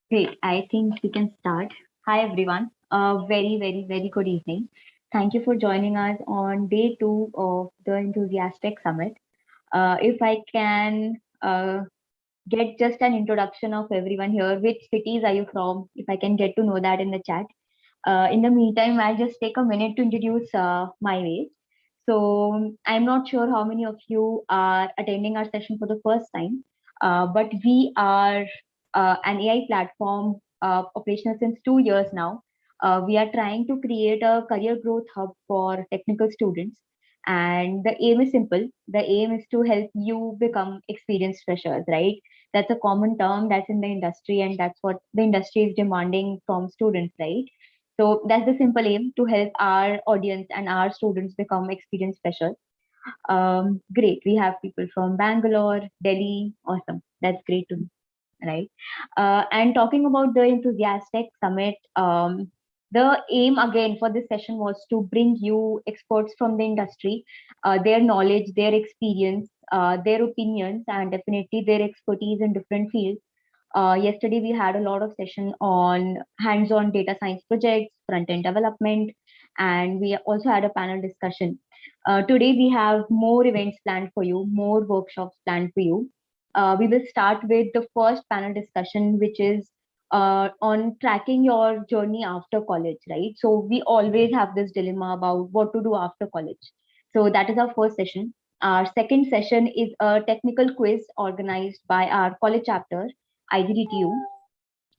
Great. I think we can start. Hi, everyone. Very good evening. Thank you for joining us on day two of the EnthusiasTech Summit. If I can get just an introduction of everyone here, which cities are you from? If I can get to know that in the chat. In the meantime, I'll just take a minute to introduce MyWays. So I'm not sure how many of you are attending our session for the first time, but we are an AI platform operational since 2 years now. We are trying to create a career growth hub for technical students. And the aim is simple. The aim is to help you become experienced freshers, right? That's a common term that's in the industry, and that's what the industry is demanding from students, right? So that's the simple aim, to help our audience and our students become experienced freshers. Great. We have people from Bangalore, Delhi. Awesome. That's great to know, right? And talking about the EnthusiasTech Summit, the aim again for this session was to bring you experts from the industry, their knowledge, their experience, their opinions, and definitely their expertise in different fields. Yesterday, we had a lot of session on hands-on data science projects, front-end development, and we also had a panel discussion. Today, we have more events planned for you, more workshops planned for you. We will start with the first panel discussion, which is on tracking your journey after college, right? So we always have this dilemma about what to do after college. So that is our first session. Our second session is a technical quiz organized by our college chapter, IGDTUW.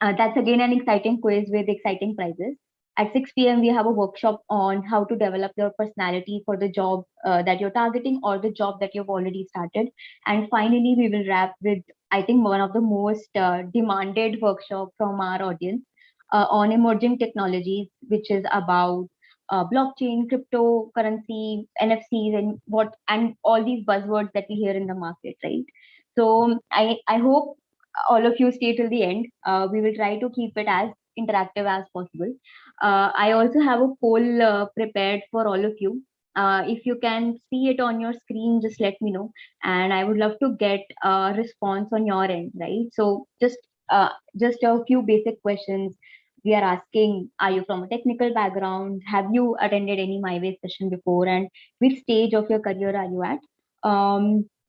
That's again an exciting quiz with exciting prizes. At 6 p.m., we have a workshop on how to develop your personality for the job that you're targeting or the job that you've already started. And finally, we will wrap with, I think, one of the most demanded workshop from our audience on emerging technologies, which is about blockchain, cryptocurrency, NFCs, and all these buzzwords that we hear in the market, right? So I hope all of you stay till the end. We will try to keep it as interactive as possible. I also have a poll prepared for all of you. If you can see it on your screen, just let me know, and I would love to get a response on your end, right? So just a few basic questions. We are asking: are you from a technical background? Have you attended any MyWays session before? And which stage of your career are you at?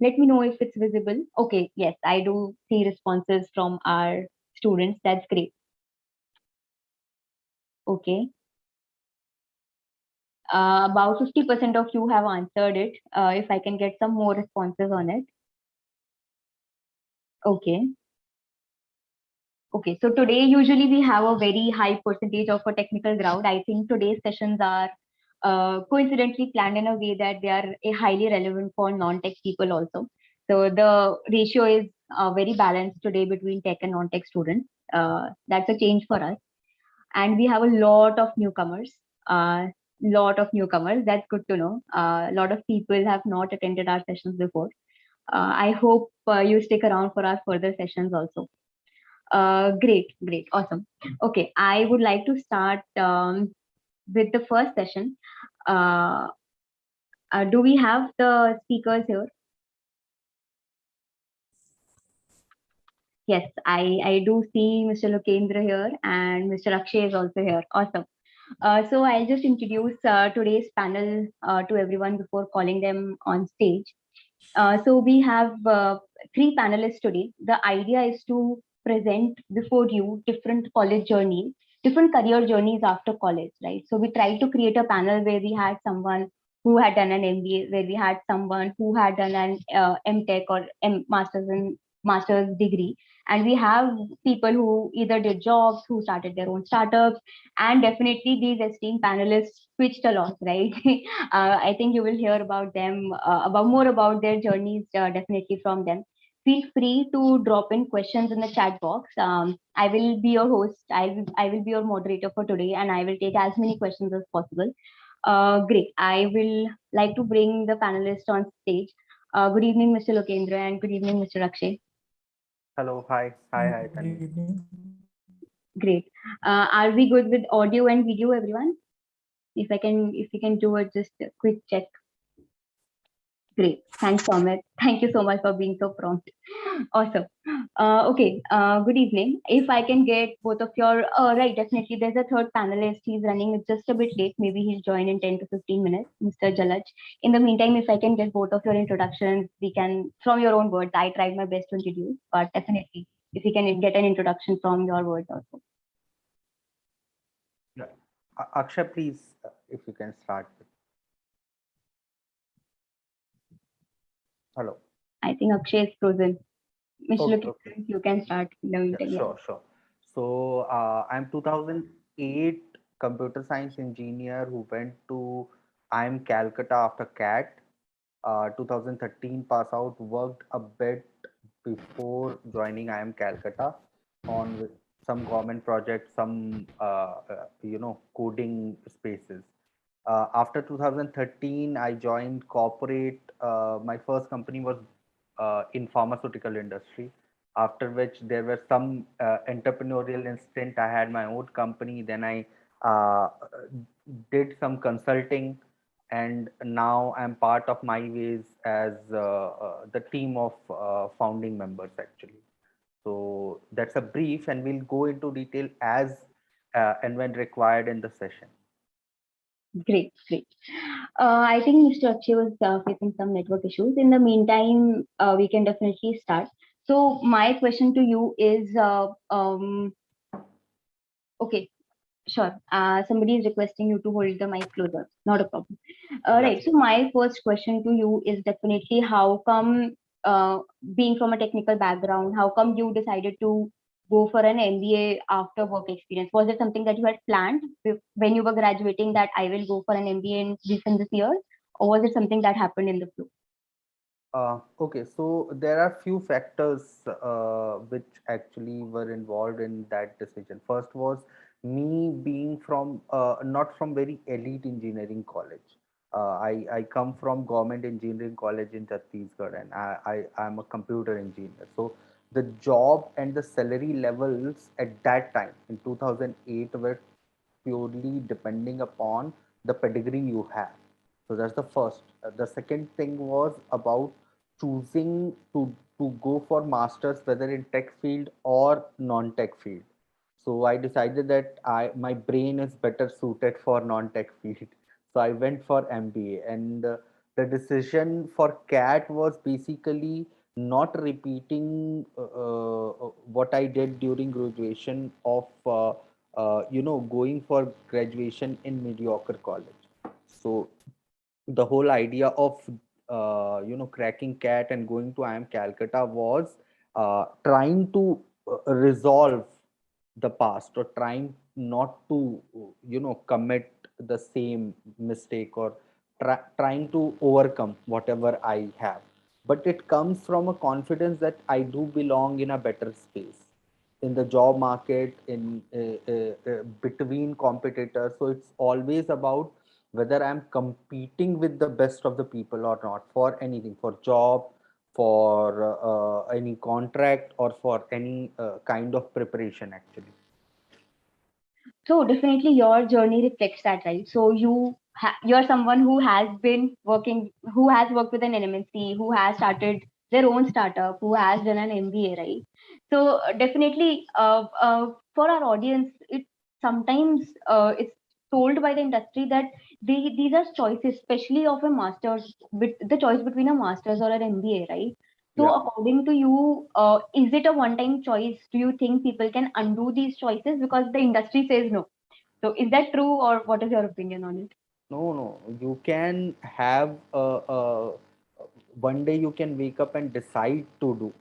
Let me know if it's visible. Okay, yes, I do see responses from our students. That's great. Okay. About 50% of you have answered it. If I can get some more responses on it. Okay. Okay, so today usually we have a very high percentage of a technical crowd. I think today's sessions are coincidentally planned in a way that they are highly relevant for non-tech people also. So the ratio is very balanced today between tech and non-tech students. That's a change for us. And we have a lot of newcomers. That's good to know. A lot of people have not attended our sessions before. I hope you stick around for our further sessions also. Great, awesome. Okay, I would like to start with the first session. Do we have the speakers here? Yes, I do see Mr. Lokendra here, and Mr. Akshay is also here. Awesome. So I'll just introduce today's panel to everyone before calling them on stage. So we have three panelists today. The idea is to present before you different college journeys, different career journeys after college, right? So we tried to create a panel where we had someone who had done an MBA, where we had someone who had done an MTech or master's degree, and we have people who either did jobs, who started their own startups, and definitely these esteemed panelists switched a lot, right? I think you will hear about them, about more about their journeys, definitely from them. Feel free to drop in questions in the chat box. I will be your host. I will be your moderator for today, and I will take as many questions as possible. Great. I will like to bring the panelists on stage. Good evening, Mr. Lokendra, and good evening, Mr. Akshay. Hello, hi, Good Tanvi. evening. Great. Are we good with audio and video, everyone? If you can do it, just a quick check. Great. Thanks, Samyak. Thank you so much for being so prompt. Awesome. Okay. Good evening. If I can get both of your, right, definitely. There's a third panelist. He's running just a bit late. Maybe he'll join in 10 to 15 minutes, Mr. Jalag. In the meantime, if I can get both of your introductions, we can, from your own words, I tried my best to introduce, but definitely, if we can get an introduction from your words also. Yeah. Akshay, please, if you can start with. Hello. I think Akshay is frozen. Mr. Okay, okay. Lokendra, you can start in the Yeah, meantime. Yeah. sure, sure. So I'm 2008 computer science engineer who went to IIM Calcutta after CAT. 2013 pass out, worked a bit before joining IIM Calcutta on some government projects, some coding spaces. After 2013, I joined corporate. My first company was in pharmaceutical industry. After which there were some entrepreneurial instinct. I had my own company. Then I uh, did some consulting, and now I'm part of MyWays as the team of founding members actually. So that's a brief, and we'll go into detail as and when required in the session. Great, great. I think Mr. Akshay was facing some network issues. In the meantime, we can definitely start. So my question to you is, okay, sure. Somebody is requesting you to hold the mic closer. Not a problem. Yeah, Right. So my first question to you is definitely how come, being from a technical background, how come you decided to go for an MBA after work experience? Was it something that you had planned when you were graduating that I will go for an MBA in this year, or was it something that happened in the flow? Okay, so there are few factors which actually were involved in that decision. First was me being from not from very elite engineering college. I come from government engineering college in Chhattisgarh, and I am a computer engineer. So the job and the salary levels at that time in 2008 were purely depending upon the pedigree you have. So that's the first. The second thing was about choosing to go for masters, whether in tech field or non-tech field. So I decided that I my brain is better suited for non-tech field. So I went for MBA, and the decision for CAT was basically not repeating what I did during graduation of going for graduation in mediocre college. So the whole idea of cracking CAT and going to IIM Calcutta was trying to resolve the past, or trying not to commit the same mistake, or trying to overcome whatever I have. But it comes from a confidence that I do belong in a better space in the job market, in between competitors. So it's always about whether I'm competing with the best of the people or not, for anything, for job, for any contract, or for any kind of preparation actually. So definitely your journey reflects that, right? So you're someone who has been working, who has worked with an MNC, who has started their own startup, who has done an MBA, right? So definitely, for our audience, it sometimes it's told by the industry that these are choices, especially of a master's, the choice between a master's or an MBA, right? So Yeah. according to you, is it a one-time choice? Do you think people can undo these choices because the industry says no? So is that true, or what is your opinion on it? No, no. You can have one day you can wake up and decide to do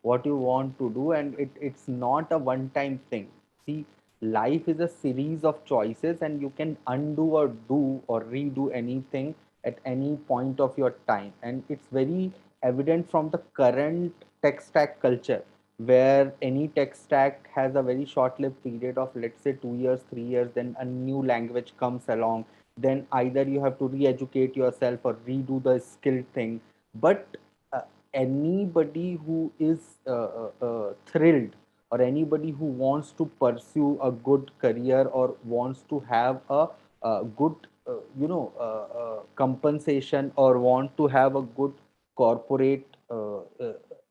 what you want to do, and it's not a one time thing. See, life is a series of choices, and you can undo or do or redo anything at any point of your time. And it's very evident from the current tech stack culture, where any tech stack has a very short lived period of, let's say, 2 years, 3 years, then a new language comes along, then either you have to re-educate yourself or redo the skill thing. But uh, anybody who is thrilled, or anybody who wants to pursue a good career, or wants to have a good compensation or want to have a good corporate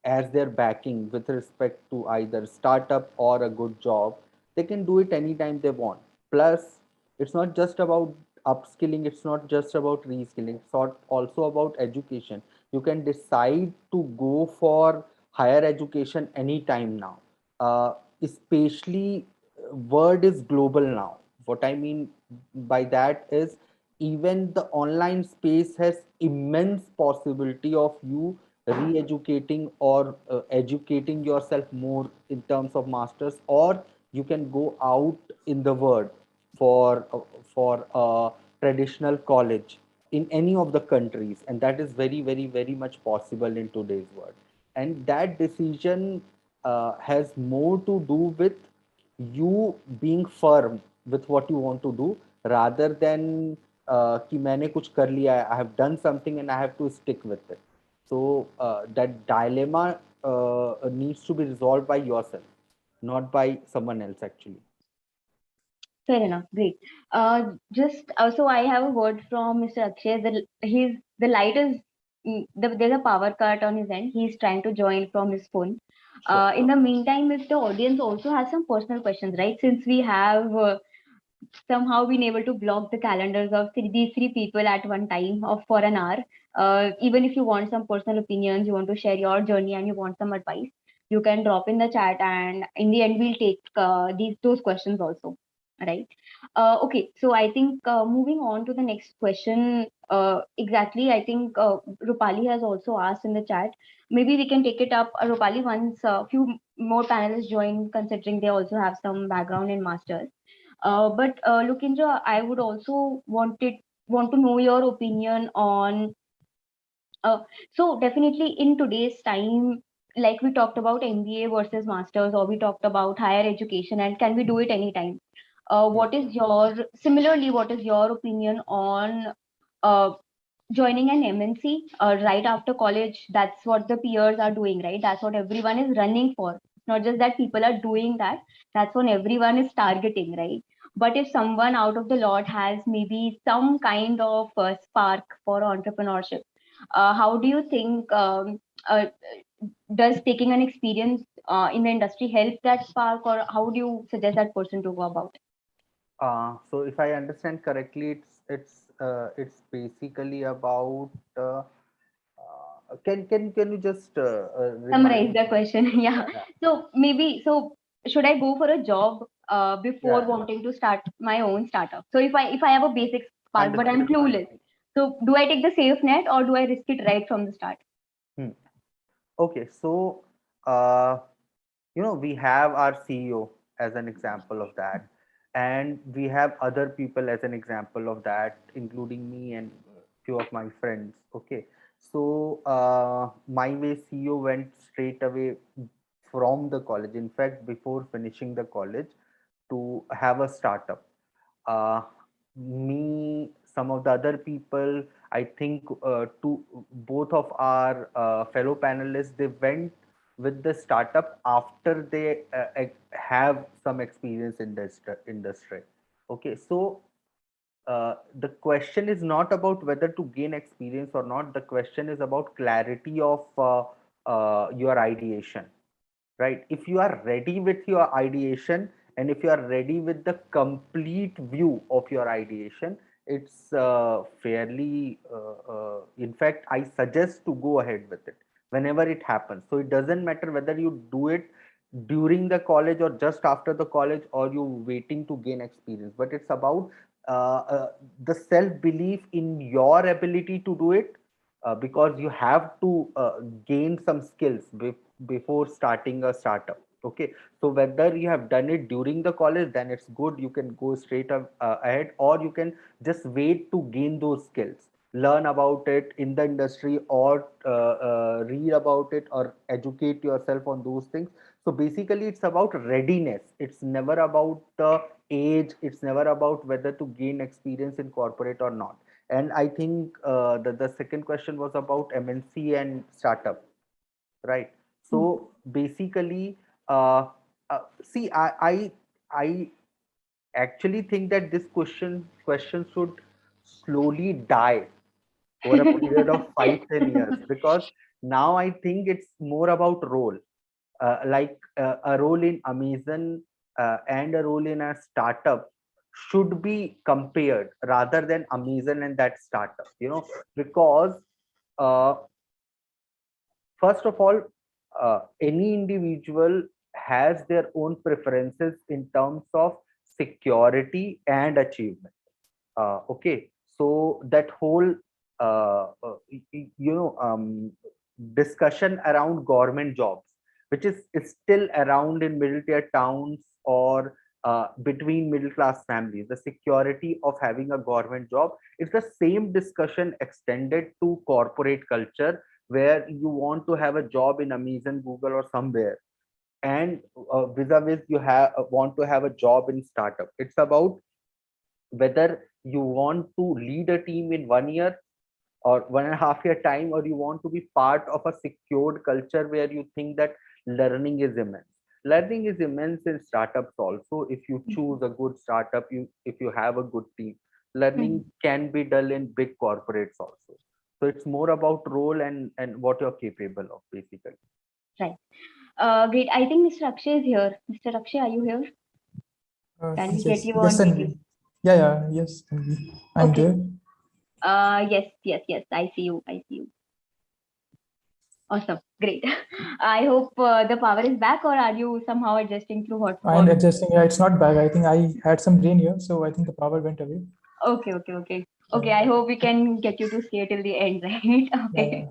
as their backing with respect to either startup or a good job, they can do it anytime they want. Plus, it's not just about upskilling, it's not just about reskilling, it's also about education. You can decide to go for higher education anytime now. Especially, word is global now. What I mean by that is, even the online space has immense possibility of you re-educating or educating yourself more in terms of masters, or you can go out in the world for a traditional college in any of the countries, and that is very, very, very much possible in today's world. And that decision has more to do with you being firm with what you want to do, rather than कि मैंने कुछ कर लिया है, I have done something and I have to stick with it. So that dilemma needs to be resolved by yourself, not by someone else actually. Fair enough. Great. Just so I have a word from Mr. Akshay. The light is there's a power cut on his end. He's trying to join from his phone. Sure. In the meantime, if the audience also has some personal questions, right? Since we have somehow been able to block the calendars of these three people at one time of for an hour. Even if you want some personal opinions, you want to share your journey, and you want some advice, you can drop in the chat, and in the end, we'll take these those questions also. Right. Okay. So I think moving on to the next question. Exactly. I think Rupali has also asked in the chat. Maybe we can take it up, Rupali, once a few more panelists join, considering they also have some background in masters. But Lokendra, I would also want to know your opinion on. Uh, so definitely in today's time, like we talked about MBA versus masters, or we talked about higher education, and can we do it anytime? Hmm. What is your similarly? What is your opinion on uh, joining an MNC right after college? That's what the peers are doing, right? That's what everyone is running for. Not just that people are doing that, that's what everyone is targeting, right? But if someone out of the lot has maybe some kind of spark for entrepreneurship, how do you think does taking an experience in the industry help that spark, or how do you suggest that person to go about? So if I understand correctly, it's basically about can you just Summarize remind the me? question. Yeah. Yeah, So maybe, so should I go for a job before yeah, wanting to start my own startup? So if I have a basic spark but understood, I'm clueless, understood. so do I take the safe net or do I risk it right from the start? Hmm. Okay, so uh, we have our CEO as an example of that, and we have other people as an example of that, including me and few of my friends. Okay, so MyWays CEO went straight away from the college. In fact, before finishing the college, to have a startup. uh, Me, some of the other people, I think two both of our fellow panelists, they went with the startup after they have some experience in this industry. Okay, so the question is not about whether to gain experience or not. The question is about clarity of your ideation, right? If you are ready with your ideation, and if you are ready with the complete view of your ideation, it's fairly in fact, I suggest to go ahead with it whenever it happens. So it doesn't matter whether you do it during the college or just after the college, or you waiting to gain experience, but it's about the self belief in your ability to do it, because you have to gain some skills before starting a startup. Okay, so whether you have done it during the college, then it's good, you can go straight ahead, or you can just wait to gain those skills, learn about it in the industry, or read about it, or educate yourself on those things. So basically, it's about readiness. It's never about the age, it's never about whether to gain experience in corporate or not. And I think the second question was about MNC and startup, right? Hmm. So basically, uh, see, I actually think that this question should slowly die over a period of 5-10 years, because now I think it's more about role. A role in Amazon and a role in a startup should be compared rather than Amazon and that startup, because uh, first of all, any individual has their own preferences in terms of security and achievement. Okay, so that whole discussion around government jobs, which is still around in middle tier towns, or between middle class families, the security of having a government job, it's the same discussion extended to corporate culture, where you want to have a job in Amazon, Google, or somewhere, and vis-a-vis you have want to have a job in startup. It's about whether you want to lead a team in 1 year or 1.5 year time, or you want to be part of a secured culture where you think that learning is immense. Learning is immense in startups also. If you choose a good startup, if you have a good team, learning Mhm. can be done in big corporates also. So it's more about role and what you're capable of, basically. Right. Great. I think Mr. Akshay is here. Mr. Akshay, are you here? Can we get Yes, you yes, on video? Tanvi. Yeah, yes, Tanvi. I'm Okay. there. Yes, yes, yes. I see you. I see you. Awesome. Great. I hope the power is back, or are you somehow adjusting through I'm hotspot? adjusting. Yeah, it's not bad. I think I had some rain here, so I think the power went away. Okay, okay, okay. Yeah, Okay, I hope we can get you to stay till the end, right? yeah, Okay.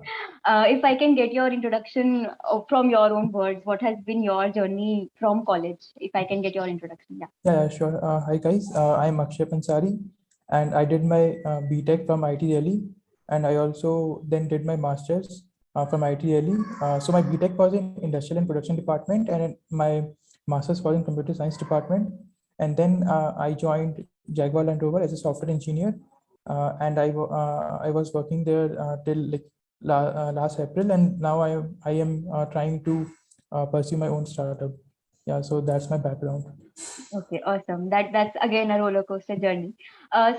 yeah. If I can get your introduction from your own words, what has been your journey from college? If I can get your introduction, yeah. Yeah, sure. Hi guys, I'm Akshay Pansari, and I did my BTech from IT Delhi, and I also then did my masters from IT Delhi. So my BTech was in Industrial and Production Department, and my masters was in Computer Science Department. And then I joined Jaguar Land Rover as a software engineer, and I was working there till like last April, and now I am trying to pursue my own startup. Yeah, so that's my background. Okay, awesome. That's again a roller coaster journey.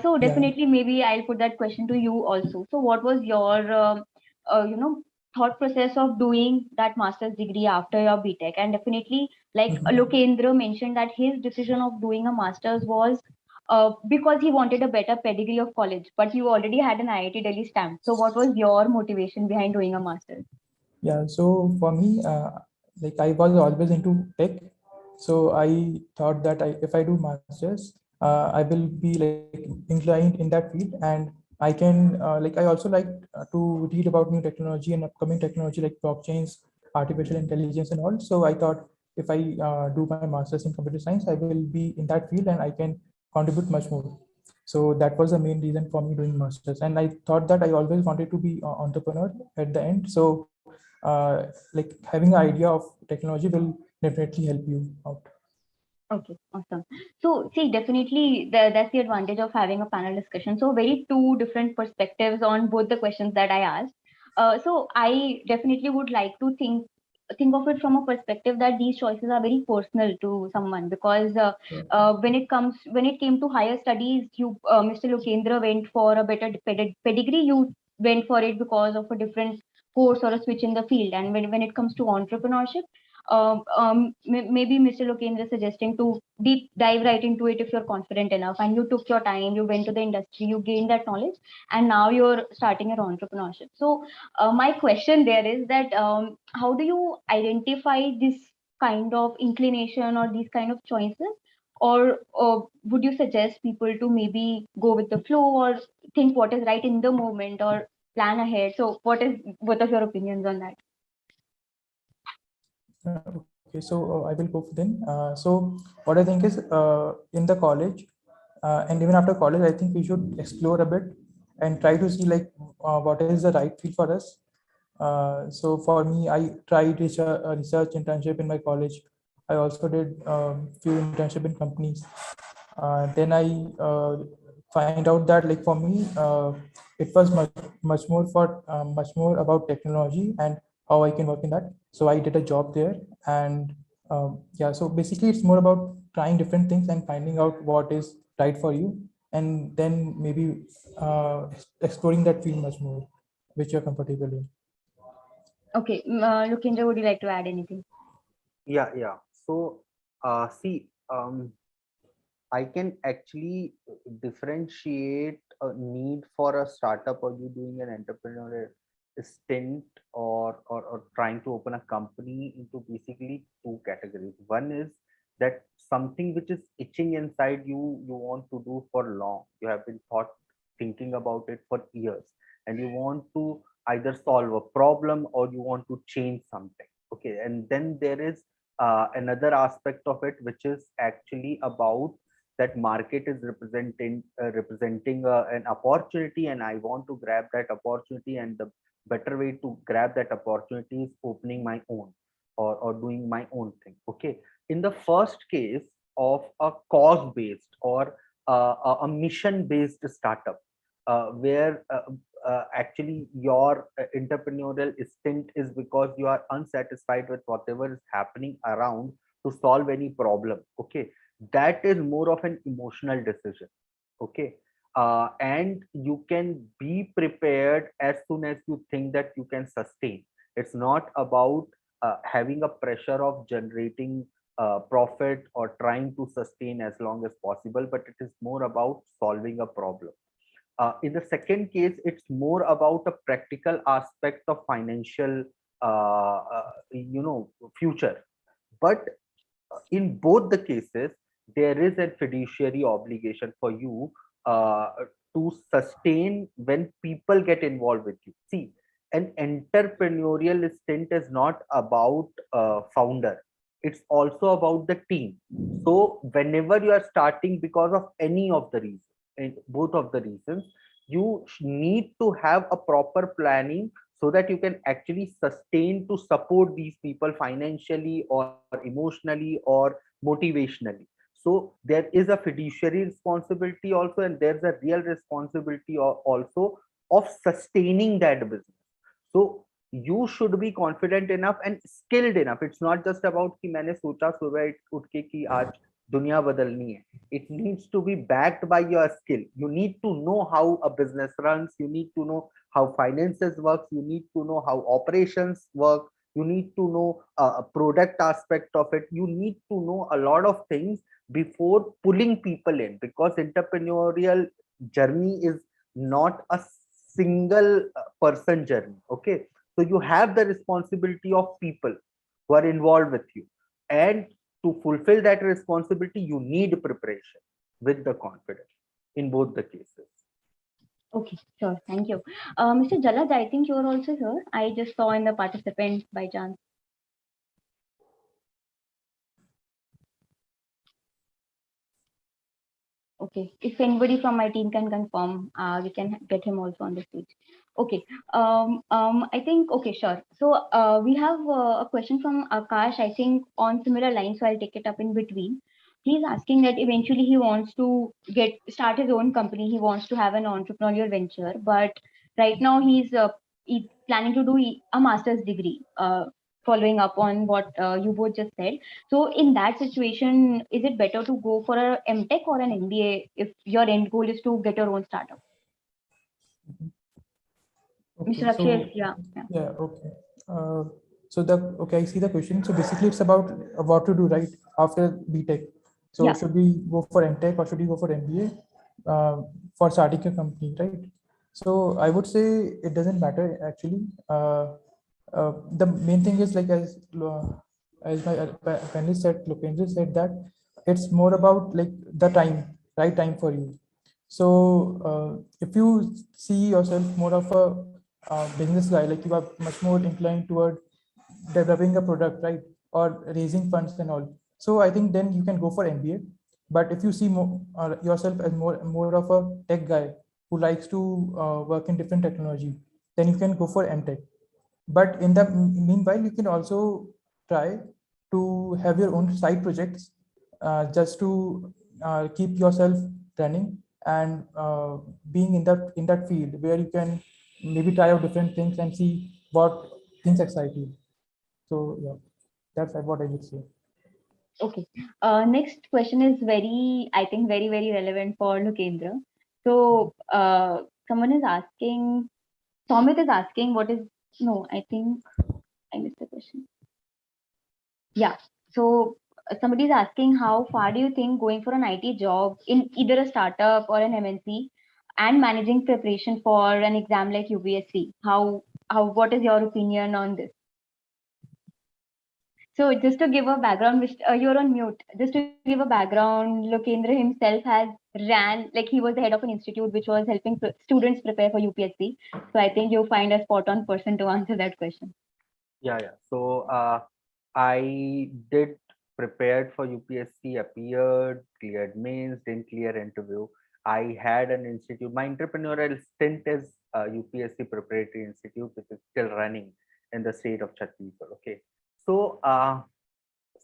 So Yeah. definitely, maybe I'll put that question to you also. So what was your, thought process of doing that master's degree after your BTech? And definitely, like Mhm. Lokendra mentioned, that his decision of doing a master's was because he wanted a better pedigree of college. But you already had an IIT Delhi stamp. So what was your motivation behind doing a master's? Yeah, so for me, like I was always into tech, so I thought that if I do masters, I will be like inclined in that field, and I can like I also like to read about new technology and upcoming technology like blockchains, artificial intelligence, and all. So I thought if I do my masters in computer science, I will be in that field and I can contribute much more. So that was the main reason for me doing masters, and I thought that I always wanted to be entrepreneur at the end. So like having an idea of technology will definitely help you out. Okay, awesome. So, see, definitely that's the advantage of having a panel discussion. So, very two different perspectives on both the questions that I asked. So, I definitely would like to think of it from a perspective that these choices are very personal to someone, because Yeah. when it came to higher studies, you Mr. Lokendra went for a better pedigree. You went for it because of a different course or a switch in the field. And when it comes to entrepreneurship, maybe Mr. Lokendra suggesting to deep dive right into it if you're confident enough, and you took your time, you went to the industry, you gained that knowledge, and now you're starting your entrepreneurship. So, my question there is that how do you identify this kind of inclination or these kind of choices? Or would you suggest people to maybe go with the flow, or think what is right in the moment, or plan ahead? So, what is both of your opinions on that? Okay, so I will go then. So what I think is in the college and even after college, I think we should explore a bit and try to see like what is the right field for us. So for me, I tried research internship in my college. I also did few internship in companies. Then I find out that like for me, it was much more for much more about technology and how I can work in that. So I did a job there, and yeah. So basically, it's more about trying different things and finding out what is right for you. and then maybe exploring that field much more, which you're comfortable in. Okay, Lokendra, would you like to add anything? Yeah. So, see, I can actually differentiate a need for a startup or you doing an entrepreneurial stint or trying to open a company into basically two categories. One is that something which is itching inside you, you want to do for long. You have been thinking about it for years, and you want to either solve a problem or you want to change something. Okay, and then there is another aspect of it, which is actually about that market is representing an opportunity, and I want to grab that opportunity, and the better way to grab that opportunity is opening my own or doing my own thing. Okay, in the first case of a cause based or a mission based startup, where actually your entrepreneurial stint is because you are unsatisfied with whatever is happening around to solve any problem. Okay, that is more of an emotional decision. Okay, and you can be prepared as soon as you think that you can sustain. It's not about having a pressure of generating profit or trying to sustain as long as possible, but it is more about solving a problem. In the second case, it's more about a practical aspect of financial future. But in both the cases, there is a fiduciary obligation for you uh, to sustain when people get involved with you. See, an entrepreneurial stint is not about founder, it's also about the team. So whenever you are starting because of any of the reasons, both of the reasons, you need to have a proper planning so that you can actually sustain to support these people financially or emotionally or motivationally. So there is a fiduciary responsibility also, and there's a real responsibility also of sustaining that business. So you should be confident enough and skilled enough. It's not just about कि मैंने सोचा सुबह उठ के कि आज दुनिया बदलनी है. It needs to be backed by your skill. You need to know how a business runs. You need to know how finances works. You need to know how operations work. You need to know a product aspect of it. You need to know a lot of things before pulling people in, because entrepreneurial journey is not a single person journey. Okay, so you have the responsibility of people who are involved with you, and to fulfill that responsibility you need preparation with the confidence in both the cases. Okay, sure. Thank you. Mr. Jalaj, I think you're also here. I just saw in the participant by chance. Okay, if anybody from my team can confirm, we can get him also on the stage. Okay, I think, okay, sure. So we have a question from Akash, I think on similar lines, so I'll take it up in between. He's asking that eventually he wants to start his own company. He wants to have an entrepreneurial venture, but right now he's planning to do a master's degree. Following up on what you both just said. So in that situation, is it better to go for a MTech or an MBA if your end goal is to get your own startup? Okay, Mr. Akshay, so yeah. yeah, okay. Okay, I see the question. So basically, it's about what to do right after BTech. So Yeah. should we go for MTech or should we go for MBA for starting a company, right? So I would say it doesn't matter actually. The main thing is like as my panelist said, Lokendra said that it's more about like the right time for you. So if you see yourself more of a business guy, like you are much more inclined toward developing a product, right, or raising funds and all. So I think then you can go for MBA. But if you see yourself as more of a tech guy who likes to work in different technology, then you can go for MTech. But in the meanwhile, you can also try to have your own side projects just to keep yourself running and being in that field where you can maybe try out different things and see what things excite you. So yeah, that's what I would say. Okay. Next question is very, I think, very, very relevant for Lokendra. So, someone is asking, Somit is asking, what is, no, I think I missed the question. Yeah. So, somebody is asking, how far do you think going for an IT job in either a startup or an MNC and managing preparation for an exam like UPSC? What is your opinion on this? So just to give a background, which you're on mute. Just to give a background, Lokendra himself has ran, like he was the head of an institute which was helping students prepare for UPSC. So I think you'll find a spot on person to answer that question. Yeah. So I did prepared for UPSC, appeared, cleared mains, didn't clear interview. I had an institute. My entrepreneurial stint is UPSC Preparatory Institute, which is still running in the state of Chhattisgarh. Okay. So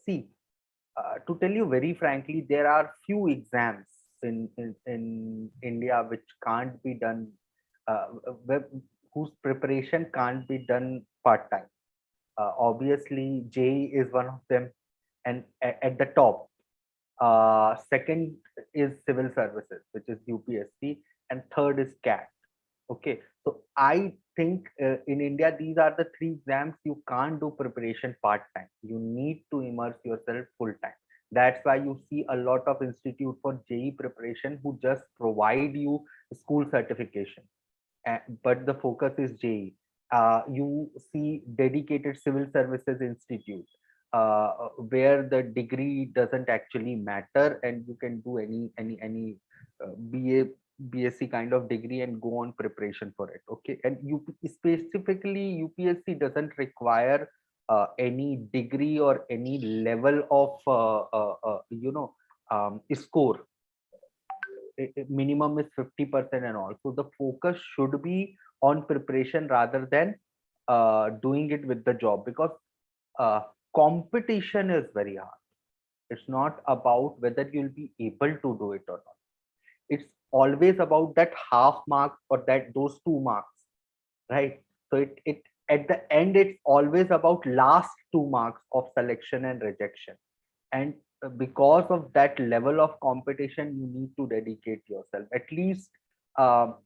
see, to tell you very frankly, there are few exams in India which can't be done, uh, where- whose preparation can't be done part time. Obviously, JEE is one of them, and at the top. Second is civil services, which is UPSC, and third is CAT. Okay, so I think in India these are the three exams you can't do preparation part time. You need to immerse yourself full time. That's why you see a lot of institute for JEE preparation who just provide you school certification, but the focus is JEE. You see dedicated civil services institute where the degree doesn't actually matter, and you can do any BA BSc kind of degree and go on preparation for it. Okay, and specifically UPSC doesn't require any degree or any level of score. Minimum is 50% and all. So the focus should be on preparation rather than doing it with the job, because uh, competition is very hard. It's not about whether you'll be able to do it or not. It's always about that half mark or that those 2 marks, right? So it at the end it's always about last 2 marks of selection and rejection. And because of that level of competition, you need to dedicate yourself at least um,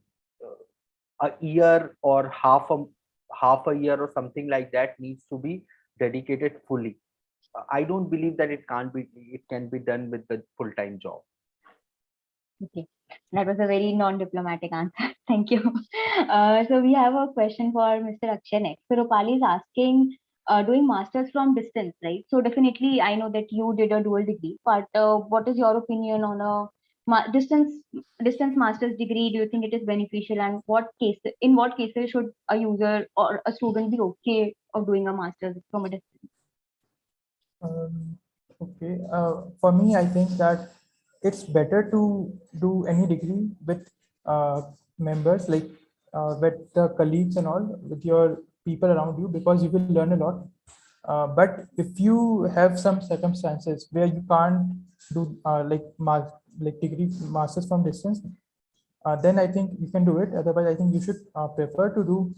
a year or half a year or something like that needs to be dedicated fully. I don't believe that it can be done with the full-time job. Okay, that was a very non-diplomatic answer. Thank you. So we have a question for Mr. Akshay next. So Rupali is asking, doing masters from distance, right? So definitely, I know that you did a dual degree, but what is your opinion on a distance master's degree? Do you think it is beneficial, and in what cases should a user or a student be okay of doing a master's from a distance? Okay. For me, I think that it's better to do any degree with members, like with the colleagues and all, with your people around you, because you will learn a lot. But if you have some circumstances where you can't do like degree masters from distance, then I think you can do it. Otherwise, I think you should prefer to do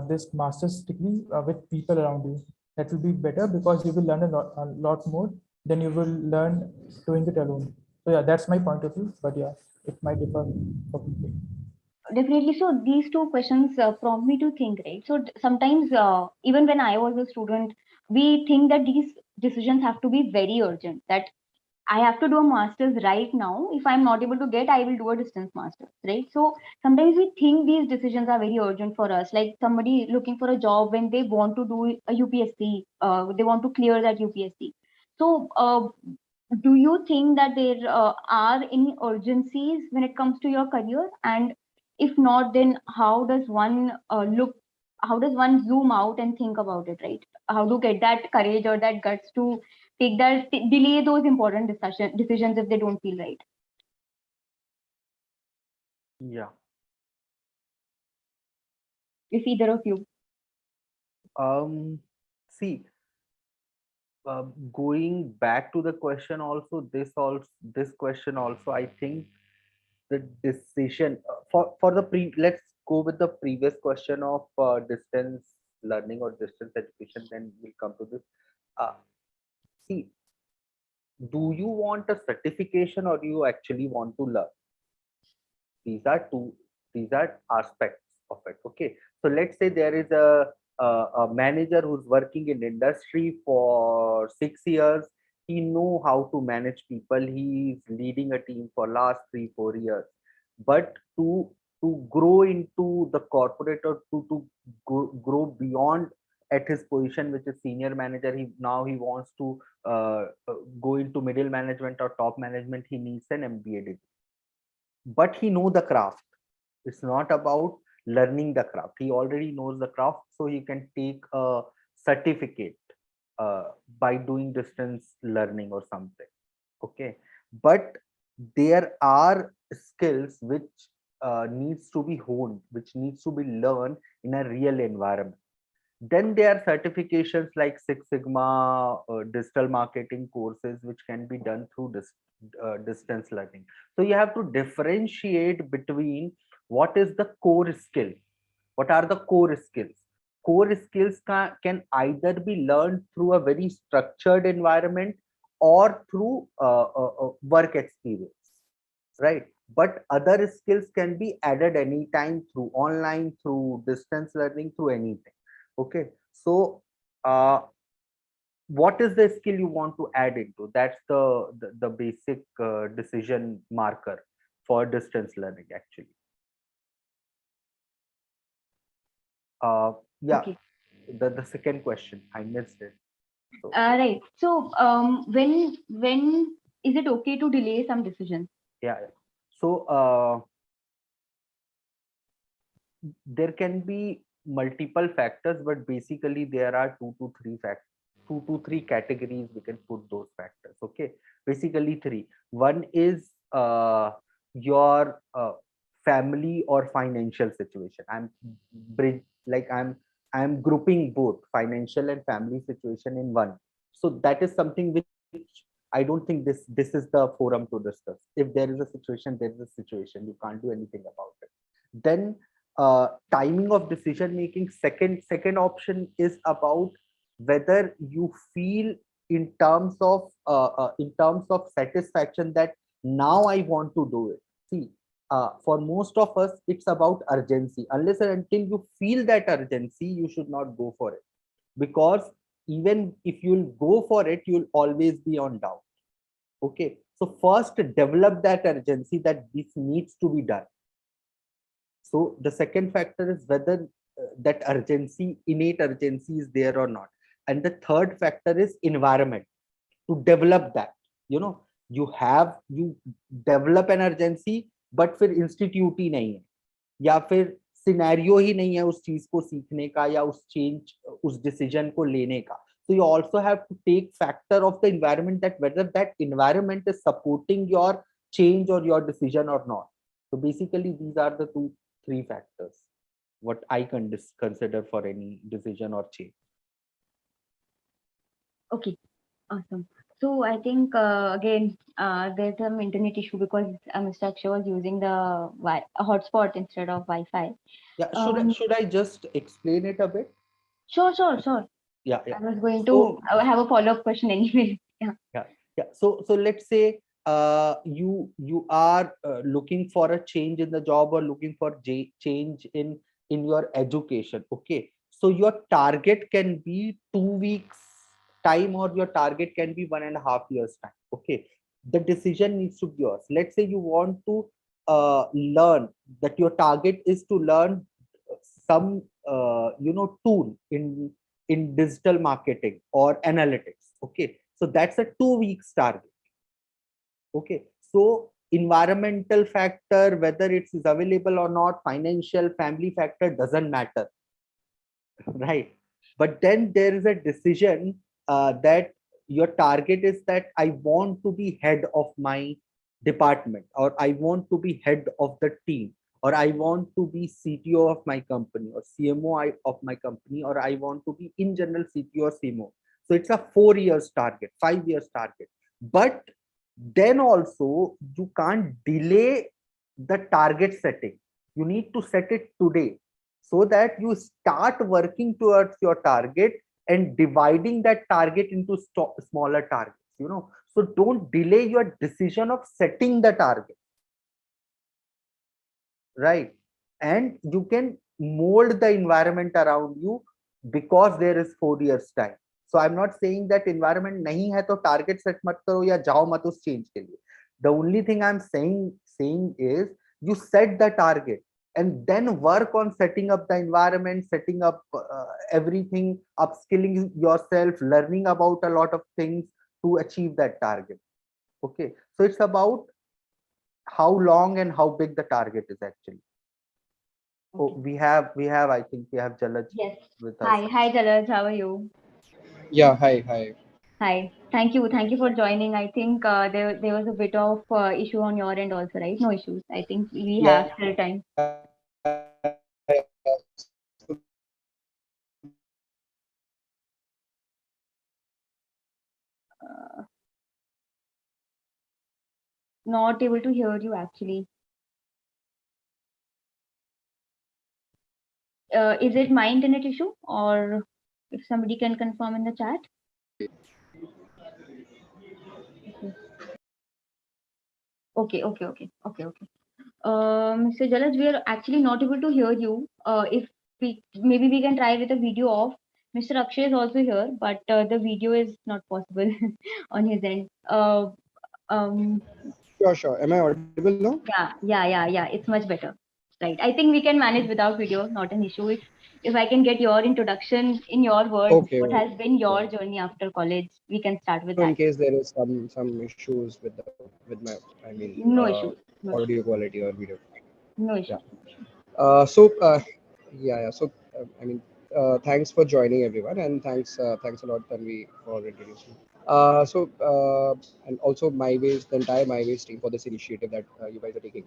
this master's degree with people around you. That will be better because you will learn a lot more than you will learn doing it alone. So yeah, that's my point of view. But yeah, it might differ for people. Definitely. So these two questions prompt me to think, right? So sometimes, even when I was a student, we think that these decisions have to be very urgent. That I have to do a master's right now. If I'm not able to get, I will do a distance master's, right? So sometimes we think these decisions are very urgent for us. Like somebody looking for a job when they want to do a UPSC, they want to clear that UPSC. So do you think that there are any urgencies when it comes to your career? And if not, then how does one zoom out and think about it, right? How to get that courage or that guts to delay those important decisions if they don't feel right? Yeah. If either of you. See, going back to the question also, this question also, I think the decision for the let's go with the previous question of distance learning or distance education, then we'll come to this. uh, See, Do you want a certification or do you actually want to learn? These are two, these are aspects of it. Okay, so let's say there is a manager who's working in industry for 6 years. He know how to manage people. He's leading a team for last 3 4 years. But to grow into the corporate, or grow beyond at his position, which is senior manager, he wants to go into middle management or top management. He needs an MBA degree, but he know the craft. It's not about learning the craft. He already knows the craft, so he can take a certificate uh, by doing distance learning or something. Okay, but there are skills which needs to be honed, which needs to be learned in a real environment. Then there are certifications like Six Sigma, digital marketing courses, which can be done through distance learning. So you have to differentiate between what is the core skill. What are the core skills? Core skills can either be learned through a very structured environment or through work experience, right? But other skills can be added anytime through online, through distance learning, through anything. Okay, so what is the skill you want to add into? That's the basic decision marker for distance learning actually. Yeah, Okay. the second question I missed it. So Right. So, when is it okay to delay some decisions? yeah. So there can be multiple factors, but basically there are two to three categories we can put those factors. Okay, basically three. One is your family or financial situation. I'm grouping both financial and family situation in one. So that is something which I don't think this is the forum to discuss. If there is a situation, there is a situation. You can't do anything about it. Then timing of decision making. Second option is about whether you feel in terms of satisfaction that now I want to do it. See, for most of us it's about urgency. Unless and until you feel that urgency, you should not go for it, because even if you'll go for it, you'll always be on doubt. Okay, so first develop that urgency that this needs to be done. So the second factor is whether that urgency, innate urgency, is there or not. And the third factor is environment, to develop that. You develop an urgency, but फिर institute ही नहीं है, या फिर scenario ही नहीं है उस चीज को सीखने का, या उस चेंज, उस डिसीजन को लेने का. So you also have to take factor of the environment, that whether that environment is supporting your change or your decision or not. So basically these are the three factors what I can consider for any decision or change. Okay. Awesome. So I think again there's some internet issue because Mr. Akshay was using the hotspot instead of Wi-Fi. Yeah, Um, should I just explain it a bit? sure. Yeah, yeah. I was going to So have a follow-up question anyway. Yeah. yeah. So let's say you are looking for a change in the job, or looking for change in your education. Okay, so your target can be 2 weeks time, or your target can be 1.5 years time. Okay, the decision needs to be yours. Let's say you want to learn, that your target is to learn some tool in digital marketing or analytics. Okay, so that's a 2 weeks target. Okay, so environmental factor, whether it's available or not, financial, family factor, doesn't matter. Right, but then there is a decision that your target is that I want to be head of my department, or I want to be head of the team, or I want to be CTO of my company, or CMO of my company, or I want to be in general CTO or CMO. So it's a 4 years target, 5 years target. But then also you can't delay the target setting. You need to set it today, so that you start working towards your target and dividing that target into smaller targets. So don't delay your decision of setting the target, right? And you can mold the environment around you because there is 4 years time. So I'm not saying that environment nahi hai to target set mat karo ya jao mat us change ke liye. The only thing I'm saying is you set the target and then work on setting up the environment, setting up everything, upskilling yourself, learning about a lot of things to achieve that target. Okay, so it's about how long and how big the target is actually. Oh, Okay. we have, I think we have Jalaj Yes. with us. Hi, Jalaj. How are you? Yeah, hi, hi. Hi. Thank you for joining. I think there was a bit of issue on your end also, right? No issues. I think we have still time. Uh, Not able to hear you actually. Is it my internet issue, or if somebody can confirm in the chat? Okay. Okay. Mr. Jalaj, we are actually not able to hear you. If we maybe we can try with a video off. Mr. Akshay is also here, but the video is not possible on his end. Sure. Am I audible now? Yeah. It's much better. Right. I think we can manage without video, not an issue. If I can get your introduction in your words, Okay, what has okay. been your journey after college, we can start with So that. in case there is some issues with my, I mean, No issues. No audio issues. quality or video. No Yeah. issues. So yeah. So I mean, thanks for joining everyone, and thanks a lot, Tanvi, for introducing. And also MyWays, the entire MyWays team for this initiative that you guys are taking.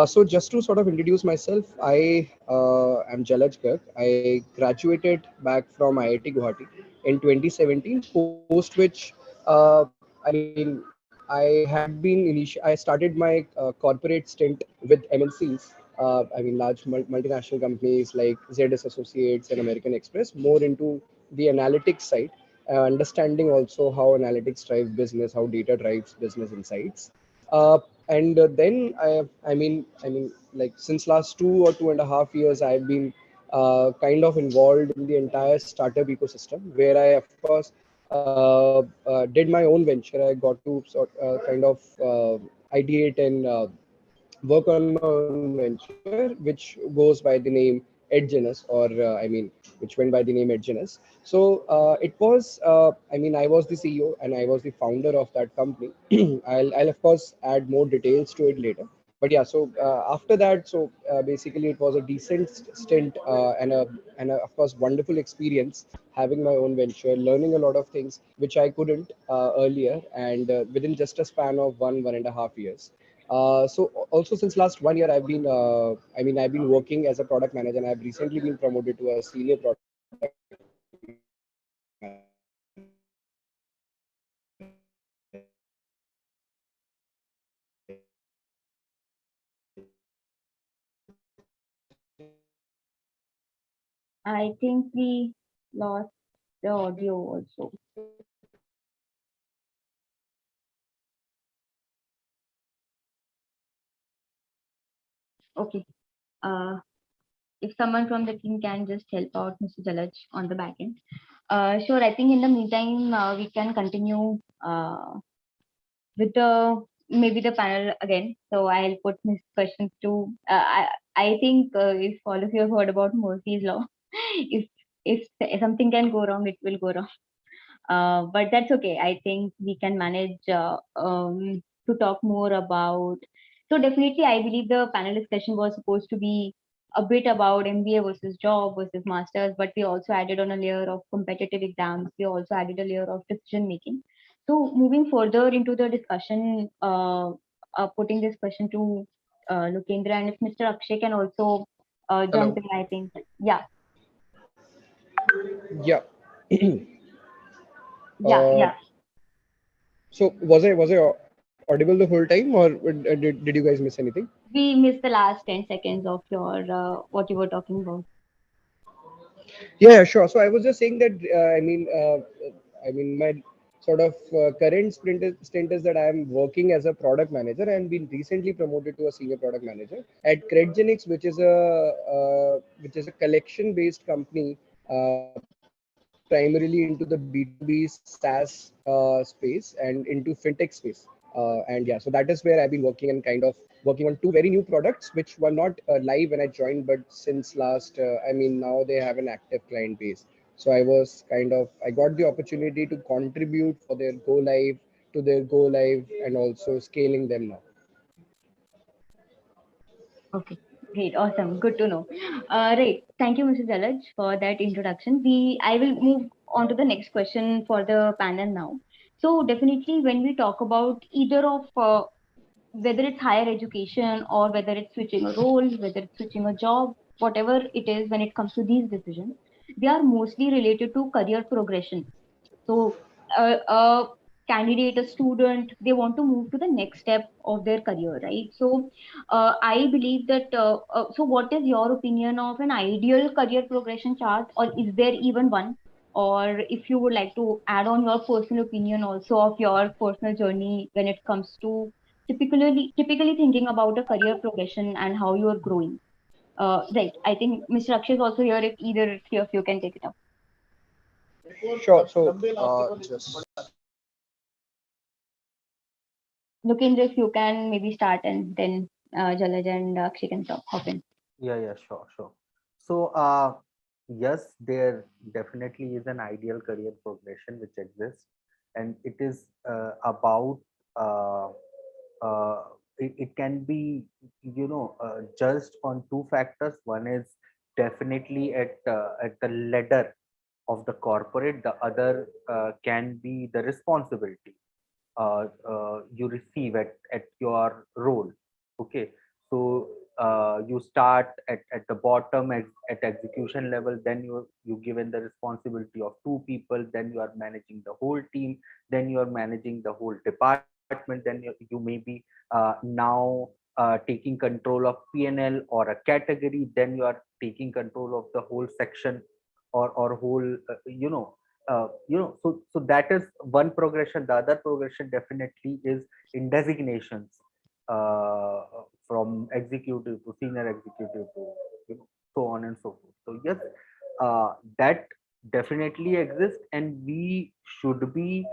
So just to sort of introduce myself, I am Jalag Garg. I graduated back from IIT Guwahati in 2017, post which I mean I had been I started my corporate stint with MNCs. I mean, large multinational companies like ZS Associates and American Express, more into the analytics side, understanding also how analytics drive business, how data drives business insights. And then like since last 2 or 2.5 years, I've been kind of involved in the entire startup ecosystem, where I, of course, did my own venture. I got to kind of ideate and work on my own venture, which goes by the name Edgenus, or which went by the name Edgenus. So it was, I was the CEO and I was the founder of that company. I'll of course add more details to it later. But yeah, so after that, so basically it was a decent stint and of course wonderful experience having my own venture, learning a lot of things which I couldn't earlier, and within just a span of 1.5 years. So also since last 1 year, I've been working as a product manager, and I've recently been promoted to a senior product manager. So I think we lost the audio also. Okay. Uh, if someone from the team can just help out Mr. Jalaj on the back end. Sure. I think in the meantime, we can continue with the maybe the panel again. So I'll put these questions to. I think if all of you have heard about Murphy's law, if if something can go wrong, it will go wrong. But that's okay. I think we can manage to talk more about. So definitely, I believe the panel discussion was supposed to be a bit about MBA versus job versus masters, but we also added on a layer of competitive exams. We also added a layer of decision making. So moving further into the discussion, putting this question to Lokendra, and if Mr. Akshay can also jump hello. in, I think. Yeah, Yeah. yeah, Uh, yeah. so was I audible the whole time, or did you guys miss anything? We missed the last 10 seconds of your what you were talking about. Yeah, sure. So I was just saying that I mean my sort of current stint is that I am working as a product manager and been recently promoted to a senior product manager at Credgenix, which is a collection based company, primarily into the B2B SaaS space and into fintech space. And yeah, so that is where I've been working and kind of working on two very new products which were not live when I joined, but since last now they have an active client base. So I got the opportunity to contribute for their go live and also scaling them now. Okay, great, awesome, good to know. Right, thank you, Mr. Jalaj, for that introduction. I will move on to the next question for the panel now. So definitely, when we talk about either of whether it's higher education or whether it's switching a role, whether it's switching a job, whatever it is, when it comes to these decisions, they are mostly related to career progression. So, a candidate, a student, they want to move to the next step of their career, right? So, I believe that. So, what is your opinion of an ideal career progression chart, or is there even one? Or if you would like to add on your personal opinion also of your personal journey when it comes to typically thinking about a career progression and how you are growing. Right. I think Mr. Akshay is also here. If either three of you can take it up. Sure. So just Lokendra, if you can maybe start and then Jalaj and Akshay can hop in. Yeah, sure, sure. So, yes, there definitely is an ideal career progression which exists, and it is about uh, it can be, judged on two factors. One is definitely at the ladder of the corporate. The other can be the responsibility you receive at your role. Okay, so you start at the bottom at execution level, then you given the responsibility of two people, then you are managing the whole team, then you are managing the whole department, then you may be now taking control of PNL or a category, then you are taking control of the whole section or whole so that is one progression. The other progression definitely is in designations, uh, from executive to senior executive to, so on and so forth. So yes, that definitely exists, and we should be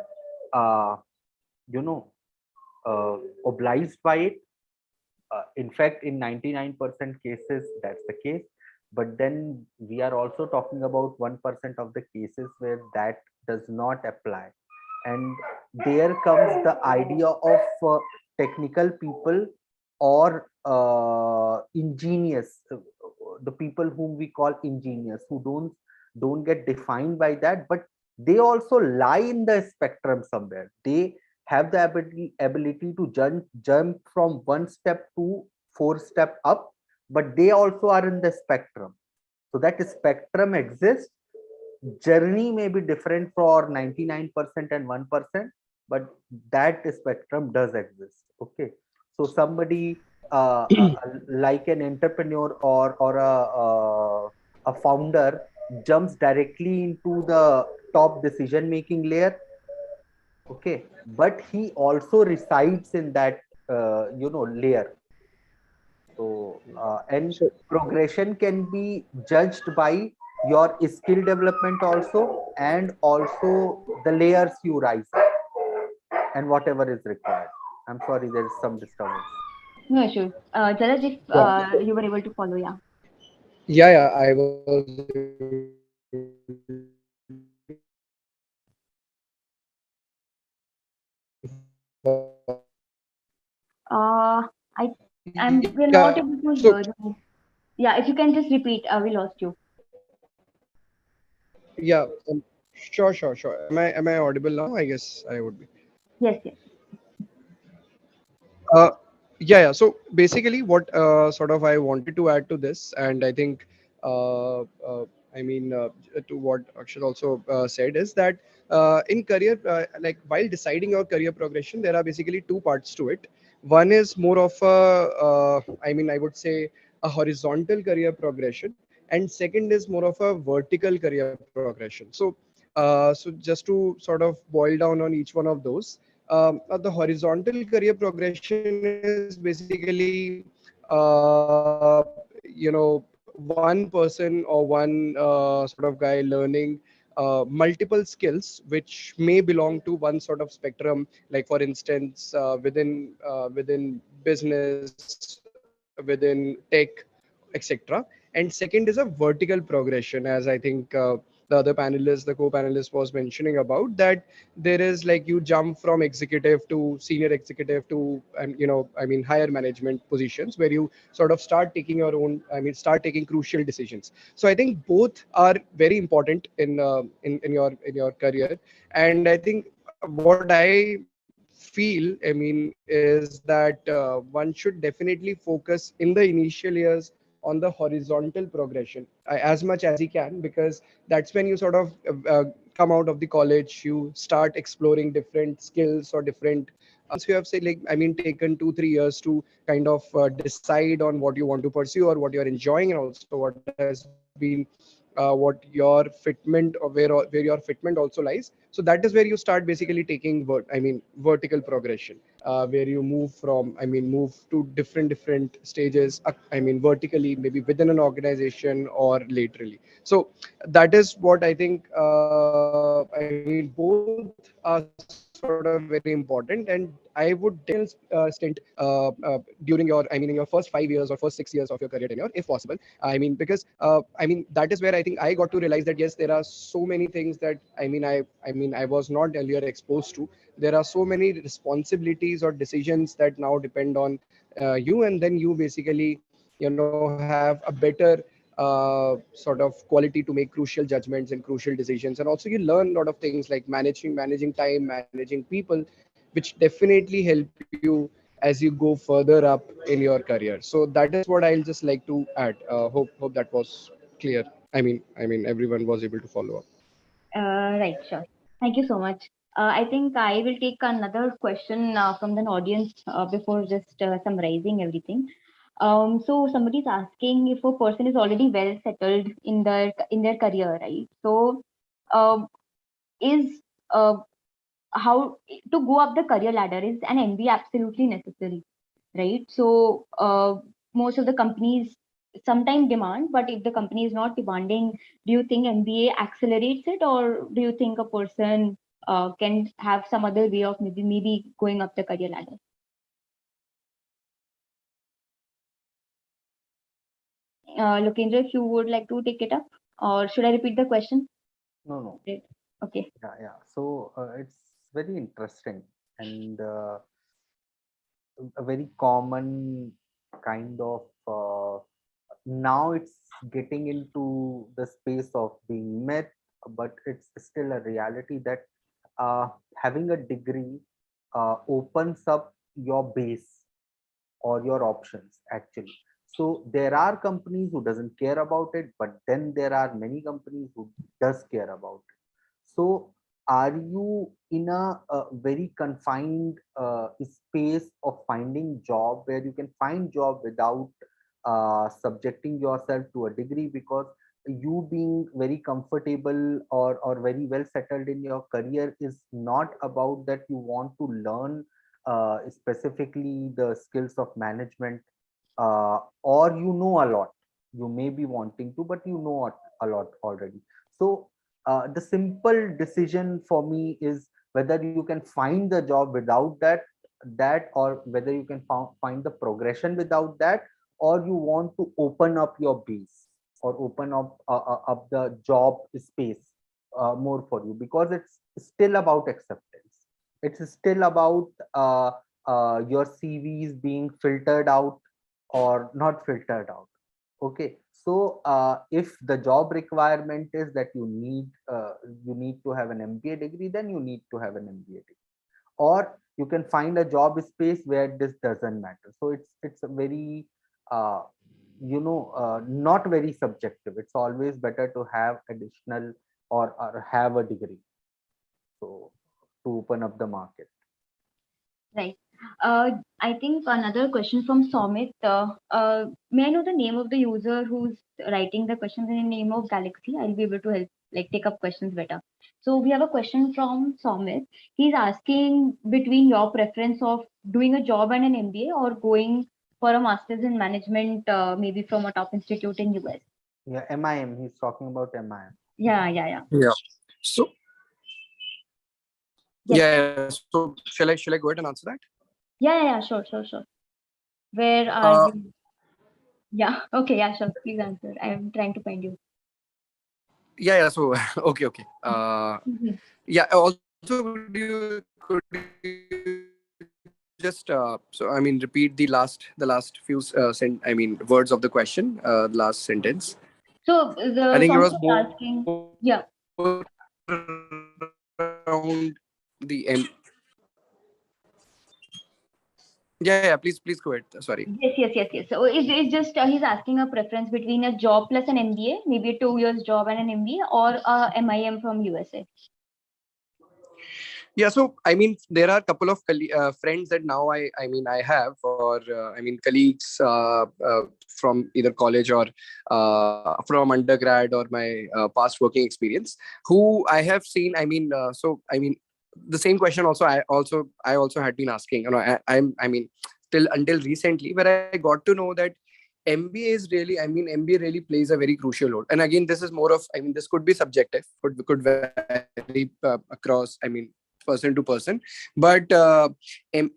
uh, you know obliged by it. In fact, in 99% cases, that's the case. But then we are also talking about 1% of the cases where that does not apply. And there comes the idea of technical people or ingenious, the people whom we call ingenious, who don't get defined by that, but they also lie in the spectrum somewhere. They have the ability to jump from one step to four step up, but they also are in the spectrum. So that spectrum exists. Journey may be different for 99% and 1%, but that spectrum does exist. Okay, so somebody like an entrepreneur or a founder jumps directly into the top decision making layer. Okay, but he also resides in that layer. So and so progression can be judged by your skill development also, and also the layers you rise and whatever is required. I'm sorry, there is some disturbance. No issue. Jalaj, if yeah, you were able to follow, yeah. yeah, I was able to Uh, I yeah. we're So not able to hear you. Yeah, if you can just repeat, we lost you. yeah, sure. Am I audible now? I guess I would be. Yes, yes. Uh, yeah. So basically, what sort of I wanted to add to this, and I think, I mean, to what Akshay also said is that in career, like while deciding your career progression, there are basically two parts to it. One is more of I would say a horizontal career progression, and second is more of a vertical career progression. So So just to sort of boil down on each one of those, the horizontal career progression is basically, one person or one sort of guy learning multiple skills which may belong to one sort of spectrum, like for instance within business, within tech, etc. And second is a vertical progression, as I think the other panelist, the co-panelist was mentioning about that. There is like you jump from executive to senior executive to, I mean higher management positions, where you sort of start taking your own, start taking crucial decisions. So I think both are very important in your career. And I think what I feel, is that one should definitely focus in the initial years on the horizontal progression as much as he can, because that's when you sort of come out of the college, you start exploring different skills or different once you have say like taken 2-3 years to kind of decide on what you want to pursue or what you're enjoying, and also what has been what your fitment or where your fitment also lies. So that is where you start basically taking vertical progression, where you move from move to different stages, vertically, maybe within an organization or laterally. So that is what I think, both are sort of very important. And I would definitely stint during your in your first 5 years or first 6 years of your career tenure, if possible. Because that is where I think I got to realize that yes, there are so many things that I was not earlier exposed to. There are so many responsibilities or decisions that now depend on you, and then you basically have a better sort of quality to make crucial judgments and crucial decisions. And also you learn a lot of things like managing time, managing people, which definitely help you as you go further up in your career. So that is what I'll just like to add. Hope that was clear. Everyone was able to follow up. Right, sure. Thank you so much. I think I will take another question from the audience before just summarizing everything. So somebody's asking if a person is already well settled in their career, right? So, um, is uh, how to go up the career ladder, is an MBA absolutely necessary, right? So most of the companies sometimes demand, but if the company is not demanding, do you think MBA accelerates it, or do you think a person can have some other way of maybe going up the career ladder? Lokendra, if you would like to take it up, or should I repeat the question? No, no. Great. Okay. Yeah, yeah. So it's very interesting and a very common kind of now it's getting into the space of being myth, but it's still a reality that having a degree opens up your base or your options actually. So there are companies who doesn't care about it, but then there are many companies who does care about it. So are you in a very confined space of finding job where you can find job without subjecting yourself to a degree, because you being very comfortable or very well settled in your career is not about that you want to learn specifically the skills of management, or you know a lot. You may be wanting to, but you know a lot already. So the simple decision for me is whether you can find the job without that, or whether you can find the progression without that, or you want to open up your base or open up the job space more for you, because it's still about acceptance. It's still about your CVs being filtered out or not filtered out. Okay, so if the job requirement is that you need to have an MBA degree, then you need to have an MBA degree, or you can find a job space where this doesn't matter. So it's a very uh, not very subjective. It's always better to have additional or have a degree, so to open up the market. Right. I think another question from Somit. May I know the name of the user who's writing the questions in the name of Galaxy? I'll be able to help, like, take up questions better. So we have a question from Somit. He's asking between your preference of doing a job and an MBA or going for a master's in management, maybe from a top institute in US. Yeah, MIM. He's talking about MIM. Yeah. Yeah. So Yes. yeah. So shall I go ahead and answer that? Yeah. Sure. Where are Uh, you? Yeah. Okay. Yeah. Sure. Please answer. I'm trying to find you. yeah. So okay. Mhm. Yeah. Also, could you just so I mean repeat the last few words of the question, last sentence. So I the think it Somit was was more asking. around Yeah. the yeah. Please go ahead. Sorry. Yes. So it's just he's asking a preference between a job plus an MBA, maybe a 2 years job and an MBA, or a MIM from USA. Yeah, so I mean, there are a couple of friends that now I have, or colleagues from either college or from undergrad or my past working experience, who I have seen. The same question I also had been asking. Till until recently, where I got to know that MBA really plays a very crucial role. And again, this is more of, this could be subjective, could vary across, person to person. But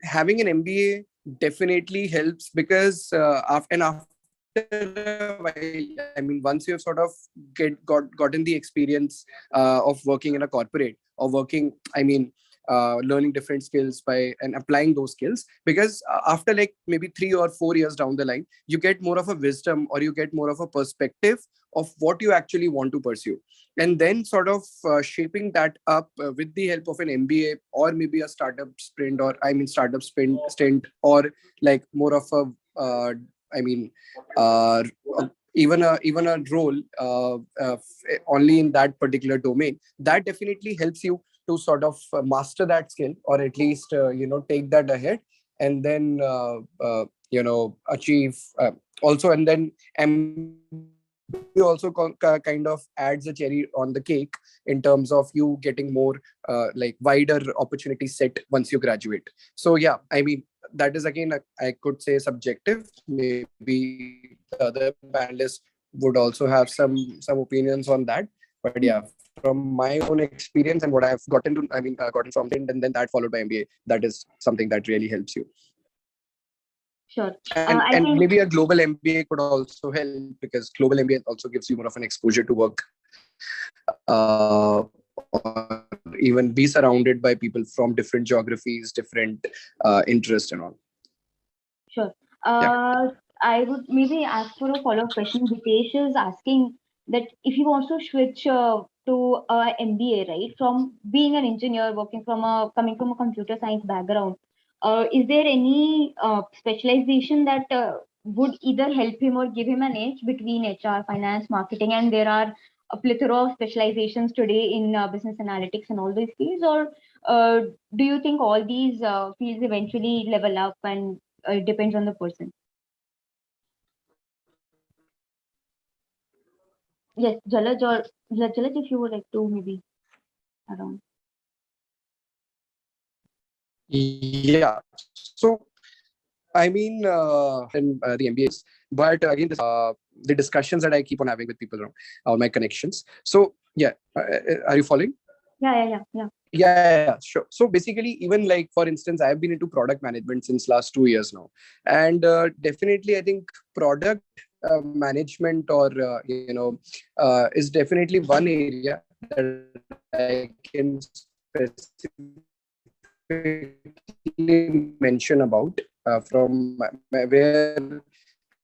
having an MBA definitely helps, because after a while, once you've sort of gotten the experience of working in a corporate, or working, learning different skills by and applying those skills, because after like maybe 3 or 4 years down the line, you get more of a wisdom, or you get more of a perspective of what you actually want to pursue, and then sort of shaping that up with the help of an MBA, or maybe a startup sprint, or startup sprint stint, or like more of a I mean uh, even a role only in that particular domain, that definitely helps you to sort of master that skill, or at least take that ahead, and then achieve also. And then MBA also kind of adds a cherry on the cake, in terms of you getting more like wider opportunity set once you graduate. So yeah, that is again, I could say, subjective. Maybe the other panelists would also have some opinions on that. But yeah, from my own experience and what I've gotten from it, and then that followed by MBA, that is something that really helps you. Sure. And I think maybe a global MBA could also help, because global MBA also gives you more of an exposure to work, or even be surrounded by people from different geographies, different interests and all. sure. Yeah. I would maybe ask for a follow-up question. Hitesh is asking that if you also switch to a MBA, right, from being an engineer, coming from a computer science background, is there any specialization that would either help him or give him an edge between HR, finance, marketing, and there are a plethora of specializations today in business analytics and all these fields, or uh, do you think all these fields eventually level up and it depends on the person? Yes, Jalaj, or Jalaj, if you would like to maybe around. Yeah. So in the MBAs, but again, this the discussions that I keep on having with people around, all my connections. So yeah, are you following? Yeah. Yeah, sure. So basically, even like, for instance, I've been into product management since last 2 years now, and definitely, I think product management, or is definitely one area that I can specifically mention about, where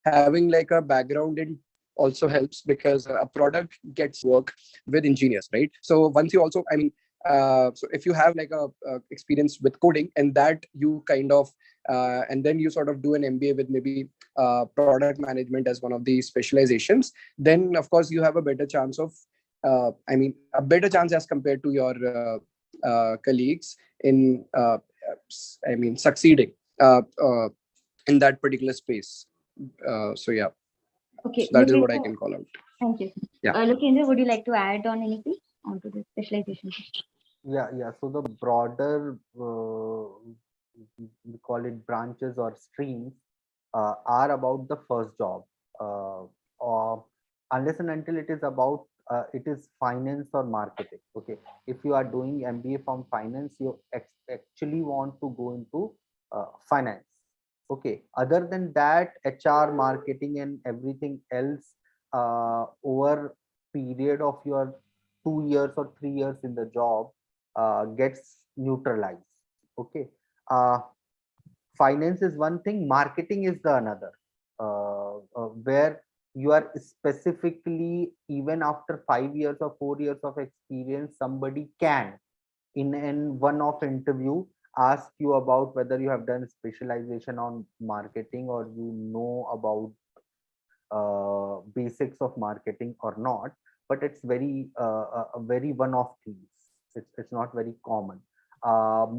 having like a background in also helps, because a product gets work with engineers, right? So once you also, so if you have like a experience with coding, and that you kind of and then you sort of do an MBA with maybe product management as one of the specializations, then of course you have a better chance of a better chance as compared to your colleagues in succeeding in that particular space. So yeah, Okay, so you that is may what I have. can call out. Thank you. Yeah. Lokendra, would you like to add on anything? onto the specialization? Yeah. So the broader, we call it branches or streams, are about the first job, or unless and until it is about, it is finance or marketing. Okay, if you are doing MBA from finance, you actually want to go into finance. Okay, other than that, HR, marketing, and everything else, over period of your 2 years or 3 years in the job, gets neutralized. Okay, uh, finance is one thing, marketing is the another, where you are specifically, even after 5 years or 4 years of experience, somebody can in an one-off interview ask you about whether you have done specialization on marketing, or you know about basics of marketing or not. But it's very a very one-off things. It's not very common.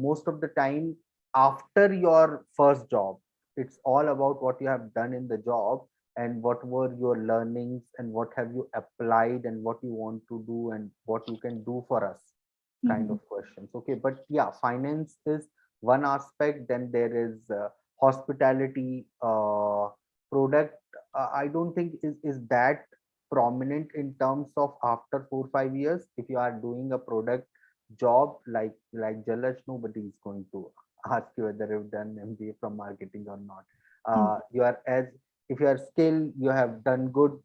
Most of the time, after your first job, it's all about what you have done in the job, and what were your learnings, and what have you applied, and what you want to do, and what you can do for us, kind Mm-hmm. of questions. Okay, but yeah, finance is one aspect. Then there is hospitality, product. I don't think is that prominent in terms of after 4 5 years. If you are doing a product job like Jalaj, nobody is going to ask you whether you've done MBA from marketing or not. You are as If you are skilled, you have done good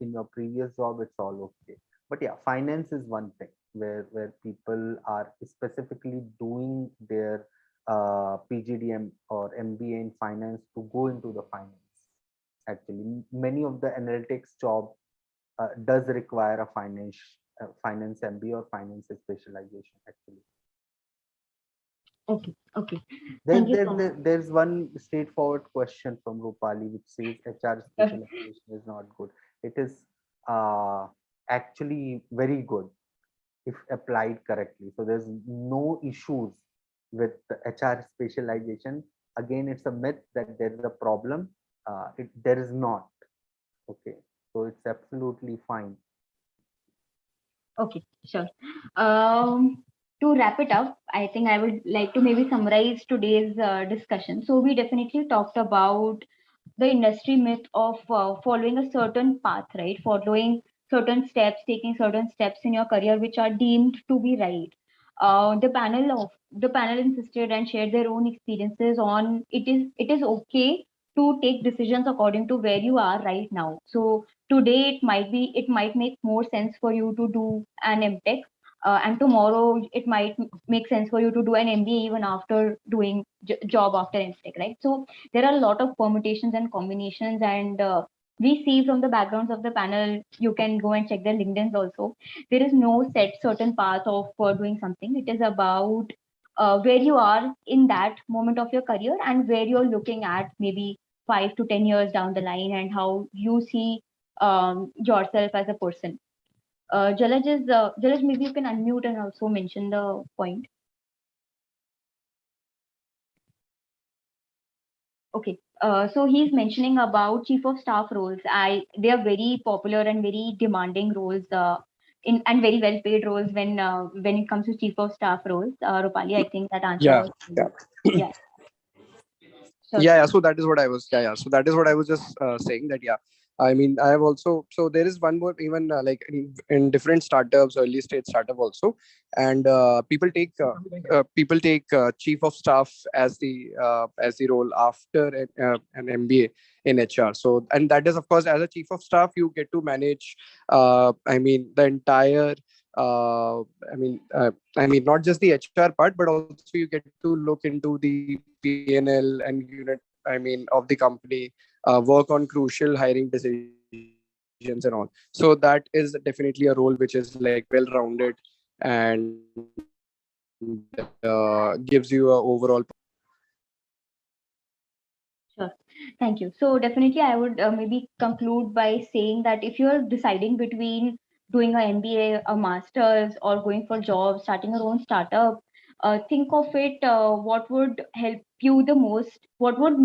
in your previous job, it's all okay. But yeah, finance is one thing where people are specifically doing their PGDM or MBA in finance to go into the finance. Actually, many of the analytics job does require a finance MBA or finance specialization. Actually, Okay, okay. there's Thank you there's so much. there- there's one straightforward question from Rupali which says HR specialization is not good. It is actually very good if applied correctly. So there's no issues with the HR specialization. Again, it's a myth that there is a problem. There is not. Okay, so it's absolutely fine. Okay, sure. To wrap it up, I think I would like to maybe summarize today's discussion. So we definitely talked about the industry myth of following a certain path, right? Following certain steps, taking certain steps in your career which are deemed to be right. The panel insisted and shared their own experiences on it is okay to take decisions according to where you are right now. So today it might make more sense for you to do an MTech, and tomorrow it might make sense for you to do an MBA even after doing job after MTech, right? So there are a lot of permutations and combinations, and we see from the backgrounds of the panel, you can go and check their LinkedIn's also. There is no set certain path of doing something. It is about where you are in that moment of your career and where you're looking at maybe 5 to 10 years down the line, and how you see yourself as a person. Jalaj, maybe you can unmute and also mention the point. Okay. So he's mentioning about chief of staff roles. They are very popular and very demanding roles, in and very well paid roles when it comes to chief of staff roles. Rupali, I think that answer Yeah, was for yeah. you. Yeah, sure. Yeah, yeah. So that is what I was. Yeah, yeah. So that is what I was just saying. That yeah. I mean, I have also. So there is one more even like in different startups, early stage startup also, and people take chief of staff as the role after an MBA in HR. So and that is of course as a chief of staff you get to manage. I mean the entire. I mean not just the HR part, but also you get to look into the P&L and unit. I mean of the company, work on crucial hiring decisions and all. So that is definitely a role which is like well-rounded and gives you a overall Sure. Thank you. So definitely, I would maybe conclude by saying that if you're deciding between doing a MBA, a master's, or going for jobs, starting your own startup, think of it. What would help you the most? What would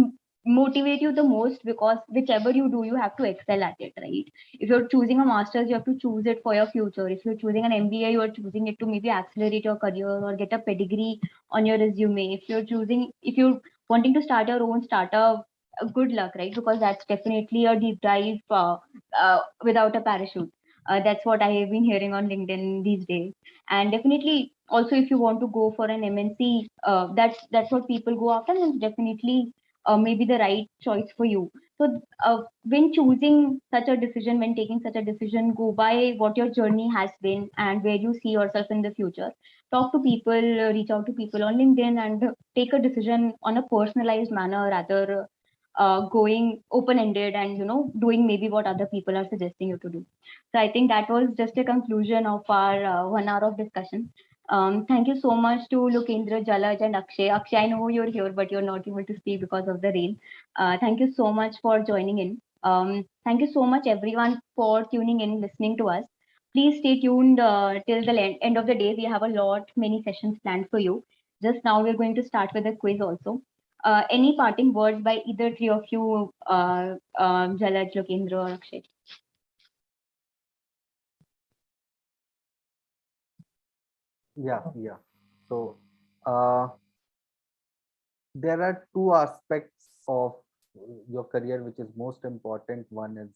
motivate you the most, because whichever you do, you have to excel at it, right? If you're choosing a master's, you have to choose it for your future. If you're choosing an MBA, you are choosing it to maybe accelerate your career or get a pedigree on your resume. If you're wanting to start your own startup, good luck, right? Because that's definitely a deep dive without a parachute. That's what I have been hearing on LinkedIn these days. And definitely, also, if you want to go for an MNC, that's what people go after, and it's definitely maybe the right choice for you. So, when choosing such a decision, when taking such a decision, go by what your journey has been and where you see yourself in the future. Talk to people, reach out to people on LinkedIn, and take a decision on a personalized manner rather going open ended and doing maybe what other people are suggesting you to do. So I think that was just a conclusion of our 1 hour of discussion. Thank you so much to Lokendra, Jalaj, and Akshay. Akshay, I know you're here, but you're not able to speak because of the rain. Thank you so much for joining in. Thank you so much, everyone, for tuning in, listening to us. Please stay tuned till the end of the day. We have a lot, many sessions planned for you. Just now, we're going to start with a quiz also. Any parting words by either three of you, Jalaj, Lokendra, or Akshay? Yeah. So, uh, there are two aspects of your career which is most important. One is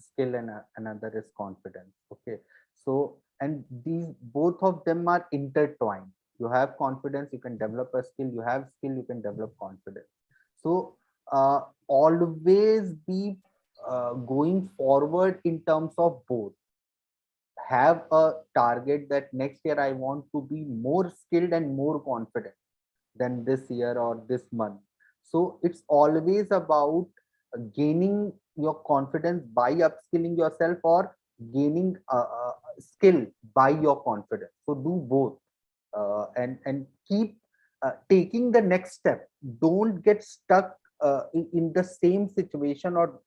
skill, and another is confidence. Okay, so and these both of them are intertwined. You have confidence, you can develop a skill. You have skill, you can develop confidence. So always be going forward in terms of both. Have a target that next year I want to be more skilled and more confident than this year or this month. So it's always about gaining your confidence by upskilling yourself, or gaining skill by your confidence. So do both, and keep taking the next step. Don't get stuck in the same situation, or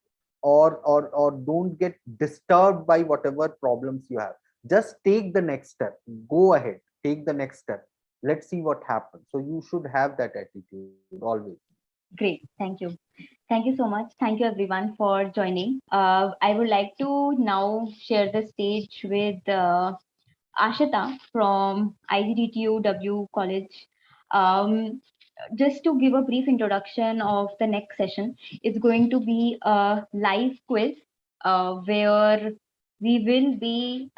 don't get disturbed by whatever problems you have. Just take the next step. Go ahead, take the next step. Let's see what happens. So you should have that attitude always. Great. Thank you. Thank you so much. Thank you everyone for joining. I would like to now share the stage with Ashita from IGDTUW College. Um, just to give a brief introduction of the next session, it's going to be a live quiz where we will be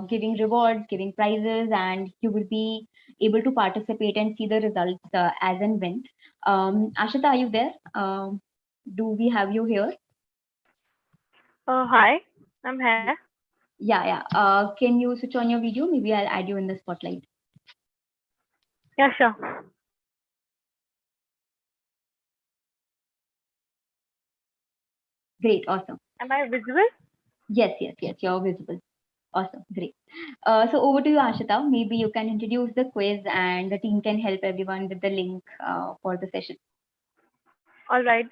giving rewards, giving prizes, and you will be able to participate and see the results as and when. Ashita, are you there? Do we have you here? Hi, I'm here. Yeah, yeah. Can you switch on your video? Maybe I'll add you in the spotlight. Yeah, sure. Great, awesome. Am I visible? Yes, yes, yes. You're visible. Awesome, great. So over to you, Ashita. Maybe you can introduce the quiz, and the team can help everyone with the link for the session. All right.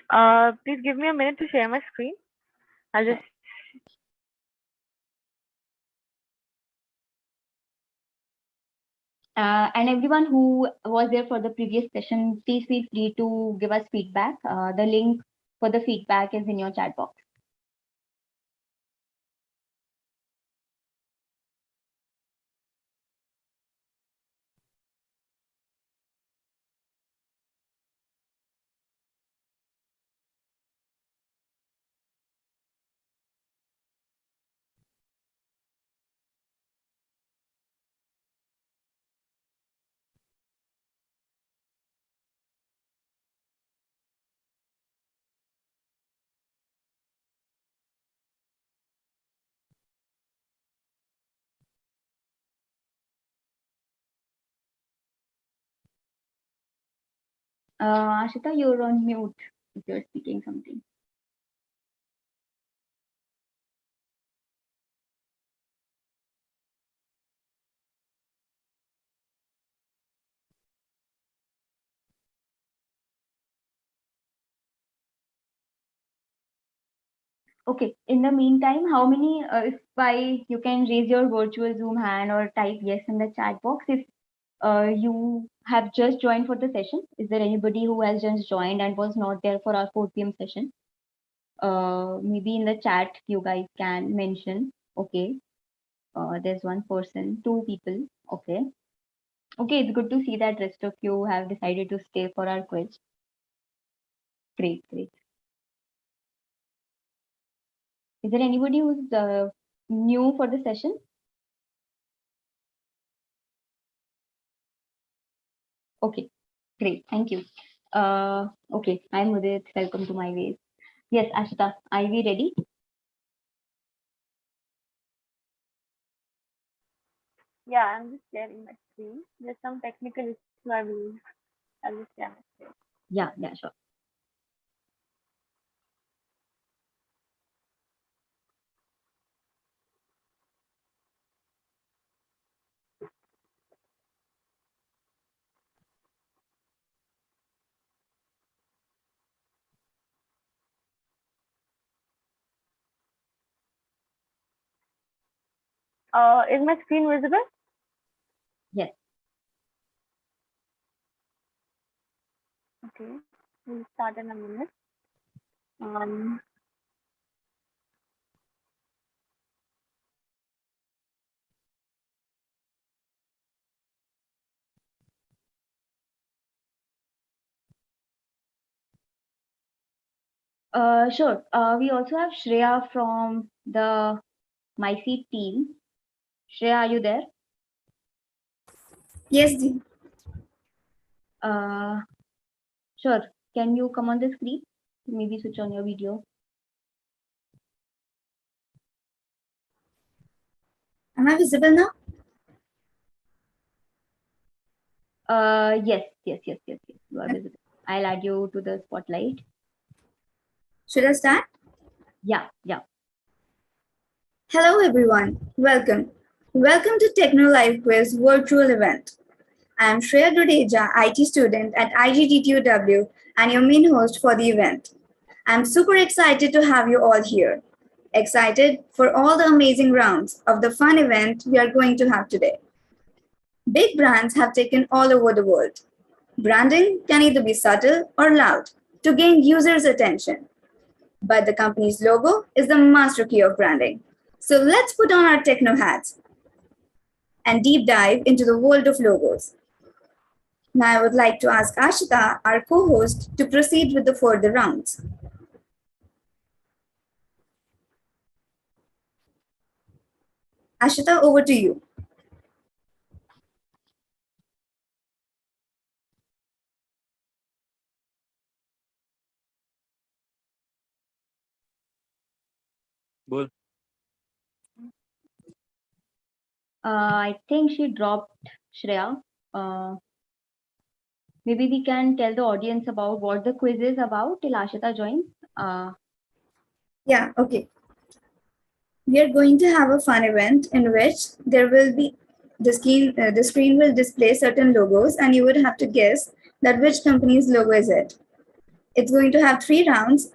Please give me a minute to share my screen. I'll Sure. just. And everyone who was there for the previous session, please feel free to give us feedback. The link for the feedback is in your chat box. Ashita, you're on mute if you're speaking something. Okay. In the meantime, how many, if by you can raise your virtual Zoom hand or type yes in the chat box if you have just joined for the session? Is there anybody who has just joined and was not there for our 4 p.m. session? Maybe in the chat you guys can mention. Okay. There's one person, two people. Okay. Okay, it's good to see that rest of you have decided to stay for our quiz. Great, great. Is there anybody who's new for the session? Okay, great. Thank you. Okay, I'm Udit. Welcome to MyWays. Yes, Ashita, are we ready? Yeah, I'm just sharing my screen. There's some technical issue, I believe. I'll just share my screen. Yeah, yeah, sure. Is my screen visible? Yes. Okay, we'll start in a minute. Um, Sure. We also have Shreya from the MySeed team. Shreya, are you there? Yes, Ji. Uh, sure. Can you come on the screen? Maybe switch on your video. Am I visible now? Yes, yes, yes, yes, yes. You are visible. I'll add you to the spotlight. Should I start? Yeah, yeah. Hello, everyone. Welcome. Welcome to TechKnow Live Quiz virtual event. I am Shreya Dudeja, IT student at IGDTUW and your main host for the event. I'm super excited to have you all here. Excited for all the amazing rounds of the fun event we are going to have today. Big brands have taken all over the world. Branding can either be subtle or loud to gain users' attention. But the company's logo is the master key of branding. So let's put on our techno hats and deep dive into the world of logos. Now I would like to ask Ashita, our co-host, to proceed with the further rounds. Ashita, over to you. Good. I think she dropped Shreya. Maybe we can tell the audience about what the quiz is about till Ashita joins. Yeah, okay. We are going to have a fun event in which there will be the screen will display certain logos and you would have to guess that which company's logo is it. It's going to have 3 rounds.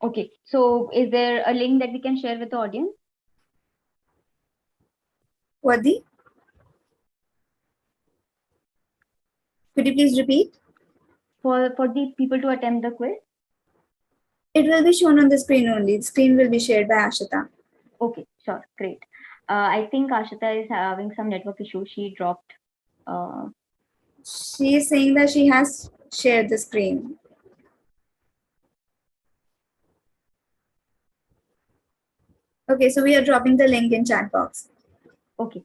Okay, so is there a link that we can share with the audience? Wadi, could you please repeat? For the people to attempt the quiz? It will be shown on the screen only. The screen will be shared by Ashita. Okay, sure, great. I think Ashita is having some network issue. She dropped. She is saying that she has shared the screen. Okay, so we are dropping the link in chat box. Okay.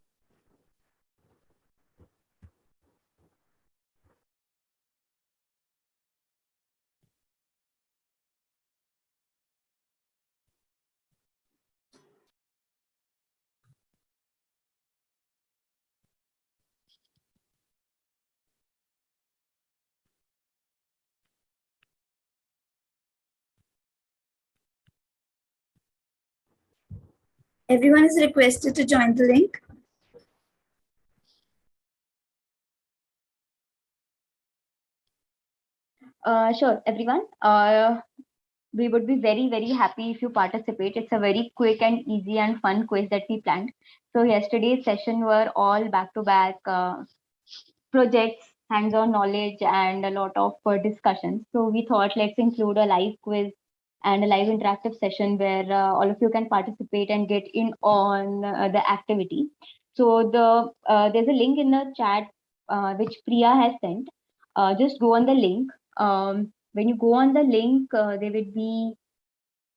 Everyone is requested to join the link. Sure, everyone. We would be very, very happy if you participate. It's a very quick and easy and fun quiz that we planned. So yesterday's session were all back-to-back projects, hands-on knowledge, and a lot of discussions. So we thought let's include a live quiz and a live interactive session where all of you can participate and get in on the activity. So there's a link in the chat which Priya has sent. Just go on the link. When you go on the link, there will be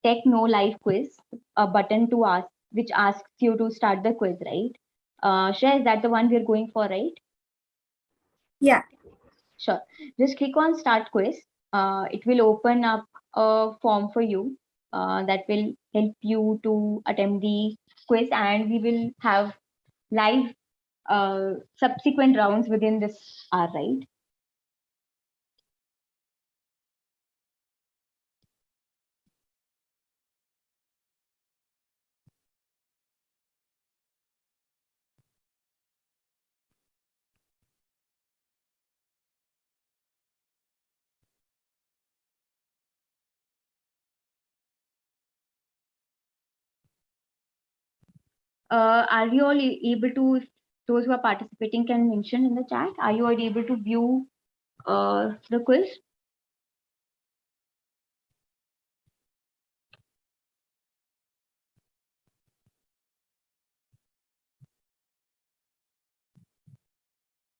TechKnow live quiz, a button to ask, which asks you to start the quiz, right? Shreya, is that the one we're going for, right? Yeah. Sure. Just click on start quiz. It will open up a form for you that will help you to attempt the quiz, and we will have live subsequent rounds within this hour, right? Are you all able to, those who are participating can mention in the chat, are you all able to view the quiz?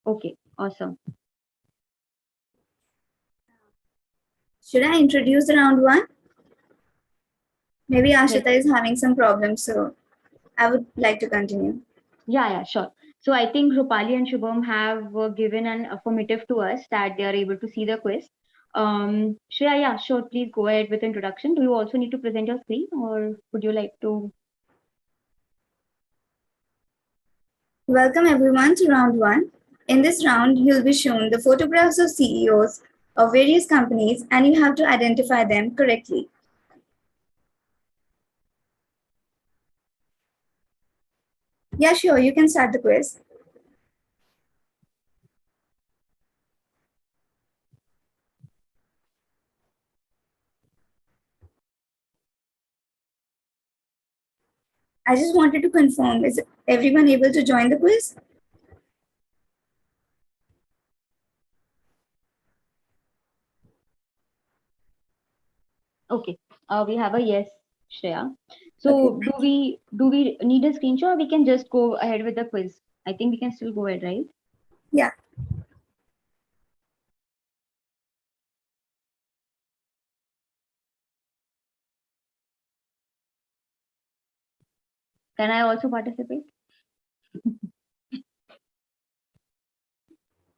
Okay, awesome. Should I introduce round one? Maybe Ashita is having some problems, so I would like to continue. Yeah, sure. So I think Rupali and Shubham have given an affirmative to us that they are able to see the quiz. Shreya, yeah, sure. Please go ahead with introduction. Do you also need to present your screen, or would you like to? Welcome everyone to round one. In this round, you'll be shown the photographs of CEOs of various companies and you have to identify them correctly. Yeah, sure, you can start the quiz. I just wanted to confirm, is everyone able to join the quiz? Okay, we have a yes, Shreya. So Okay. do we need a screenshot, or we can just go ahead with the quiz? I think we can still go ahead, right? Yeah. Can I also participate?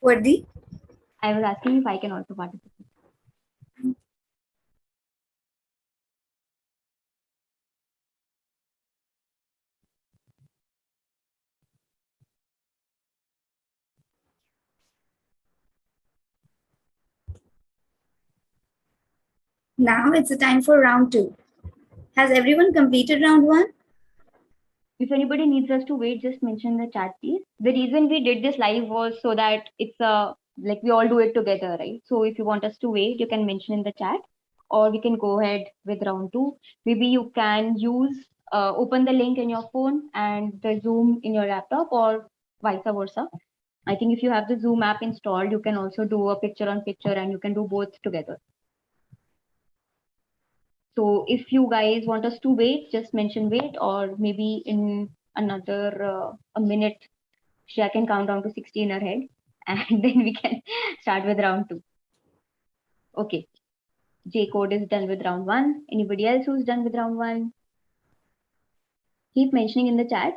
Vardi? I was asking if I can also participate. Now it's the time for round two. Has everyone completed round one? If anybody needs us to wait, just mention in the chat, please. The reason we did this live was so that it's like we all do it together, right? So if you want us to wait, you can mention in the chat, or we can go ahead with round two. Maybe you can use open the link in your phone and the Zoom in your laptop, or vice versa. I think if you have the Zoom app installed, you can also do a picture on picture, and you can do both together. So if you guys want us to wait, just mention wait, or maybe in another a minute, Shreya can count down to 60 in her head, and then we can start with round two. Okay, J code is done with round one. Anybody else who's done with round one? Keep mentioning in the chat.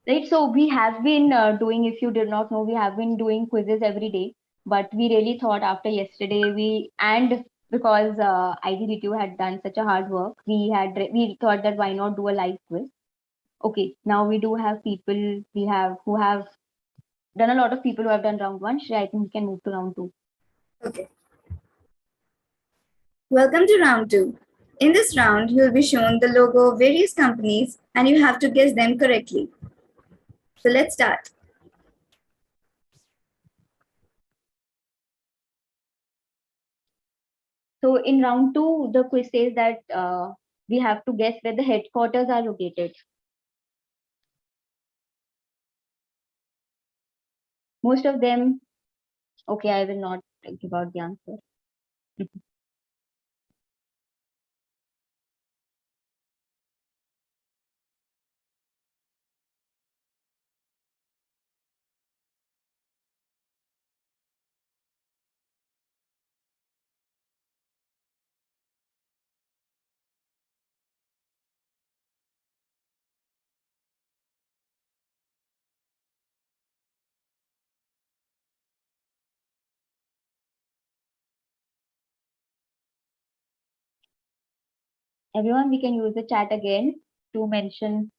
Right, so we have been doing, if you did not know, we have been doing quizzes every day, but we really thought after yesterday and because IGDTUW had done such a hard work, we thought that why not do a live quiz. Okay, now we do have people who have done a lot of people who have done round one. Shreya, I think we can move to round two. Okay. Welcome to round two. In this round, you'll be shown the logo of various companies and you have to guess them correctly. So let's start. So in round two, the quiz says that we have to guess where the headquarters are located. Most of them, okay, I will not give out the answer. Everyone, we can use the chat again to mention.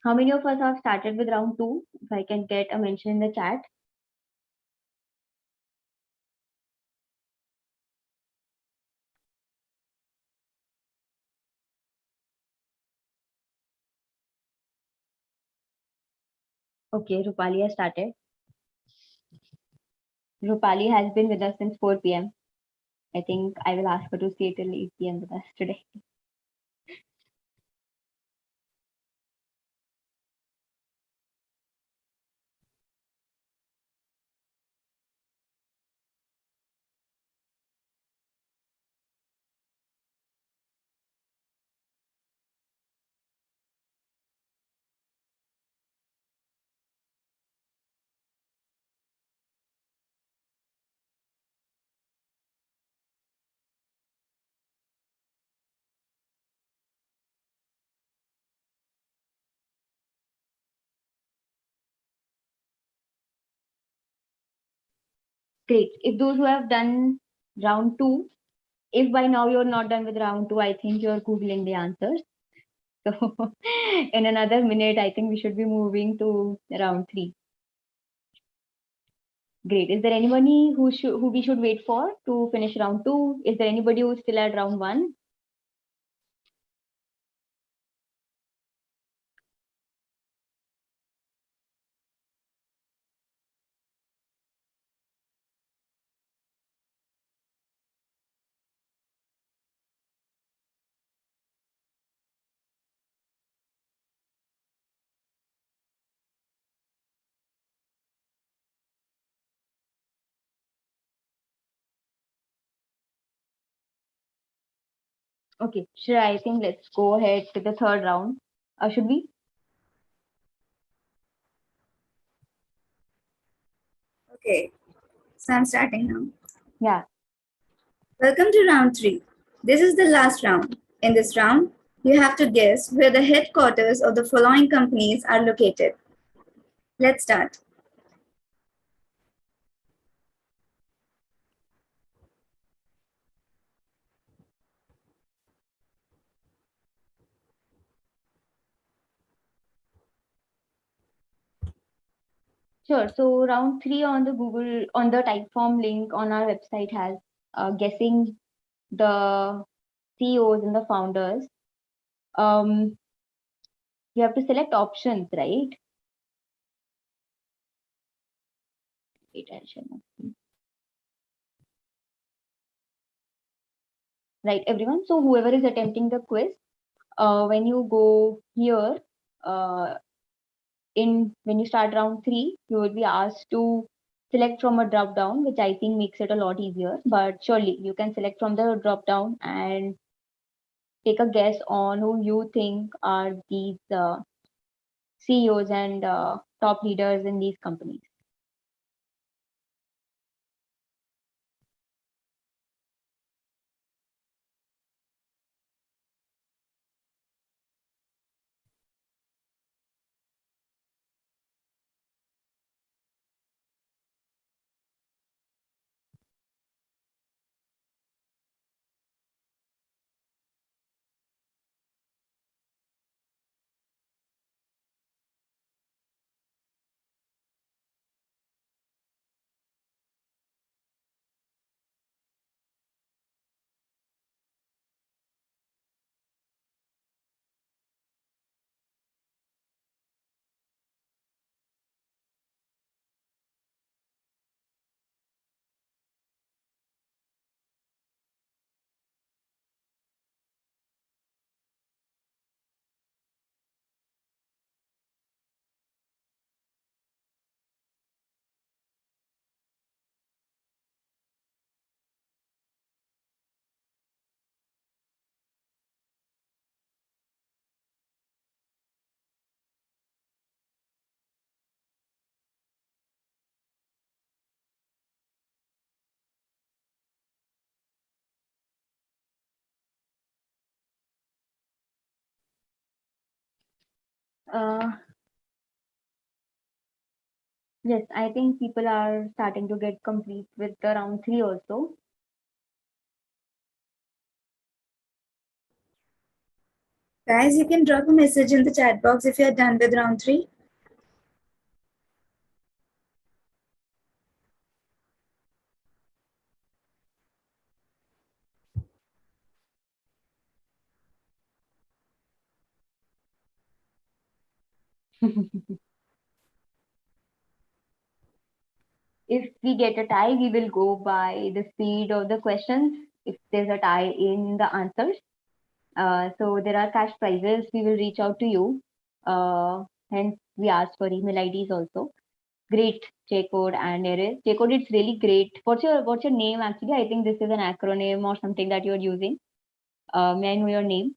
How many of us have started with round 2? If I can get a mention in the chat. Okay, Rupali has started. Rupali has been with us since 4 p.m. I think I will ask her to stay till 8 p.m. with us today. Great. If those who have done round 2, if by now you're not done with round 2, I think you're Googling the answers. So in another minute, I think we should be moving to round 3. Great. Is there anybody who we should wait for to finish round 2? Is there anybody who's still at round 1? Okay, sure. I think let's go ahead to the third round. Should we? Okay, so I'm starting now. Yeah. Welcome to round 3. This is the last round. In this round, you have to guess where the headquarters of the following companies are located. Let's start. Sure. So round 3 on the Google, on the Typeform link on our website has guessing the CEOs and the founders. You have to select options, right? Wait, I'll share my screen. Right, everyone. So whoever is attempting the quiz, when you go here, when you start round 3, you will be asked to select from a drop down, which I think makes it a lot easier. But surely you can select from the drop down and take a guess on who you think are these CEOs and top leaders in these companies. Uh, yes, I think people are starting to get complete with the round three also. Guys, you can drop a message in the chat box if you're done with round 3. If we get a tie, we will go by the speed of the questions. If there's a tie in the answers, so there are cash prizes. We will reach out to you. Hence, we ask for email IDs also. Great J code and there is J code. It's really great. What's your name actually? I think this is an acronym or something that you're using. May I know your name?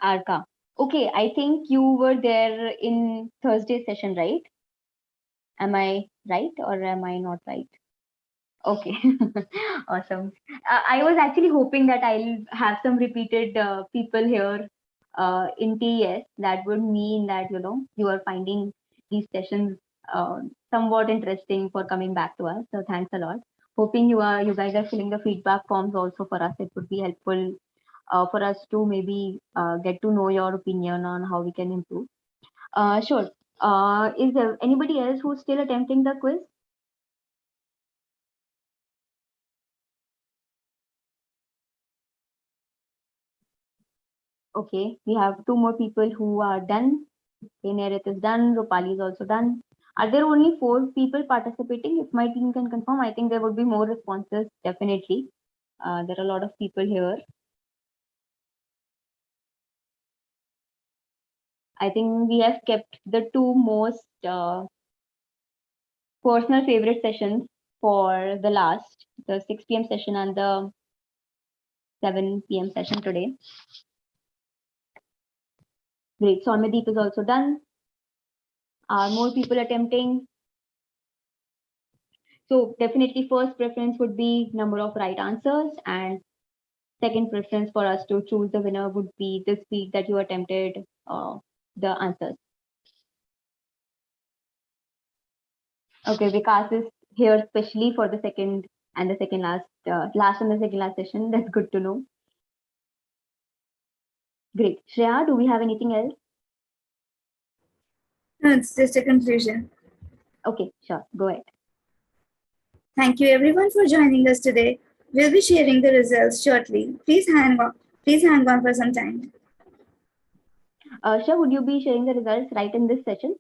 Arka. Okay, I think you were there in Thursday session, right? Am I right or am I not right? Okay, awesome. I was actually hoping that I'll have some repeated people here in TES. That would mean that you are finding these sessions somewhat interesting for coming back to us. So thanks a lot. Hoping you guys are filling the feedback forms also for us. It would be helpful for us to maybe get to know your opinion on how we can improve. Sure. Is there anybody else who's still attempting the quiz? Okay, we have two more people who are done. Nerit is done. Rupali is also done. Are there only 4 people participating? If my team can confirm, I think there would be more responses, definitely. There are a lot of people here. I think we have kept the two most personal favorite sessions for the last, the 6 p.m. session and the 7 p.m. session today. Great. Soulmadeep is also done. Are more people attempting? So definitely first preference would be number of right answers, and second preference for us to choose the winner would be the speed that you attempted the answers. Okay, Vikas is here especially for the second and the second last and the second last session. That's good to know. Great. Shreya, do we have anything else? No, it's just a conclusion. Okay, sure. Go ahead. Thank you everyone for joining us today. We'll be sharing the results shortly. Please hang on. Please hang on for some time. Shreya, would you be sharing the results right in this session?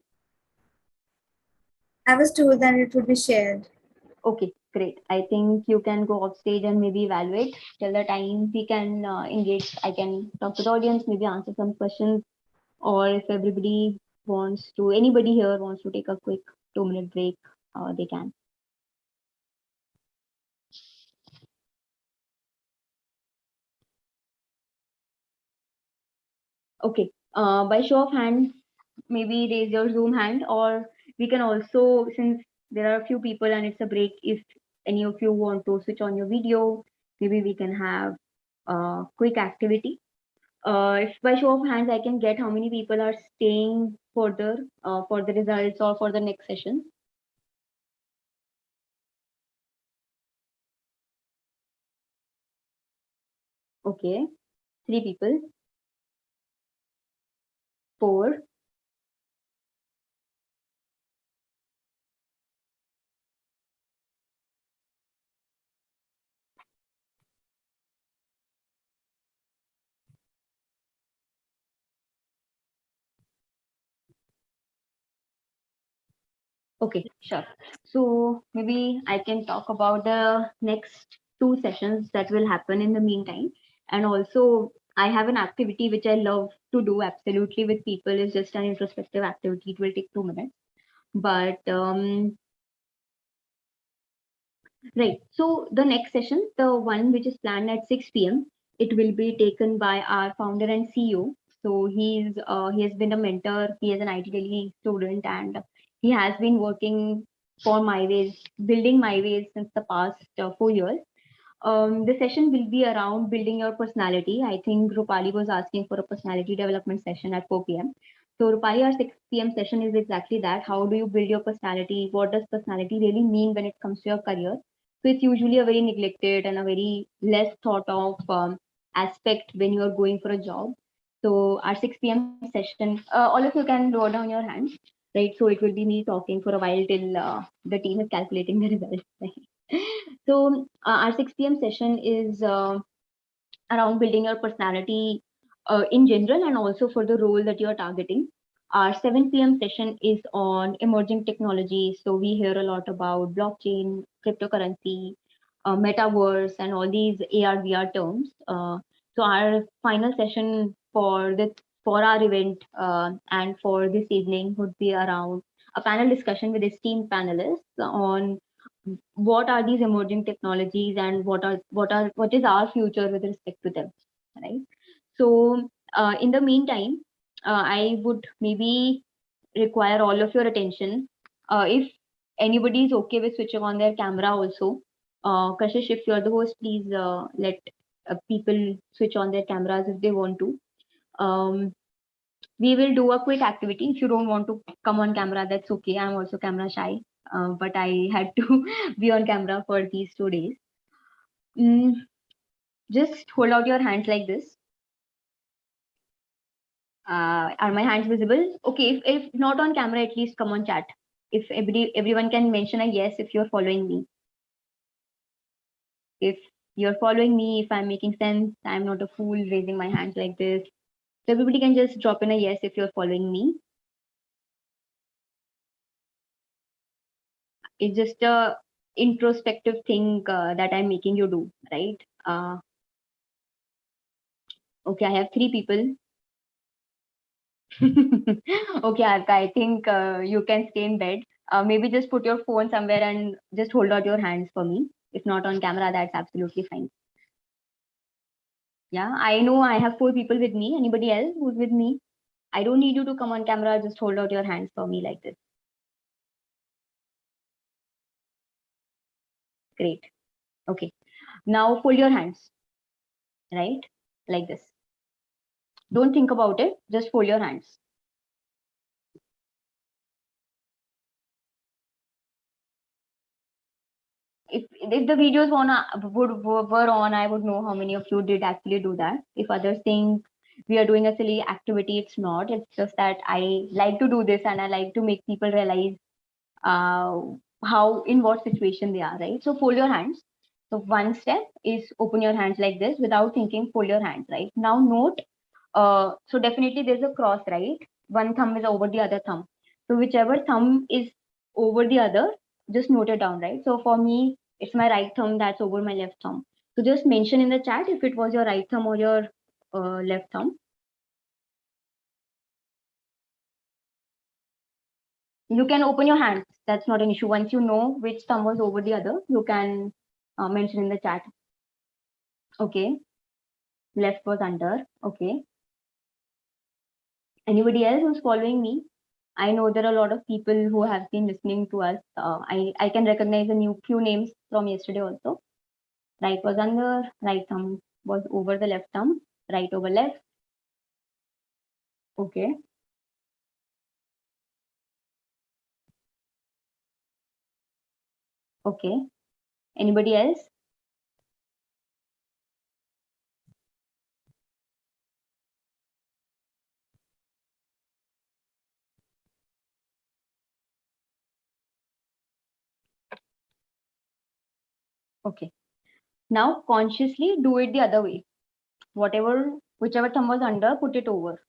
I was told that it would be shared. Okay, great. I think you can go off stage and maybe evaluate till the time we can engage. I can talk to the audience, maybe answer some questions, or if anybody here wants to take a quick 2-minute break, they can. Okay. By show of hands, maybe raise your Zoom hand, or we can also, since there are a few people and it's a break, if any of you want to switch on your video, maybe we can have a quick activity. If by show of hands I can get how many people are staying further for the results or for the next session. Okay, 3 people, 4. Okay, sure. So maybe I can talk about the next 2 sessions that will happen in the meantime. And also, I have an activity which I love to do absolutely with people. It's just an introspective activity. It will take 2 minutes. But right. So the next session, the one which is planned at 6 p.m., it will be taken by our founder and CEO. So he has been a mentor. He is an IT Delhi student, and he has been working for MyWays, building MyWays since the past 4 years. The session will be around building your personality. I think Rupali was asking for a personality development session at 4 p.m. So Rupali, our 6 p.m. session is exactly that. How do you build your personality? What does personality really mean when it comes to your career? So it's usually a very neglected and a very less thought of aspect when you are going for a job. So our 6 p.m. session, all of you can lower down your hands, right? So it will be me talking for a while till the team is calculating the results. So our 6 p.m. session is around building your personality in general and also for the role that you're targeting. Our 7 p.m. session is on emerging technologies. So we hear a lot about blockchain, cryptocurrency, metaverse, and all these AR, VR terms. So our final session for our event and for this evening would be around a panel discussion with esteemed panelists on what are these emerging technologies and what is our future with respect to them, right? So in the meantime, I would maybe require all of your attention. If anybody is okay with switching on their camera also, Kashish, if you're the host, please let people switch on their cameras if they want to. um, we will do a quick activity. If you don't want to come on camera, that's okay. I'm also camera shy, but I had to be on camera for these 2 days. Mm, just hold out your hands like this. Are my hands visible? Okay, if not on camera, at least come on chat. If everyone can mention a yes if you're following me. If you're following me, if I'm making sense, I'm not a fool raising my hands like this. So everybody can just drop in a yes if you're following me. It's just a introspective thing that I'm making you do, right? Okay, I have 3 people. Okay, Arka, I think you can stay in bed. Maybe just put your phone somewhere and just hold out your hands for me. If not on camera, that's absolutely fine. Yeah, I know I have 4 people with me. Anybody else who's with me? I don't need you to come on camera. Just hold out your hands for me like this. Great. Okay. Now fold your hands, right? Like this. Don't think about it. Just fold your hands. If the videos were on, I would know how many of you did actually do that. If others think we are doing a silly activity, it's not. It's just that I like to do this and I like to make people realize uh, how in what situation they are, right? So fold your hands. So one step is open your hands like this without thinking. Fold your hands, right? Now note. So definitely there's a cross, right? One thumb is over the other thumb. So whichever thumb is over the other, just note it down, right? So for me, it's my right thumb that's over my left thumb. So just mention in the chat if it was your right thumb or your left thumb. You can open your hands. That's not an issue. Once you know which thumb was over the other, you can mention in the chat. Okay. Left was under. Okay. Anybody else who's following me? I know there are a lot of people who have been listening to us. I can recognize a few names from yesterday also. Right was under, right thumb was over the left thumb, right over left. Okay. Okay. Anybody else? Okay. Now consciously do it the other way. Whichever thumb was under, put it over.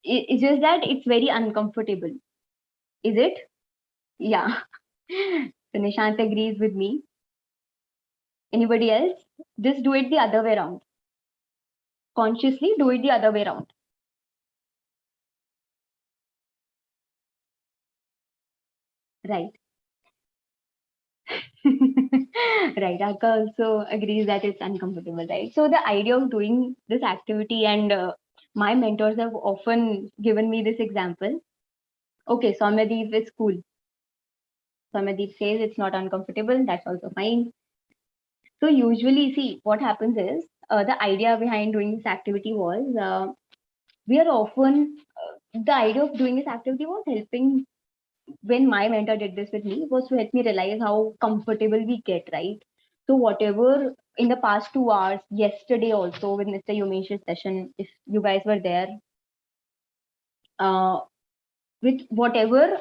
It's just that it's very uncomfortable. Is it? Yeah. So Nishant agrees with me. Anybody else? Just do it the other way around. Consciously do it the other way around. Right. Right. Aka also agrees that it's uncomfortable, right? So the idea of doing this activity, and my mentors have often given me this example. Okay, Soumyadeep is cool. Soumyadeep says it's not uncomfortable. That's also fine. So usually, see what happens is the idea behind doing this activity was we are often the idea of doing this activity was helping when my mentor did this with me was to help me realize how comfortable we get, right? So whatever in the past 2 hours, yesterday also with Mr. Yomesh's session, if you guys were there, uh, with whatever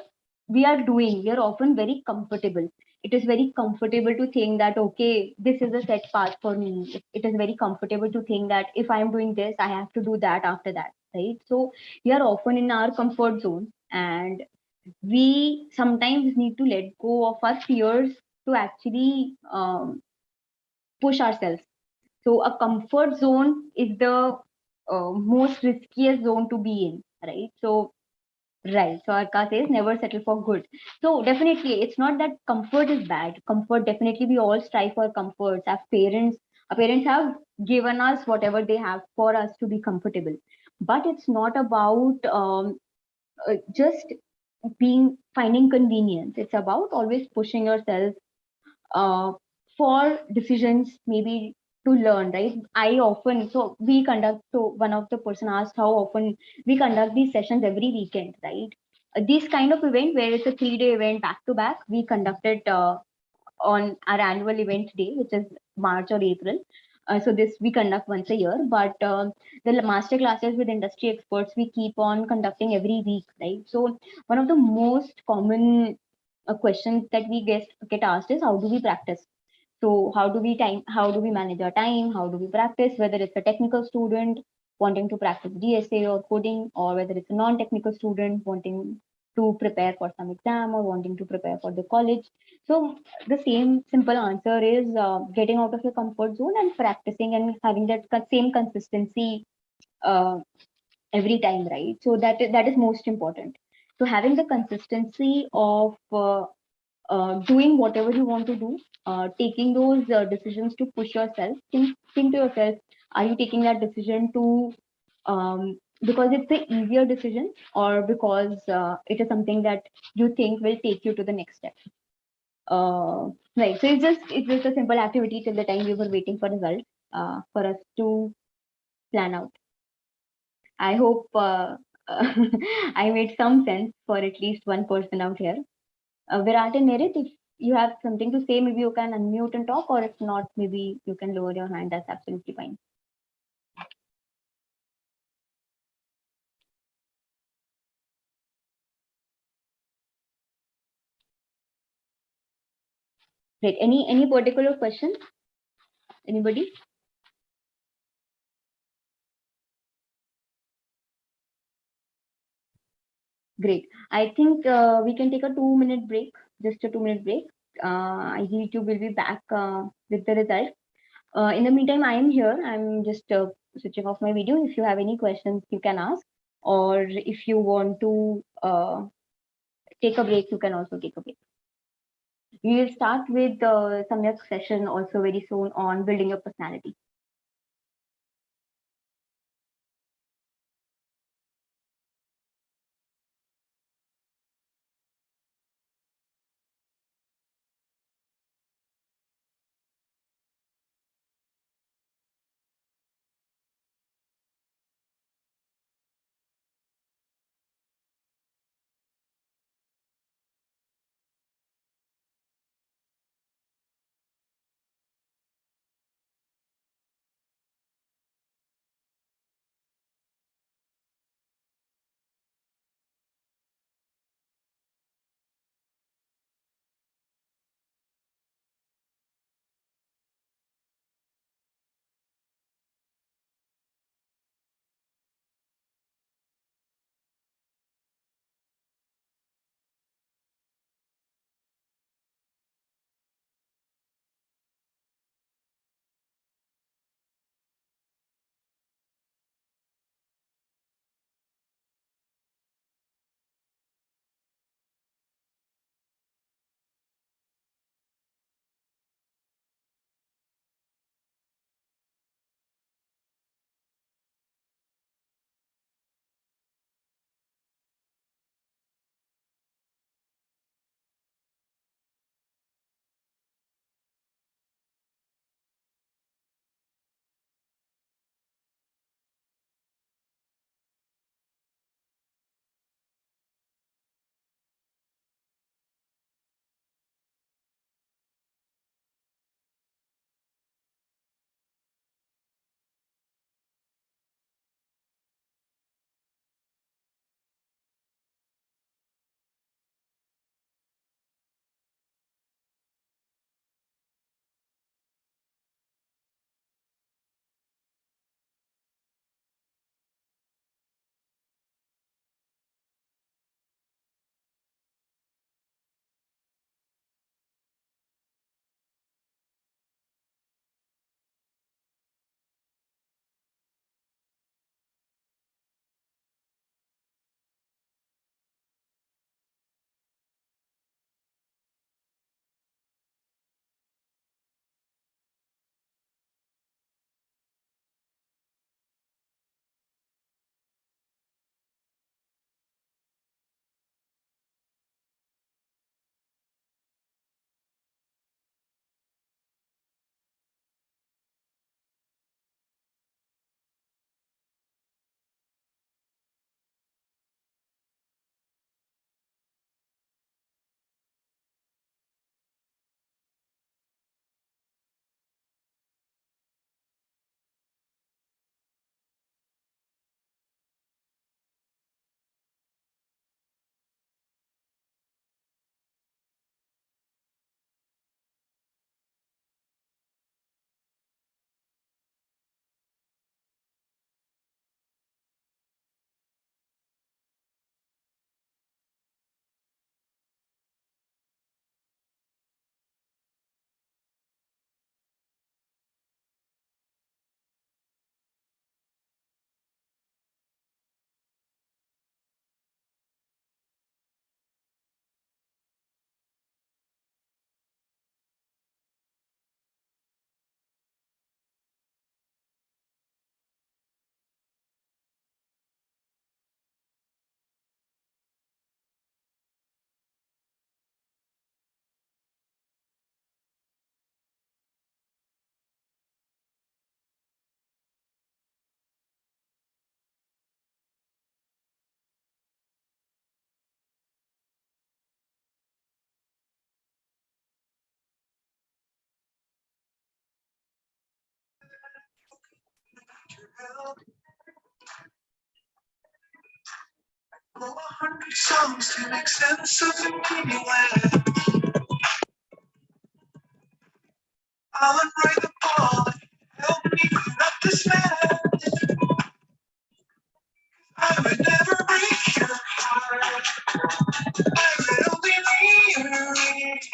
we are doing, we are often very comfortable. It is very comfortable to think that, okay, this is a set path for me. It is very comfortable to think that if I am doing this, I have to do that after that, right? So we are often in our comfort zone, and we sometimes need to let go of our fears to actually push ourselves. So a comfort zone is the most riskiest zone to be in, right? So right. So Arka says never settle for good. So definitely it's not that comfort is bad. Comfort, definitely we all strive for comforts. Our parents have given us whatever they have for us to be comfortable. But it's not about just being finding convenience. It's about always pushing yourself uh, for decisions, maybe to learn, right? I often, so we conduct, so one of the person asked how often we conduct these sessions every weekend, right? This kind of event where it's a 3-day event back to back, we conducted on our annual event day, which is March or April. So this we conduct once a year, but the master classes with industry experts we keep on conducting every week, right? So one of the most common questions that we get asked is how do we practice? So how do we manage our time? How do we practice? Whether it's a technical student wanting to practice DSA or coding, or whether it's a non-technical student wanting to prepare for some exam or wanting to prepare for the college. So the same simple answer is getting out of your comfort zone and practicing and having that same consistency uh, every time, right? So that is most important. So having the consistency of doing whatever you want to do, taking those decisions to push yourself. Think to yourself, are you taking that decision to because it's the easier decision, or because it is something that you think will take you to the next step? Right. So it's just a simple activity till the time we were waiting for result for us to plan out. I hope I made some sense for at least one person out here. Virat and Merit, if you have something to say, maybe you can unmute and talk, or if not, maybe you can lower your hand. That's absolutely fine. Great. Any particular question? Anybody? Great. I think we can take a 2-minute break, just a 2-minute break. IGDTUW will be back with the result. In the meantime, I am here. I'm just switching off my video. If you have any questions, you can ask. Or if you want to take a break, you can also take a break. We will start with the Samyak session also very soon on building your personality. songs to make sense of the meaning. I'll unwrite the ball. Help me not despair. I would never break your heart. I could only rearrange.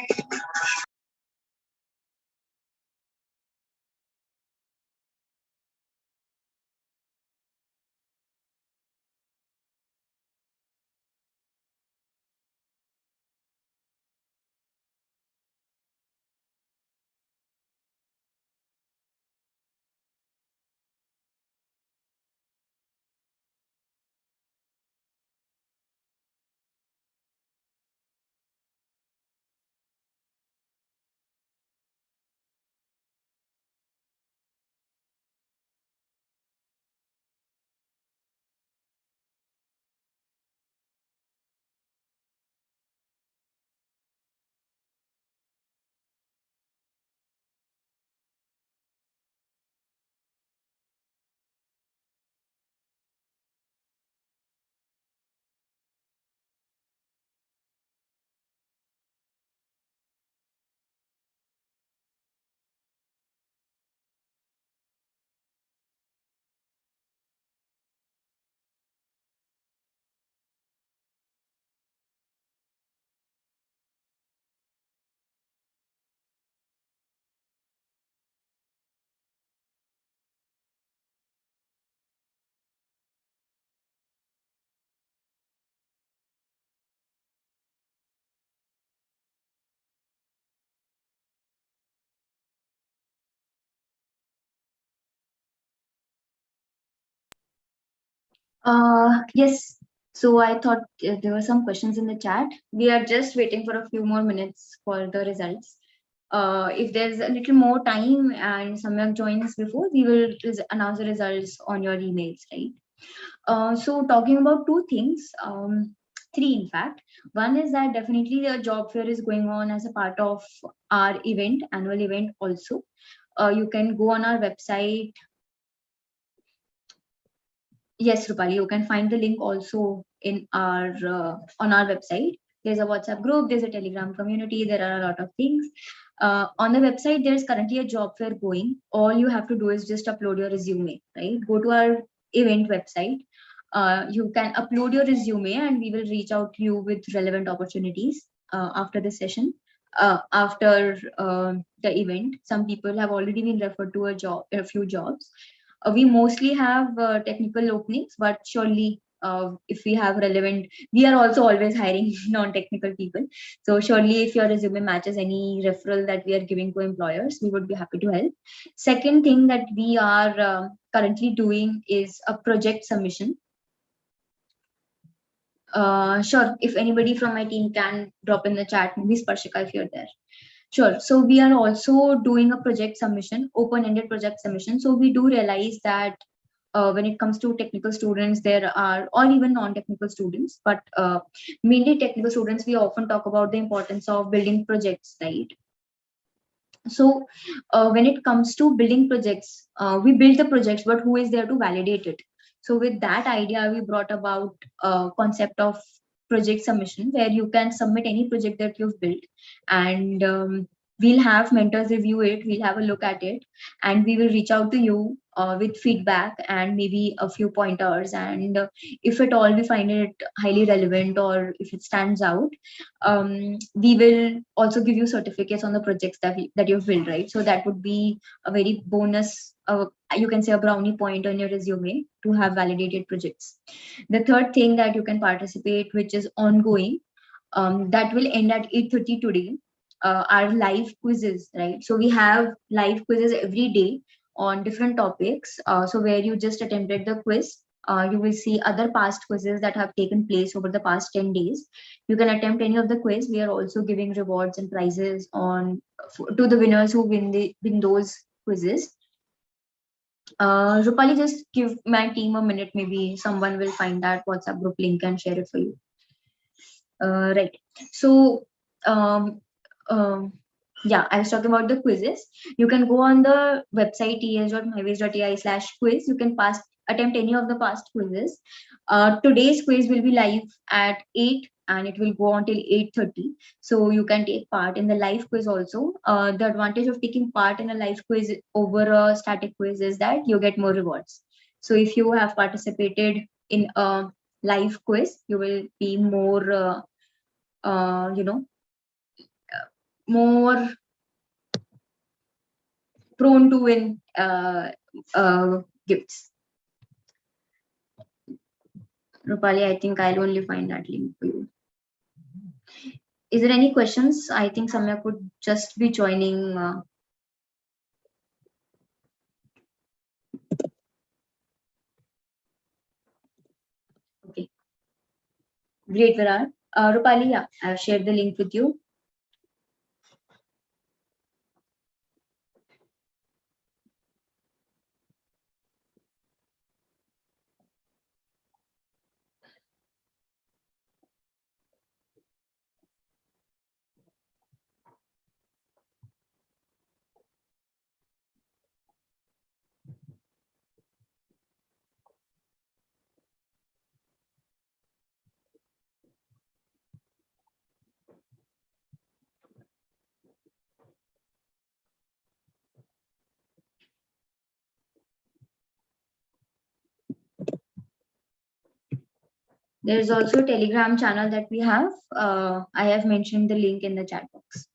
Yes. So I thought there were some questions in the chat. We are just waiting for a few more minutes for the results. If there's a little more time and Samyak joins before, we will announce the results on your emails, right? So talking about two things, three in fact. One is that definitely the job fair is going on as a part of our event, annual event also. You can go on our website. Yes, Rupali, you can find the link also in our on our website. There's a WhatsApp group, there's a Telegram community, there are a lot of things. On the website, there's currently a job fair going. All you have to do is just upload your resume, right? Go to our event website. You can upload your resume and we will reach out to you with relevant opportunities after the session. After the event, some people have already been referred to a few jobs. We mostly have technical openings, but surely if we have relevant, we are also always hiring non-technical people. So surely if your resume matches any referral that we are giving to employers, we would be happy to help. Second thing that we are currently doing is a project submission. Sure, if anybody from my team can drop in the chat, maybe Sparshika if you're there. Sure. So we are also doing a project submission, open-ended project submission. So we do realize that when it comes to technical students, there are, or even non-technical students, but mainly technical students, we often talk about the importance of building projects, right? So when it comes to building projects, we build the projects, but who is there to validate it? So with that idea, we brought about a concept of project submission, where you can submit any project that you've built, and we'll have mentors review it, we'll have a look at it, and we will reach out to you with feedback and maybe a few pointers. And if at all we find it highly relevant or if it stands out, we will also give you certificates on the projects that you've built, right? So that would be a very bonus, you can say a brownie point on your resume to have validated projects. The third thing that you can participate, which is ongoing, that will end at 8:30 today, are live quizzes, right? So we have live quizzes every day on different topics. So where you just attempted the quiz, you will see other past quizzes that have taken place over the past 10 days. You can attempt any of the quiz. We are also giving rewards and prizes to the winners who win those quizzes. Rupali, just give my team a minute. Maybe someone will find that WhatsApp group link and share it for you. Right. So, Yeah, I was talking about the quizzes. You can go on the website ts.myways.ai/quiz. You can attempt any of the past quizzes. Today's quiz will be live at 8 and it will go until 8:30. So you can take part in the live quiz also. The advantage of taking part in a live quiz over a static quiz is that you get more rewards. So if you have participated in a live quiz, you will be more, more prone to win gifts. Rupali, I think I'll only find that link for you. Is there any questions? I think Samyak could just be joining. Okay, great, Virar. Rupali, yeah, I've shared the link with you. There's also a Telegram channel that we have. I have mentioned the link in the chat box.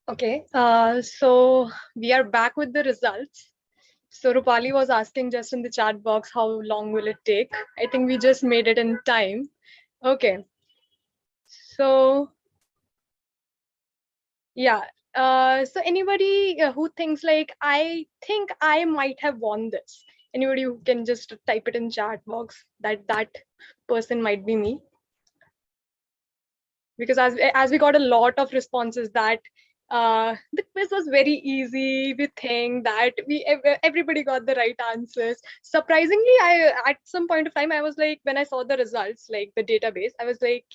Okay, so we are back with the results. So Rupali was asking just in the chat box, how long will it take? I think we just made it in time. Okay, so yeah. So anybody who thinks like, I think I might have won this. Anybody who can just type it in chat box that person might be me. Because as we got a lot of responses that the quiz was very easy. We think that everybody got the right answers. Surprisingly, I at some point of time I was like, when I saw the results, like the database, I was like,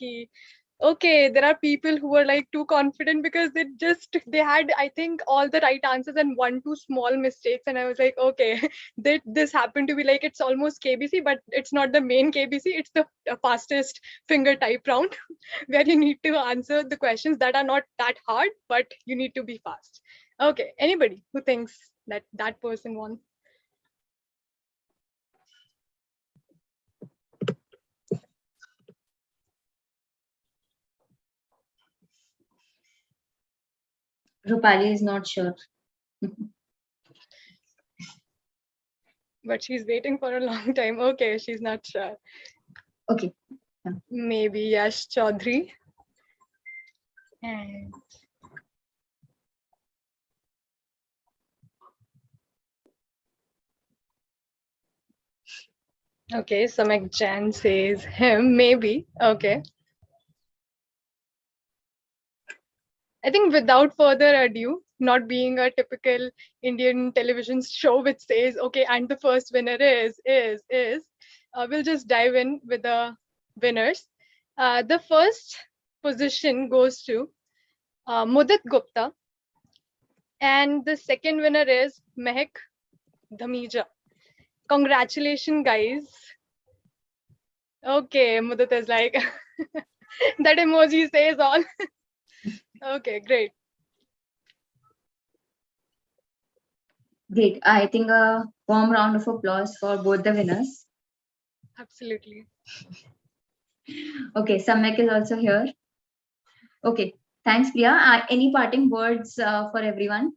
okay, there are people who were like too confident because they had, I think, all the right answers and one two small mistakes, and I was like, okay, this happened to be like, it's almost KBC, but it's not the main KBC, it's the fastest finger type round where you need to answer the questions that are not that hard, but you need to be fast. Okay, anybody who thinks that person won? Rupali is not sure. But she's waiting for a long time. Okay, she's not sure. Okay. Maybe Yash Chaudhary. And okay, Samyak Jain says him, maybe. Okay. I think without further ado, not being a typical Indian television show which says, okay, and the first winner is, we'll just dive in with the winners. The first position goes to Mudit Gupta, and the second winner is Mehak Dhamija. Congratulations, guys. Okay, Mudit is like, that emoji says all. Okay, great. Great. I think a warm round of applause for both the winners. Absolutely. Okay, Samyak is also here. Okay, thanks, Priya. Any parting words for everyone?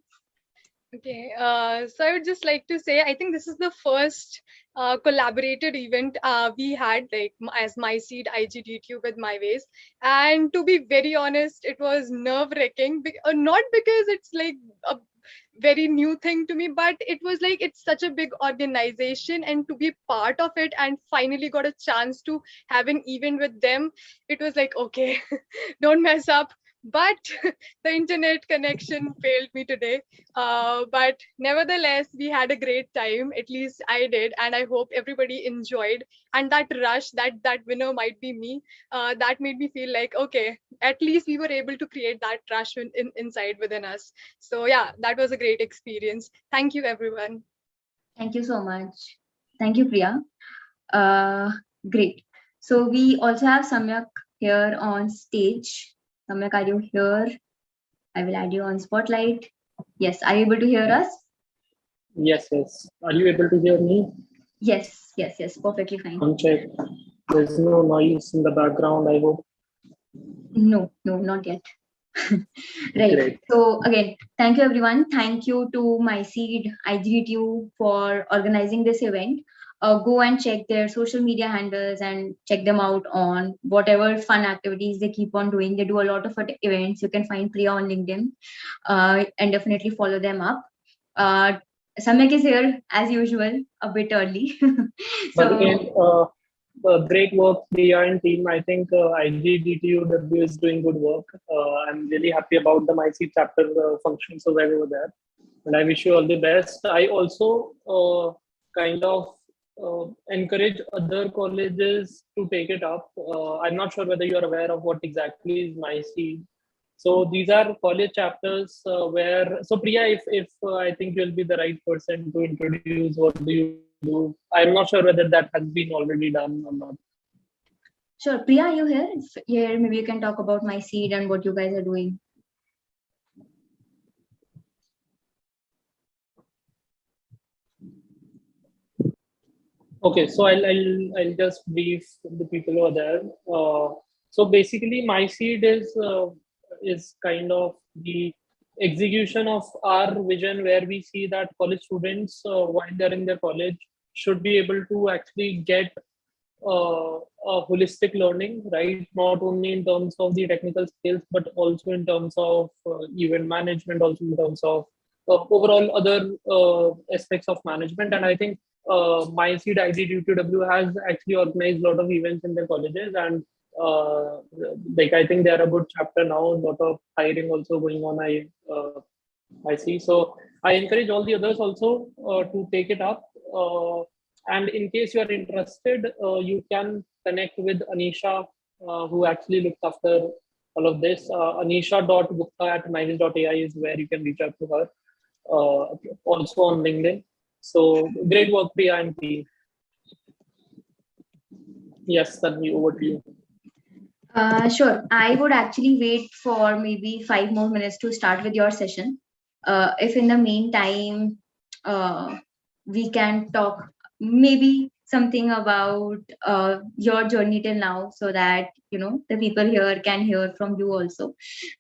Okay, so I would just like to say, I think this is the first collaborated event we had, like as MySeed IGDTUW with MyWays. And to be very honest, it was nerve-wracking, not because it's like a very new thing to me, but it was like, it's such a big organization, and to be part of it and finally got a chance to have an event with them, it was like, okay, don't mess up. But the internet connection failed me today. But nevertheless, we had a great time. At least I did, and I hope everybody enjoyed. And that rush, that winner might be me. That made me feel like, okay, at least we were able to create that rush inside within us. So yeah, that was a great experience. Thank you, everyone. Thank you so much. Thank you, Priya. Great. So we also have Samyak here on stage. Samyak, are you here? I will add you on spotlight. Yes, are you able to hear us? Yes. Are you able to hear me? Yes, perfectly fine. Check. There's no noise in the background, I hope. No, not yet. Right. Great. So again, thank you everyone. Thank you to MySeed, IGDTUW for organizing this event. Go and check their social media handles and check them out on whatever fun activities they keep on doing. They do a lot of events. You can find Priya on LinkedIn and definitely follow them up. Samyak is here as usual, a bit early. But again, great work, Priya and team. I think IGDTUW is doing good work. I'm really happy about the MySeed chapter functions over there. And I wish you all the best. I also kind of encourage other colleges to take it up. I'm not sure whether you're aware of what exactly is MySeed. So these are college chapters where, so Priya, if I think you'll be the right person to introduce what do you do. I'm not sure whether that has been already done or not. Sure, Priya, are you here? If here, maybe you can talk about MySeed and what you guys are doing. Okay, so I'll just brief the people over there. So basically, MySeed is kind of the execution of our vision, where we see that college students, while they're in their college, should be able to actually get a holistic learning, right? Not only in terms of the technical skills, but also in terms of event management, also in terms of overall other aspects of management. And I think MySeed IGDTUW has actually organized a lot of events in their colleges, and like I think they are a good chapter now. A lot of hiring also going on. I see. So I encourage all the others also to take it up. And in case you are interested, you can connect with Anisha, who actually looks after all of this. Anisha.gupta@myways.ai is where you can reach out to her. Also on LinkedIn. So great work, Priya and team. Yes, Tanvi, over to you. Sure. I would actually wait for maybe 5 more minutes to start with your session. If in the meantime, we can talk maybe something about your journey till now, so that the people here can hear from you also,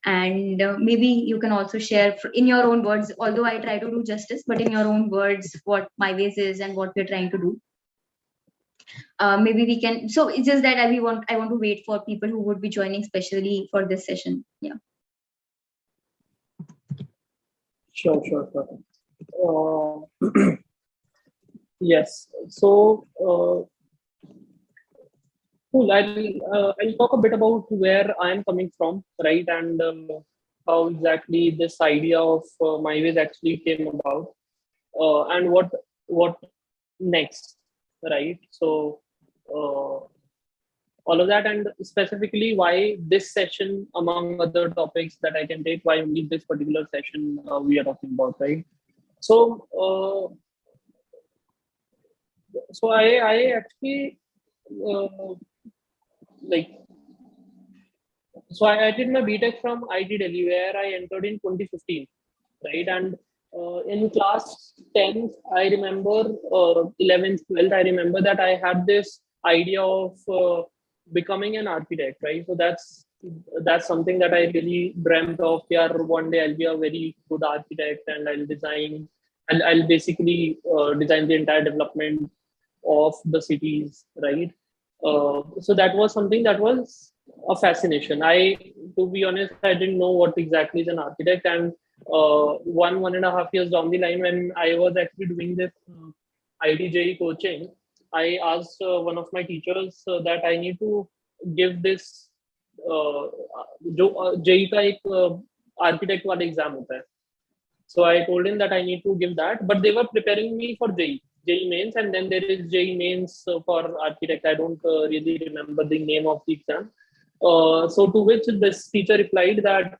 and maybe you can also share in your own words. Although I try to do justice, but in your own words, what MyWays is and what we're trying to do. Maybe we can. So it's just that I want to wait for people who would be joining specially for this session. Yeah. Sure. Yes. So cool. I'll talk a bit about where I am coming from, right, and how exactly this idea of MyWays actually came about, and what next, right? So all of that, and specifically why this session, among other topics that I can take, why only this particular session we are talking about, right? So I actually like so I did my BTech from IT Delhi, where I entered in 2015, right? And in class 10th, I remember 11th, 12th, I remember that I had this idea of becoming an architect, right? So that's something that I really dreamt of. Yeah, one day I'll be a very good architect, and I'll basically design the entire development of the cities, right? So that was something that was a fascination. To be honest, I didn't know what exactly is an architect, and 1.5 years down the line, when I was actually doing this IDJE coaching, I asked one of my teachers that I need to give this जो JEE का एक architect वाला exam होता है. So I told him that I need to give that, but they were preparing me for JEE mains, and then there is JEE mains for architect. I don't really remember the name of the exam. So to which this teacher replied that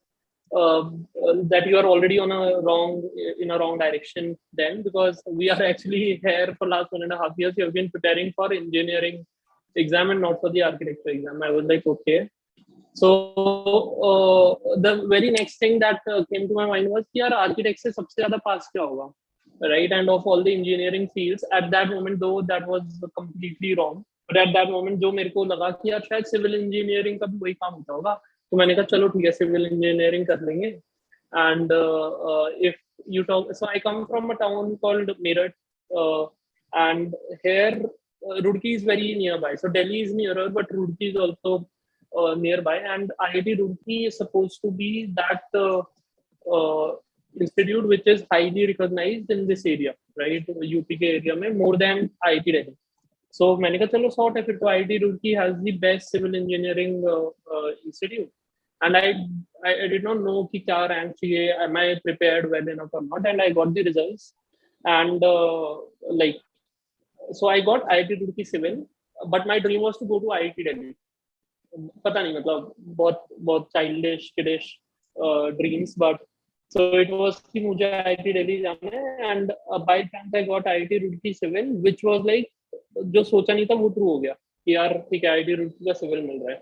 that you are already in a wrong direction then, because we are actually here for last 1.5 years. You have been preparing for engineering exam and not for the architecture exam. I was like, okay. So the very next thing that came to my mind was कि यार architect से सबसे ज़्यादा pass क्या होगा, right? And of all the engineering fields at that moment, though that was completely wrong, but at that moment जो मेरे को लगा कि यार शायद civil engineering का भी वही काम होता होगा, तो मैंने कहा चलो ठीक है civil engineering कर लेंगे. And if you talk, so I come from a town called Meerut, and here Roorkee is very nearby. So Delhi is nearer, but Roorkee is also nearby, and IIT Roorkee is supposed to be that institute which is highly recognized in this area, right? UP के area में more than IIT Delhi. So मैंने कहा चलो sort of it, IIT Roorkee has the best civil engineering institute, and I did not know कि क्या rank चाहिए, am I prepared well enough or not, and I got the results, and like so I got IIT Roorkee civil, but my dream was to go to IIT Delhi. पता नहीं मतलब बहुत childish kiddish dreams, but so it was कि मुझे IIT Delhi जाना है, and by the time I got IIT Roorkee civil, which was like जो सोचा नहीं था वो true हो गया कि यार ठीक है IIT Roorkee का civil मिल रहा है.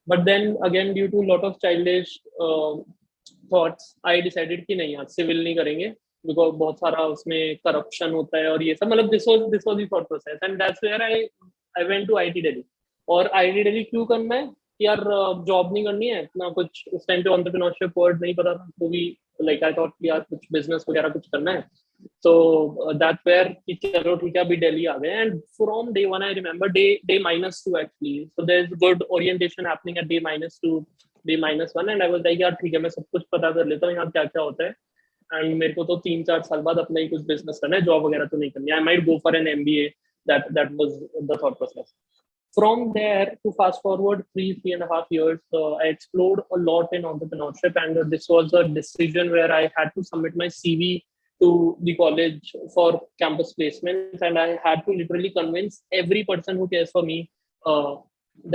But then again, due to a lot of childish thoughts, I decided कि नहीं यार civil नहीं करेंगे, because बहुत सारा उसमें corruption होता है और ये सब, मतलब this was the thought process, and that's where I went to IIT Delhi. और IIT Delhi क्यों करना है, कि यार जॉब नहीं करनी है ना, कुछ उस टाइम पे एंटरप्रेन्योरशिप वर्ड नहीं पता था, तो भी लाइक आई थॉट यार कुछ बिजनेस वगैरह कुछ करना है. So that's where कि चलो ठीक है अभी दिल्ली आ गए. And from day one I remember day -2 actually. So there's good orientation happening at day -2, day -1, and I was like यार ठीक है मैं सब कुछ पता कर लेता हूँ यहाँ क्या क्या होता है. एंड मेरे को तो 3-4 साल बाद अपना ही कुछ बिजनेस करना है, जॉब वगैरह तो नहीं करनी. I might go for an MBA. That was the thought process. From there to fast forward 3.5 years, I explored a lot in entrepreneurship, and this was a decision where I had to submit my CV to the college for campus placements, and I had to literally convince every person who cares for me uh,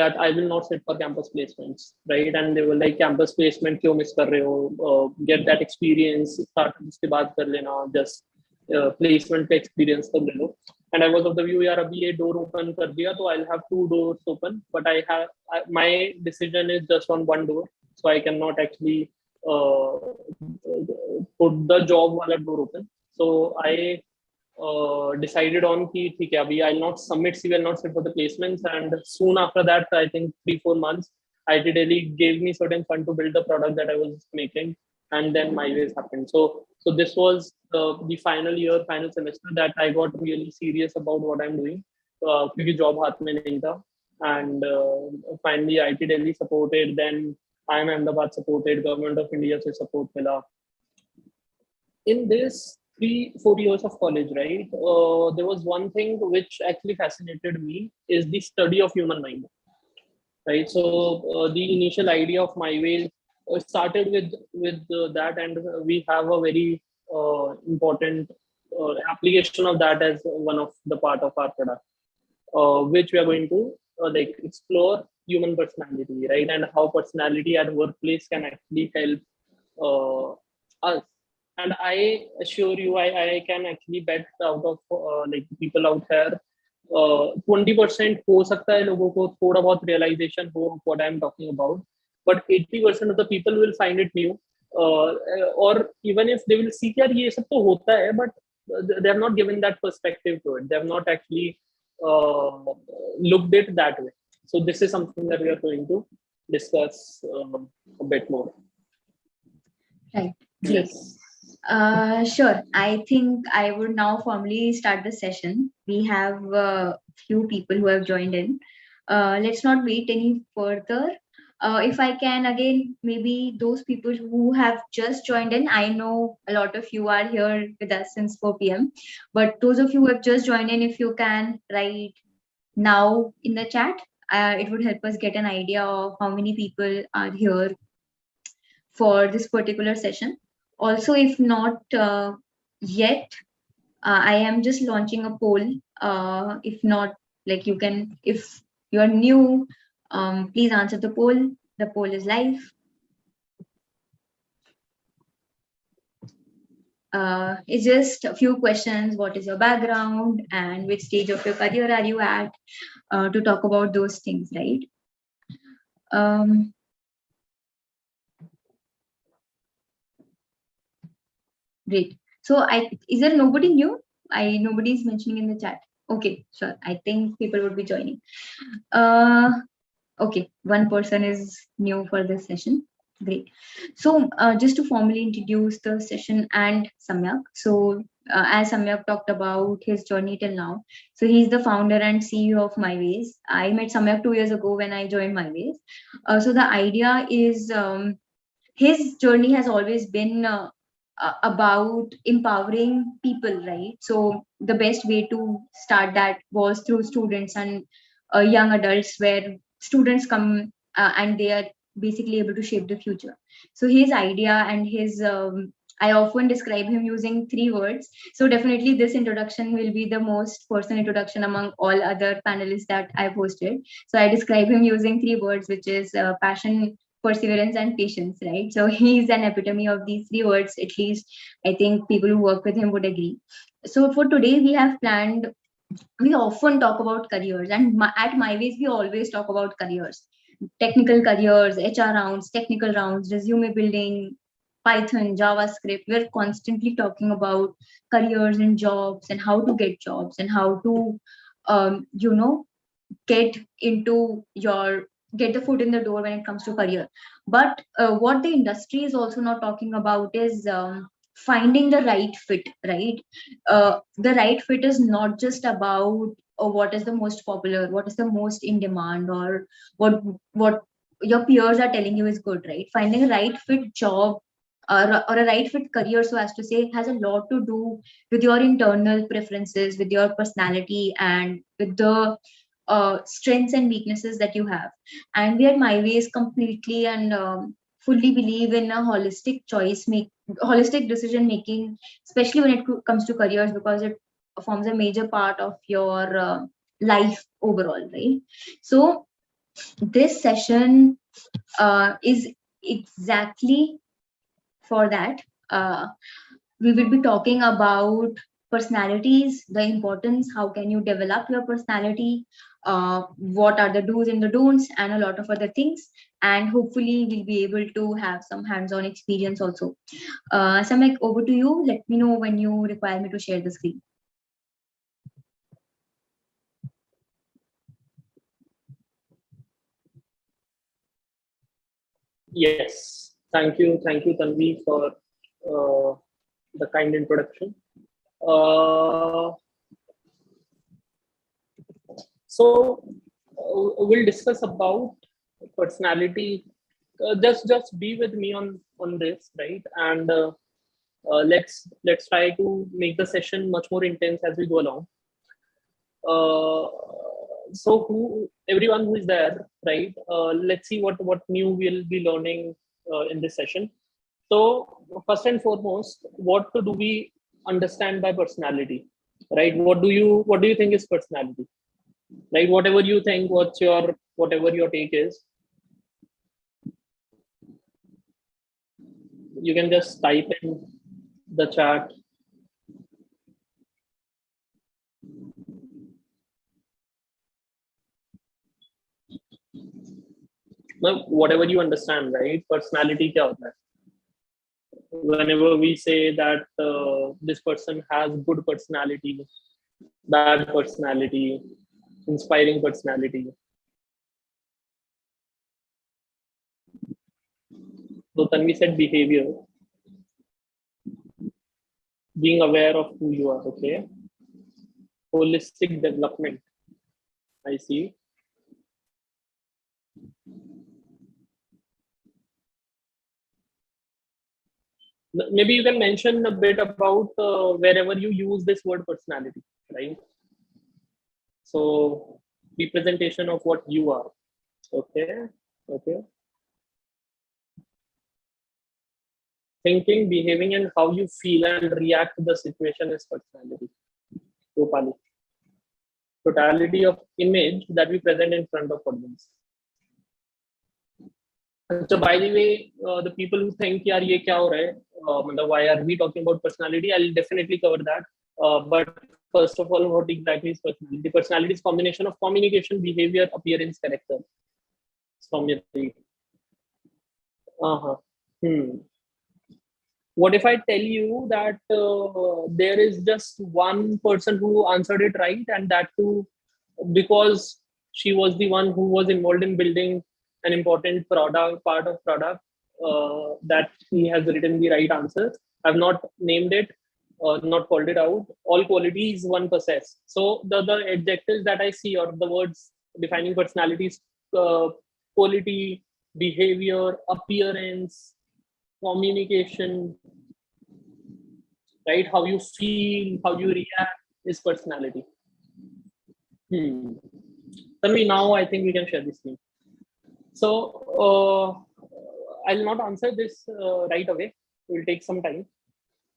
that I will not sit for campus placements, right? And they were like, campus placement क्यों miss कर रहे हो? Get that experience, start उसके बाद कर लेना, just placement का experience तो ले लो. And I was of the view यार अभी ये door open कर दिया तो I'll have 2 doors open, but my decision is just on 1 door, so I cannot actually put the job wala door open. So I decided on कि ठीक है अभी I'll not submit CV, I'll not sit for the placements. And soon after that, I think 3-4 months, IT Delhi gave me certain fund to build the product that I was making, and then MyWays happened. So this was the final year, final semester that I got really serious about what I'm doing, क्योंकि job हाथ में नहीं था. And finally IT Delhi supported, then IIM Ahmedabad supported, Government of India से support मिला. In this 3-4 years of college, right, there was one thing which actually fascinated me, is the study of human mind, right? So the initial idea of MyWays started with that, and we have a very important application of that as one of the part of our product, which we are going to like explore human personality, right, and how personality at workplace can actually help us. And I assure you, I can actually bet out of like people out here, 20% हो सकता है लोगों को थोड़ा बहुत realization हो what I'm talking about, but 80% of the people will find it new, or even if they will see यार ये सब तो होता है, but they have not given that perspective to it. They have not actually looked it that way. So this is something that we are going to discuss a bit more. Right. Great. Yes. Sure. I think I would now formally start the session. We have a few people who have joined in. Let's not wait any further. If I can, again, maybe those people who have just joined in, I know a lot of you are here with us since 4 p.m. But those of you who have just joined in, if you can write now in the chat, it would help us get an idea of how many people are here for this particular session. Also, if not yet, I am just launching a poll. If not, like you can, if you are new, please answer the poll. The poll is live. It's just a few questions. What is your background and which stage of your career are you at? To talk about those things, right? Great. So is there nobody new? Nobody is mentioning in the chat. Okay, sure. I think people would be joining. Okay, one person is new for this session. Great. So just to formally introduce the session and Samyak. So as Samyak talked about his journey till now, so he's the founder and CEO of MyWays. I met Samyak 2 years ago when I joined MyWays. So the idea is his journey has always been about empowering people, right? So the best way to start that was through students and young adults, where students come and they are basically able to shape the future. So his idea and his I often describe him using 3 words. So definitely this introduction will be the most personal introduction among all other panelists that I've hosted. So I describe him using 3 words, which is passion, perseverance, and patience, right? So he's an epitome of these 3 words. At least I think people who work with him would agree. So for today, we have planned, we often talk about careers, and at MyWays, we always talk about careers, technical careers, HR rounds, technical rounds, resume building, Python, JavaScript. We're constantly talking about careers and jobs and how to get jobs and how to, get into your get the foot in the door when it comes to career. But what the industry is also not talking about is finding the right fit, right? The right fit is not just about what is the most popular, what is the most in demand, or what your peers are telling you is good, right? Finding a right fit job, or a right fit career, so as to say, has a lot to do with your internal preferences, with your personality, and with the strengths and weaknesses that you have. And we at MyWays completely and fully believe in a holistic decision making, especially when it comes to careers, because it forms a major part of your life overall, right? So this session is exactly for that. We will be talking about personalities, the importance, how can you develop your personality, what are the do's and the don'ts, and a lot of other things. And hopefully, we'll be able to have some hands on experience also. Samyak, over to you. Let me know when you require me to share the screen. Yes, thank you, Tanvi, for the kind introduction. So we'll discuss about personality. Just be with me on this, right? And let's try to make the session much more intense as we go along. So everyone who is there, right? Let's see what new we'll be learning in this session. So first and foremost, what do we understand by personality, right? What do you think is personality, right? Whatever you think, whatever your take is, you can just type in the chat. Now, whatever you understand, right? Personality kya hota hai? Whenever we say that this person has good personality, bad personality, inspiring personality. So Tanvi said behavior, being aware of who you are, okay? Holistic development, I see. Maybe you can mention a bit about wherever you use this word personality, right? So representation of what you are, okay? Thinking, behaving, and how you feel and react to the situation is personality. Rupali. Totality of image that we present in front of audience. So by the way, the people who think, yaar, ye kya ho raha hai? Why are we talking about personality? I'll definitely cover that. But first of all, what exactly is personality? Personality is combination of communication, behavior, appearance, character. Soumyati. What if I tell you that there is just one person who answered it right, and that too because she was the one who was involved in building an important part of product, that he has written the right answer. I've not named it, not called it out. All qualities one possess. So the adjectives that I see, or the words defining personalities, quality, behavior, appearance, communication, right? How you feel, how you react is personality. Tanvi, now I think we can share this screen. So I'll not answer this right away. It will take some time.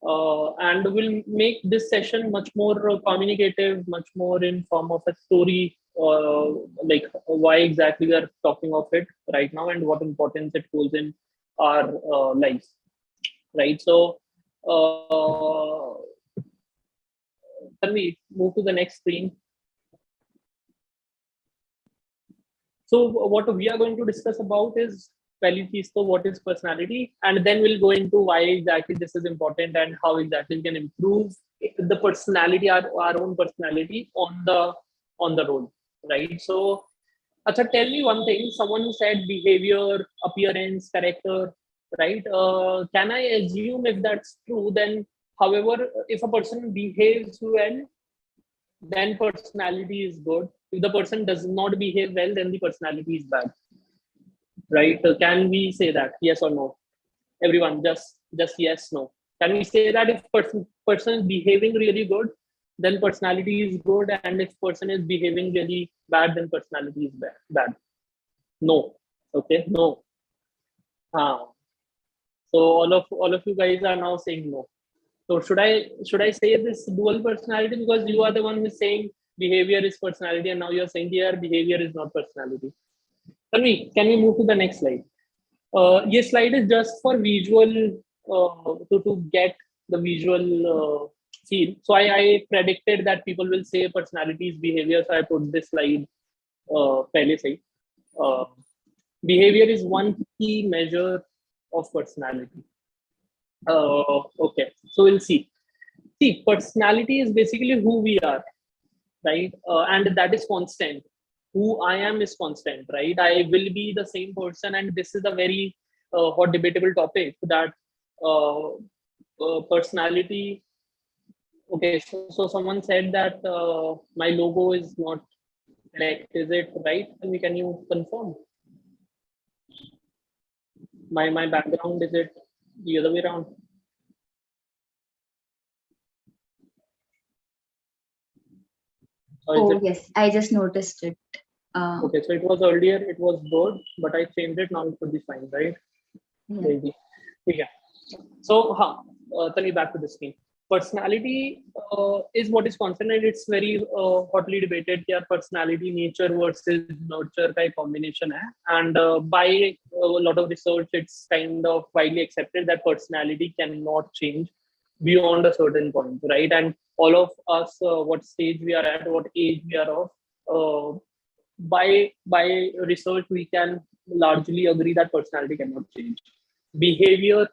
And we'll make this session much more communicative, much more in form of a story, like why exactly we are talking of it right now and what importance it holds in our lives, right? So can we move to the next screen? So what we are going to discuss about is what is personality, and then we'll go into why exactly this is important and how exactly we can improve the personality, our own personality on the road, right? So Acha, tell me one thing. Someone who said behavior, appearance, character, right? Can I assume if that's true, then, however, if a person behaves well, then personality is good. If the person does not behave well, then the personality is bad, right? Can we say that? Yes or no? Everyone, just yes, no. Can we say that if person is behaving really good, then personality is good, and if person is behaving really bad, then personality is bad? No. Okay, no. So all of you guys are now saying no. So should I say this dual personality, because you are the one who's saying behavior is personality, and now you're saying here behavior is not personality? Can we move to the next slide? This slide is just for visual, to get the visual feel. So I predicted that people will say personality is behavior, so I put this slide pehle se hi. Behavior is one key measure of personality. Okay, so we'll see. See, personality is basically who we are, right? And that is constant. Who I am is constant, right? I will be the same person, and this is a very hot debatable topic, that personality. Okay, so someone said that my logo is not correct. Is it right? Can you confirm? My background, is it the other way around? Oh, yes, I just noticed it. Okay, so it was earlier, it was board, but I changed it. Now it should be fine, right? Yeah. Maybe. Yeah. So, tell me back to the screen. Personality is what is constant, and it's very hotly debated. Here, personality, nature versus nurture kind combination hai. And by a lot of research, it's kind of widely accepted that personality cannot change beyond a certain point, right? And all of us, what stage we are at, what age we are of, by research, we can largely agree that personality cannot change. Behavior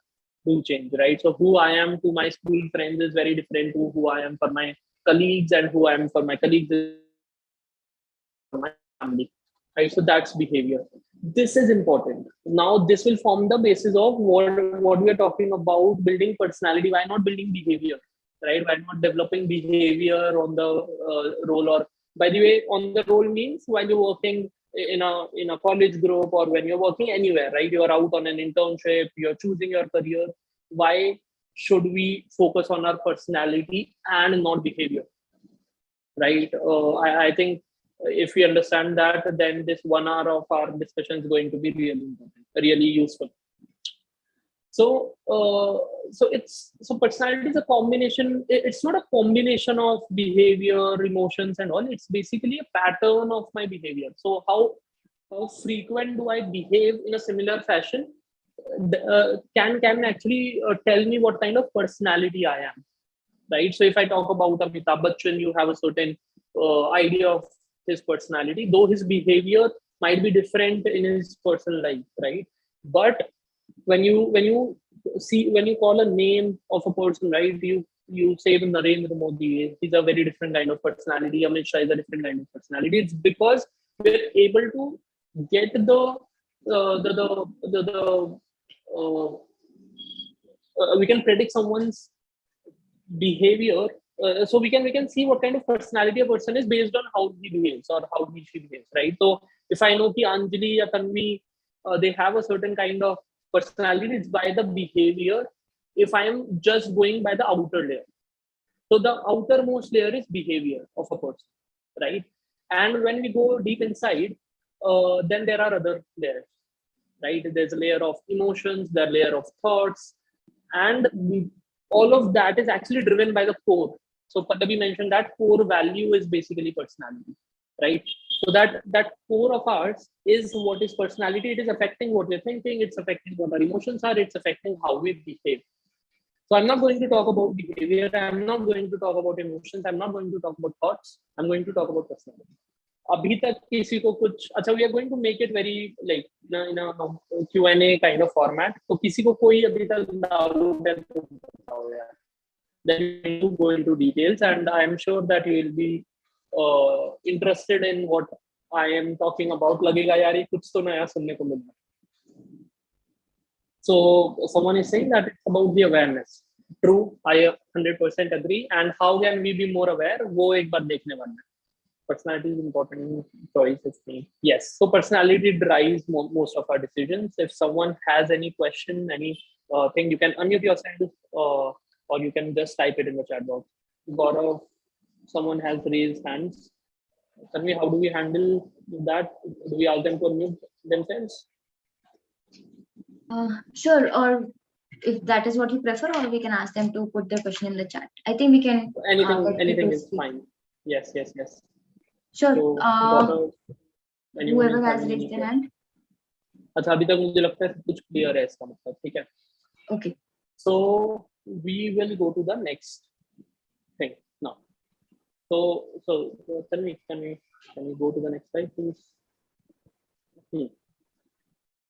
do change, right? So who I am to my school friends is very different to who I am for my colleagues, and who I am for my colleagues is for my family, right? So that's behavior. This is important. Now this will form the basis of what we are talking about, building personality. Why not building behavior, right? Why not developing behavior on the role? Or, by the way, on the role means while you're working in a college group, or when you're working anywhere, right? You're out on an internship, you're choosing your career. Why should we focus on our personality and not behavior, right? I think if we understand that, then this 1 hour of our discussion is going to be really important, really useful. So, so personality is a combination. It's not a combination of behavior, emotions, and all. It's basically a pattern of my behavior. So how frequent do I behave in a similar fashion? Can actually tell me what kind of personality I am, right? So if I talk about Amitabh Bachchan, you have a certain idea of his personality, though his behavior might be different in his personal life, right? But when you call a name of a person, right? You say Narendra Modi, he's a very different kind of personality. Amit Shah is a different kind of personality. It's because we're able to get we can predict someone's behavior. So we can see what kind of personality a person is based on how he behaves or how she behaves, right? So if I know ki Anjali or Tanvi, they have a certain kind of personality, it's by the behavior. If I am just going by the outer layer, so the outermost layer is behavior of a person, right? And when we go deep inside, then there are other layers, right? There's a layer of emotions, there's a layer of thoughts, and all of that is actually driven by the core. So Pallavi mentioned that core value is basically personality, right? So that core of ours is what is personality. It is affecting what we're thinking, it's affecting what our emotions are, it's affecting how we behave. So I'm not going to talk about behavior, I'm not going to talk about emotions, I'm not going to talk about thoughts, I'm going to talk about personality. अभी तक किसी को कुछ अच्छा, we are going to make it very like in a Q&A kind of format. तो किसी को कोई अभी तक doubt है तो बताओ यार. Then we will go into details, and I am sure that you will be interested in what I am talking about लगेगा यार ये कुछ तो नया सुनने को मिल रहा है. So someone is saying that it's about the awareness. True, I 100% agree. And how can we be more aware? वो एक बार देखने वाला है. Personality is important choice is me. Yes. So personality drives most of our decisions. If someone has any question, any thing, you can unmute yourself or you can just type it in the chat box. Gaurav, someone has raised hands. Tanvi, how do we handle that? Do we ask them to unmute themselves? Sure, or if that is what you prefer, or we can ask them to put their question in the chat. I think we can. Anything is fine. Yes. Sure. So, whoever has raised their hand. अच्छा अभी तक मुझे लगता है कुछ clear है इसका मतलब, ठीक है. Okay. So we will go to the next thing now. So can we go to the next slide, please?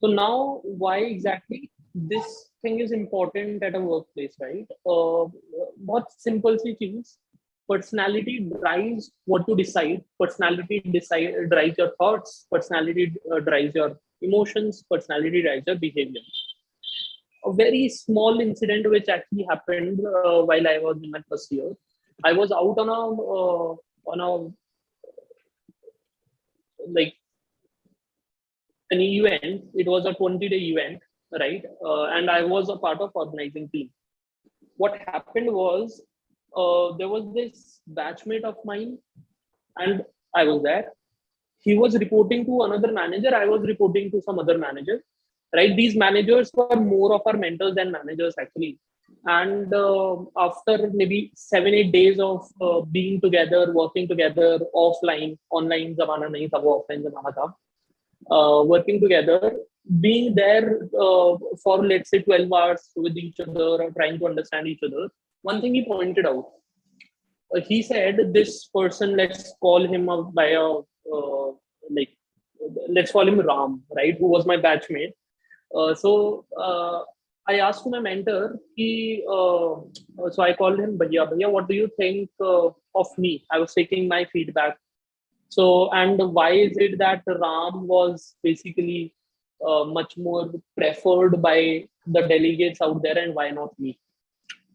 So now, why exactly this thing is important at a workplace, right? What simple things. Personality drives what to decide. Personality drives your thoughts. Personality drives your emotions. Personality drives your behavior. A very small incident which actually happened while I was in my first year. I was out on a like an event. It was a 20-day event, right? And I was a part of organizing team. What happened was there was this batchmate of mine, and I was there. He was reporting to another manager. I was reporting to some other manager, right? These managers were more of our mentors than managers actually. And after maybe 7-8 days of being together, working together, offline, online zamana nahi tha, wo offline zamana tha, working together, being there for let's say 12 hours with each other or trying to understand each other. One thing he pointed out, he said this person, let's call him by a like, let's call him Ram, right? Who was my batchmate. So I asked my mentor, so I called him, Bhaiya, what do you think of me? I was taking my feedback. So, and why is it that Ram was basically much more preferred by the delegates out there, and why not me?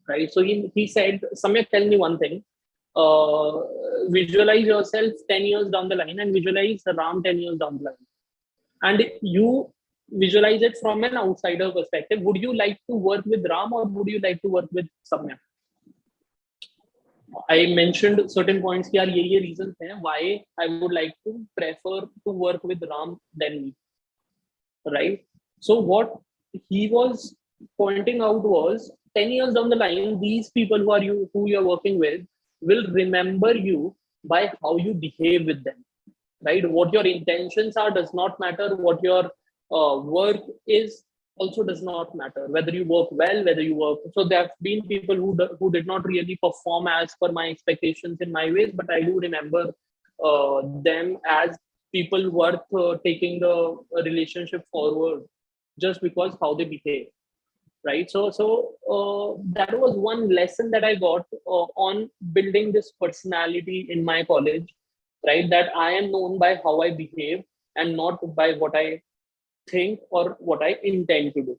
Right. So he said, Samyak, tell me one thing. Visualize yourself 10 years down the line and visualize Ram 10 years down the line. And you visualize it from an outsider perspective. Would you like to work with Ram or would you like to work with Samyak? I mentioned certain points here, ye reasons hai why I would like to prefer to work with Ram than me. Right? So what he was pointing out was 10 years down the line, these people who you're working with will remember you by how you behave with them. Right? What your intentions are does not matter. What your work is also does not matter. Whether you work well, whether you work. So there have been people who did not really perform as per my expectations in MyWays, but I do remember them as people worth taking the relationship forward just because how they behave. Right. So that was one lesson that I got on building this personality in my college. Right, that I am known by how I behave and not by what I think or what I intend to do.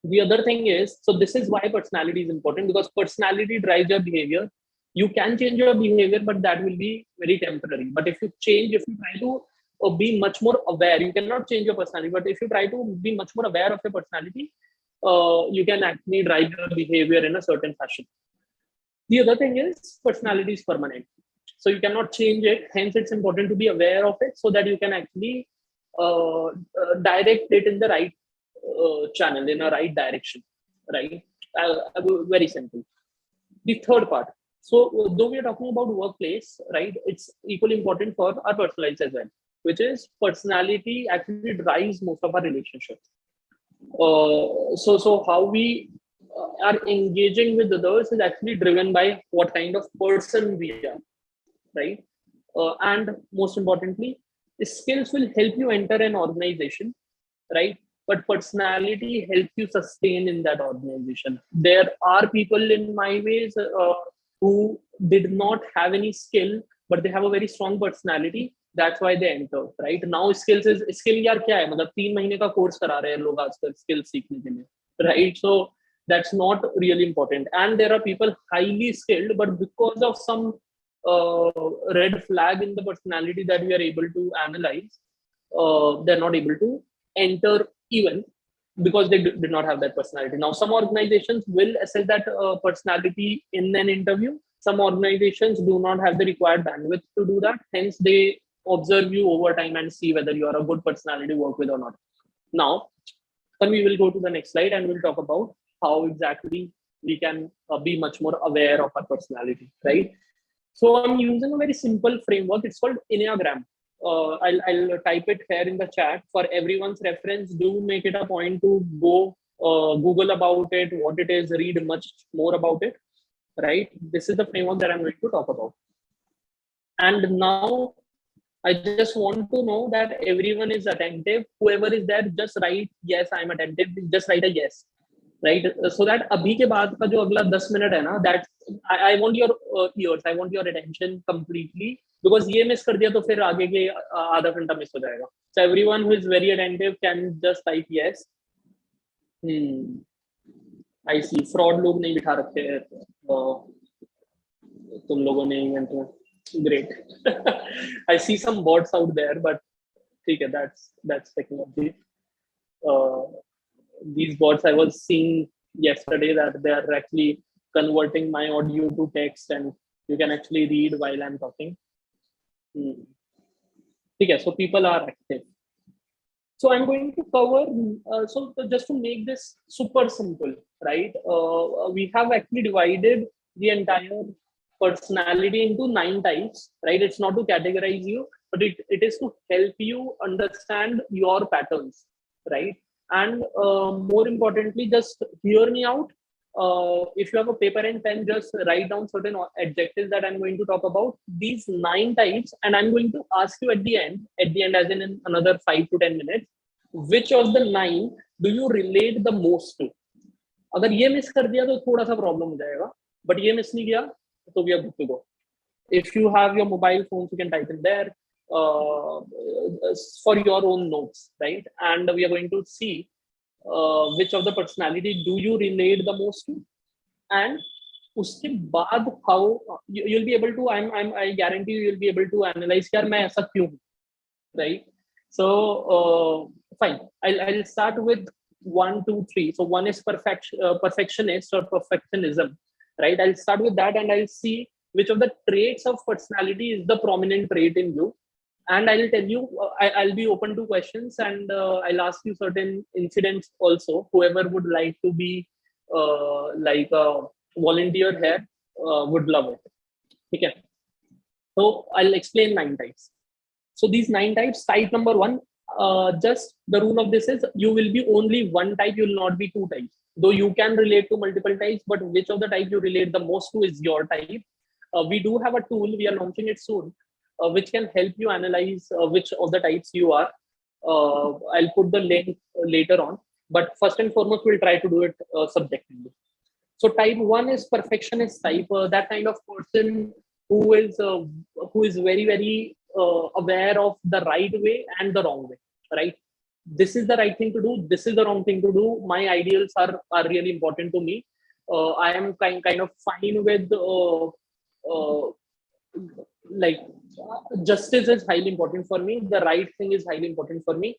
The other thing is, so this is why personality is important, because personality drives your behavior. You can change your behavior, but that will be very temporary. But if you try to be much more aware, you cannot change your personality. But if you try to be much more aware of your personality, you can actually drive your behavior in a certain fashion. The other thing is personality is permanent. So you cannot change it. Hence, it's important to be aware of it so that you can actually direct it in the right channel, in a right direction. Right? Very simple. The third part. So though we are talking about workplace, right, it's equally important for our personal lives as well, which is personality actually drives most of our relationships. So how we are engaging with others is actually driven by what kind of person we are. Right? And most importantly, skills will help you enter an organization, right? But personality helps you sustain in that organization. There are people in MyWays who did not have any skill, but they have a very strong personality. That's why they enter, right? Now skill यार क्या है, मतलब 3 महीने का course करा रहे हैं लोग आजकल स्किल सीखने के लिए, right? So that's not really important. And there are people highly skilled, but because of some red flag in the personality that we are able to analyze, they're not able to enter even because they did not have that personality. Now, some organizations will assess that personality in an interview. Some organizations do not have the required bandwidth to do that. Hence, they observe you over time and see whether you are a good personality to work with or not. Now, then we will go to the next slide and we'll talk about how exactly we can be much more aware of our personality, right? So I'm using a very simple framework. It's called Enneagram. I'll type it here in the chat for everyone's reference. Do make it a point to go Google about it, what it is, read much more about it, right? This is the framework that I'm going to talk about. And now I just want to know that everyone is attentive. Whoever is there, just write yes, I'm attentive. Just write a yes, right? So that abhi ke baad ka jo agla 10 minute hai na, that I want your ears, I want your attention completely, because ye miss kar diya to fir aage ke आधा घंटा miss ho jayega. So everyone who is very attentive can just type yes. I see. Fraud लोग नहीं बिठा रखे हैं, तुम लोगों ने इवेंट में. Great. I see some bots out there, but okay, that's technology. These bots I was seeing yesterday that they are actually converting my audio to text, and you can actually read while I'm talking. Okay, so people are active. So I'm going to cover, so just to make this super simple, right? We have actually divided the entire personality into 9 types, right? It's not to categorize you, but it is to help you understand your patterns, right? And more importantly, just hear me out. If you have a paper and pen, just write down certain adjectives that I'm going to talk about, these 9 types, and I'm going to ask you at the end as in another 5 to 10 minutes, which of the 9 do you relate the most to? अगर ये miss कर दिया तो थोड़ा सा problem हो जाएगा, but ये मिस नहीं किया तो we are good to go. If you have your mobile phones, you can type in there for your own notes, right? And we are going to see which of the personality do you relate the most to, and उसके बाद how you'll be able to, I guarantee you'll be able to analyze यार मैं ऐसा क्यों हूँ, right? So fine, I'll start with 1, 2, 3. So one is perfectionist or perfectionism, right? I'll start with that and I'll see which of the traits of personality is the prominent trait in you. And I'll tell you, I'll be open to questions, and I'll ask you certain incidents also. Whoever would like to be like a volunteer here would love it. Okay. So I'll explain 9 types. So these 9 types, type number 1, just the rule of this is you will be only one type, you will not be 2 types. Though you can relate to multiple types, but which of the type you relate the most to is your type. We do have a tool, we are launching it soon, which can help you analyze which of the types you are. I'll put the link later on, but first and foremost, we'll try to do it subjectively. So type 1 is perfectionist type, that kind of person who is very, very aware of the right way and the wrong way, right? This is the right thing to do, this is the wrong thing to do. My ideals are really important to me. I am kind of fine with like justice is highly important for me, the right thing is highly important for me,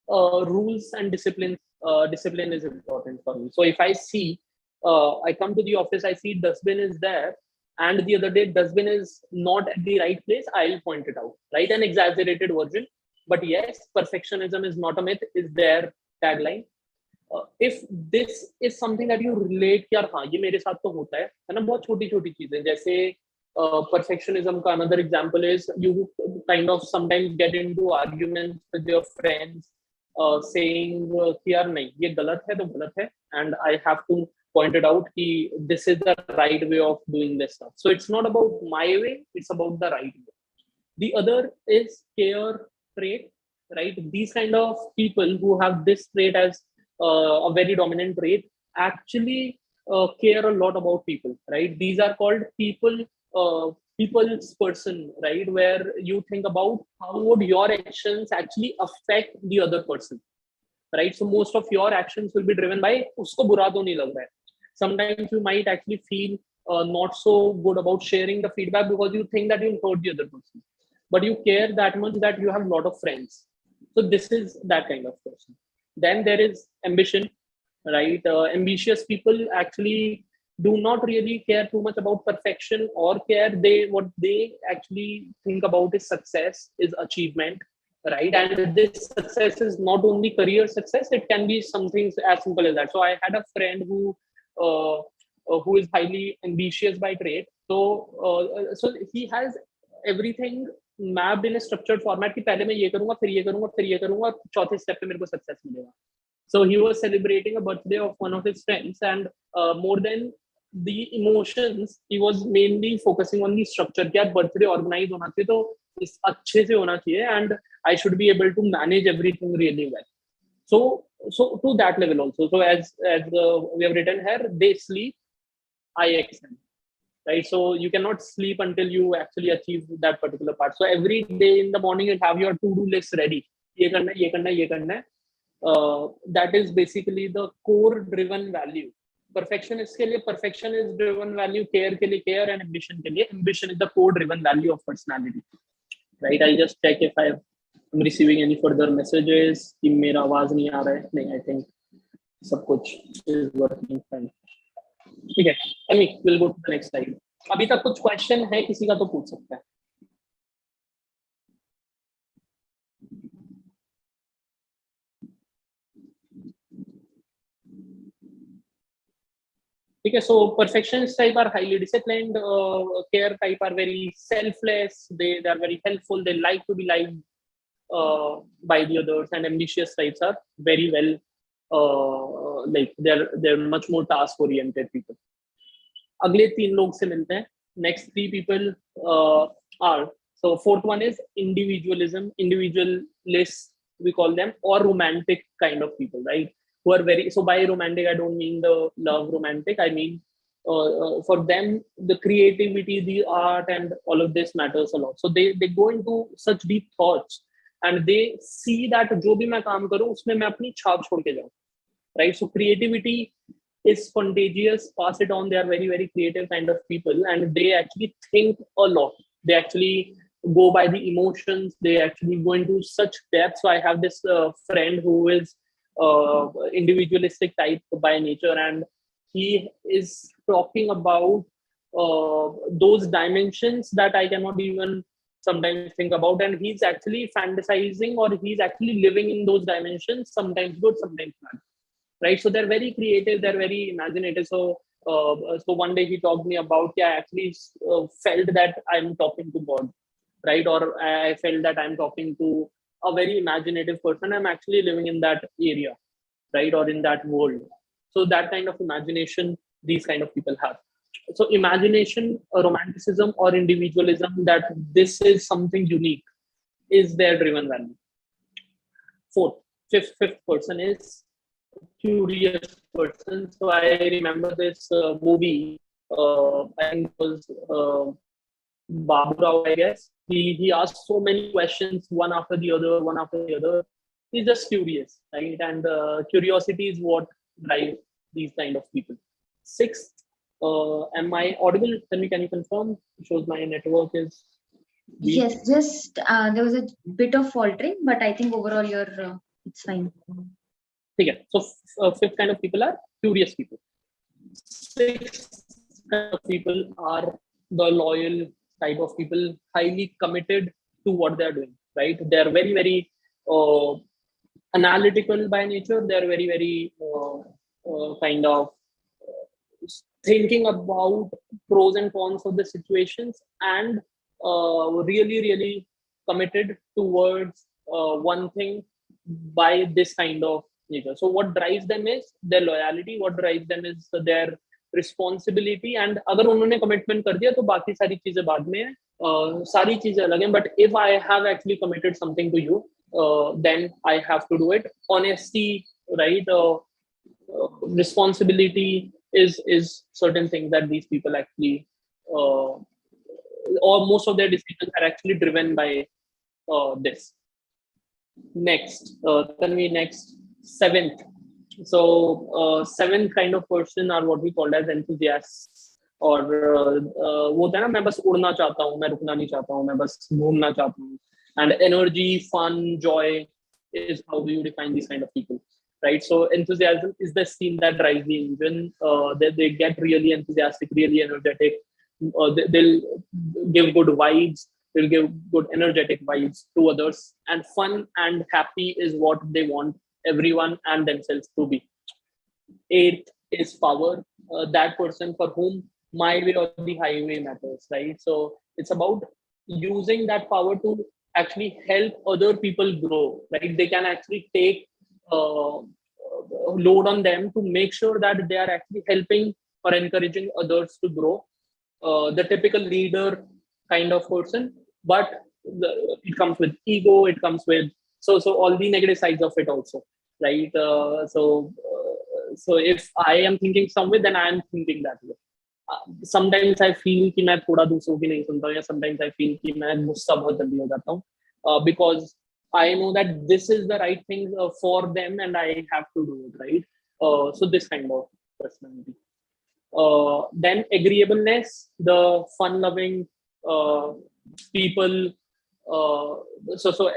rules and discipline is important for me. So if I see I come to the office, I see dustbin is there, and the other day dustbin is not at the right place, I'll point it out, right? An exaggerated version, but yes, perfectionism is not a myth, is their tagline. If this is something that you relate, यार हाँ ये मेरे साथ तो होता है ना, बहुत छोटी छोटी चीजें, जैसे perfectionism का another example is you kind of sometimes get into arguments with your friends saying कि यार नहीं ये गलत है तो गलत है, and I have to point it out कि this is the right way of doing this stuff. So it's not about my way, it's about the right way. The other is care trait, right? These kind of people who have this trait as a very dominant trait actually care a lot about people, right? These are called people people's person, right? Where you think about how would your actions actually affect the other person, right? So most of your actions will be driven by usko bura to nahi lag raha hai. Sometimes you might actually feel not so good about sharing the feedback because you think that you'll hurt the other person, but you care that much that you have a lot of friends. So this is that kind of person. Then there is ambition, right? Ambitious people actually do not really care too much about perfection or care. They what they actually think about is success, is achievement, right? And this success is not only career success; it can be something as simple as that. So I had a friend who is highly ambitious by trait. So he has everything mapped in a structured format कि पहले मैं ये करूंगा फिर ये करूंगा फिर ये करूंगा चौथे स्टेप पे मेरे को सक्सेस मिलेगा. So he was celebrating a birthday of one of his friends, and more than the emotions, he was mainly focusing on the structure. कि यार birthday organize होना चाहिए तो इस अच्छे से होना चाहिए, and I should be able to manage everything really well. So to that level also. So as we have written here, they sleep, I excel, right? So you cannot sleep until you actually achieve that particular part. So every day in the morning you have your to-do list ready. ये करना है, ये करना है, ये करना है. That is basically the core driven value. Perfectionist के लिए perfection is driven value, care के लिए care, and ambition के लिए ambition is the core driven value of personality, right? I'll just check if I'm receiving any further messages कि मेरा आवाज नहीं आ रहा है. नहीं, I think सब कुछ is working fine. ठीक है, अमी we'll go to the next slide. अभी तक कुछ क्वेश्चन है किसी का तो पूछ सकता है. ठीक है, so perfectionist type are highly disciplined, care type are very selfless, they are very helpful, they like to be liked by the others, and ambitious types are very well like they're much more task oriented people. अगले 3 लोग से मिलते हैं. Next 3 people are, so fourth one is individualism, individualists we call them, or romantic kind of people, right? Who are very, so by romantic I don't mean the love romantic, I mean for them the creativity, the art, and all of this matters a lot. So they go into such deep thoughts, and they see that जो भी मैं काम करूं उसमें मैं अपनी छाप छोड़ के जाऊं, right? So creativity is contagious, pass it on. They are very very creative kind of people, and they actually think a lot. They actually go by the emotions, they actually go into such depth. So I have this friend who is individualistic type by nature, and he is talking about those dimensions that I cannot even sometimes think about, and he's actually fantasizing, or he's actually living in those dimensions, sometimes good, sometimes bad, right? So they're very creative, they're very imaginative. So one day he talked me about, yeah, I actually felt that I'm talking to God, right? Or I felt that I'm talking to a very imaginative person, I'm actually living in that area, right? Or in that world. So that kind of imagination these kind of people have. So imagination, romanticism, or individualism, that this is something unique, is their driven value. Fifth person is curious person. So I remember this movie, I think it was Babu Rao, I guess. He asked so many questions, one after the other, one after the other. He's just curious, right? And curiosity is what drives these kind of people. Sixth, am I audible? Tanvi, can you confirm? It shows my network is weak. Yes, just there was a bit of faltering, but I think overall you're it's fine. Okay, so fifth kind of people are curious people. Sixth kind of people are the loyal type of people, highly committed to what they're doing, right? They're very, very analytical by nature. They're very, very kind of thinking about pros and cons of the situations, and really, really committed towards one thing by this kind of nature. So what drives them is their loyalty, what drives them is their responsibility, and अगर उन्होंने commitment कर दिया तो बाकी सारी चीजें बाद में सारी चीजें अलग हैं. But if I have actually committed something to you, then I have to do it. Honesty, right? Responsibility is certain things that these people actually or most of their decisions are actually driven by this. Next, Tanvi, next, seventh. So seventh kind of person are what we call as enthusiasts. और वो होता है ना, मैं बस उड़ना चाहता हूँ, मैं रुकना नहीं चाहता हूँ, मैं बस घूमना चाहता हूँ. And energy, fun, joy is how you define these kind of people, right? So enthusiasm is the steam that drives the engine. They get really enthusiastic, really energetic. They'll give good vibes. They'll give good energetic vibes to others. And fun and happy is what they want everyone and themselves to be. Eighth is power. That person for whom my way or the highway matters, right? So it's about using that power to actually help other people grow, right? They can actually take load on them to make sure that they are actually helping or encouraging others to grow. The typical leader kind of person, but it comes with ego, it comes with so all the negative sides of it also, right? So if I am thinking some way, then I am thinking that way. Sometimes I feel कि मैं थोड़ा दूसरों की नहीं सुनता हूँ, या sometimes I feel कि मैं गुस्सा बहुत जल्दी हो जाता हूँ, because I know that this is the right thing for them and I have to do it, right? So this kind of personality. Then agreeableness, the fun-loving people. So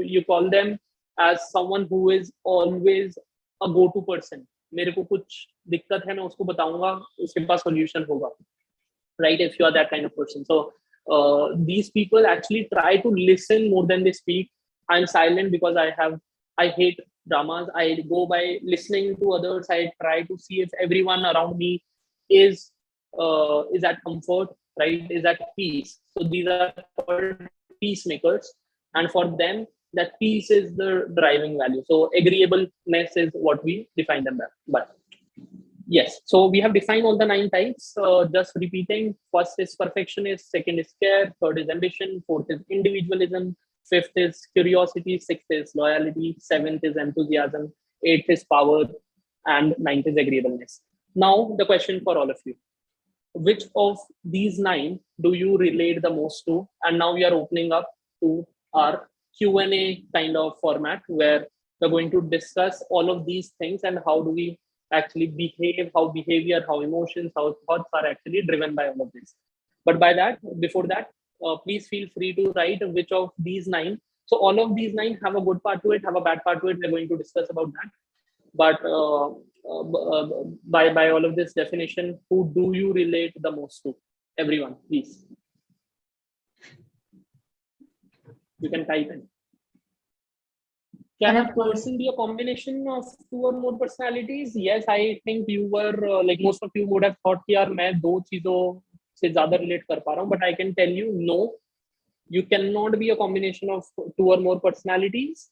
you call them as someone who is always a go-to person. मेरे को कुछ दिक्कत है, मैं उसको बताऊंगा, उसके पास solution होगा, right? If you are that kind of person. So these people actually try to listen more than they speak. I'm silent because I hate dramas. I go by listening to others. I try to see if everyone around me is at comfort, right? Is at peace. So these are called peacemakers, and for them, that peace is the driving value. So agreeableness is what we define them by. Yes, so we have defined all the 9 types. Just repeating: first is perfectionist, second is care, third is ambition, fourth is individualism, fifth is curiosity, sixth is loyalty, seventh is enthusiasm, eighth is power, and ninth is agreeableness. Now the question for all of you: which of these 9 do you relate the most to? And now we are opening up to our Q&A kind of format, where we're going to discuss all of these things and how do we actually behave, how behavior, how emotions, how thoughts are actually driven by all of this. But before that, please feel free to write which of these 9. So all of these 9 have a good part to it, have a bad part to it. We're going to discuss about that. But by all of this definition, who do you relate the most to? Everyone, please. You can type in. Can a person be a combination of 2 or more personalities? Yes, I think you were like most of you would have thought कि यार मैं 2 चीजों से ज़्यादा relate कर पा रहा हूँ, but I can tell you no, you cannot be a combination of 2 or more personalities.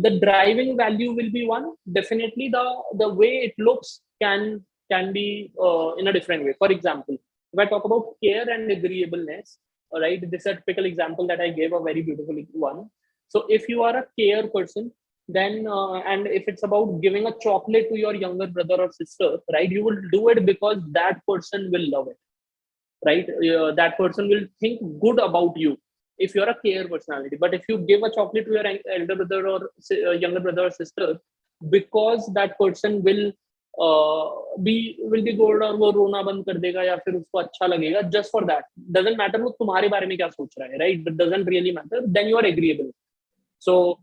The driving value will be one. Definitely the way it looks can be in a different way. For example, if I talk about care and agreeableness, all right, this is a typical example that I gave, a very beautiful one. So if you are a care person, then and if it's about giving a chocolate to your younger brother or sister, right, you will do it because that person will love it, right? That person will think good about you if you're a care personality. But if you give a chocolate to your elder brother or younger brother or sister, because that person will be good और वो रोना बंद कर देगा या फिर उसको अच्छा लगेगा, just for that, doesn't matter वो तुम्हारे बारे में क्या सोच रहा है, right? It doesn't really matter. Then you are agreeable. So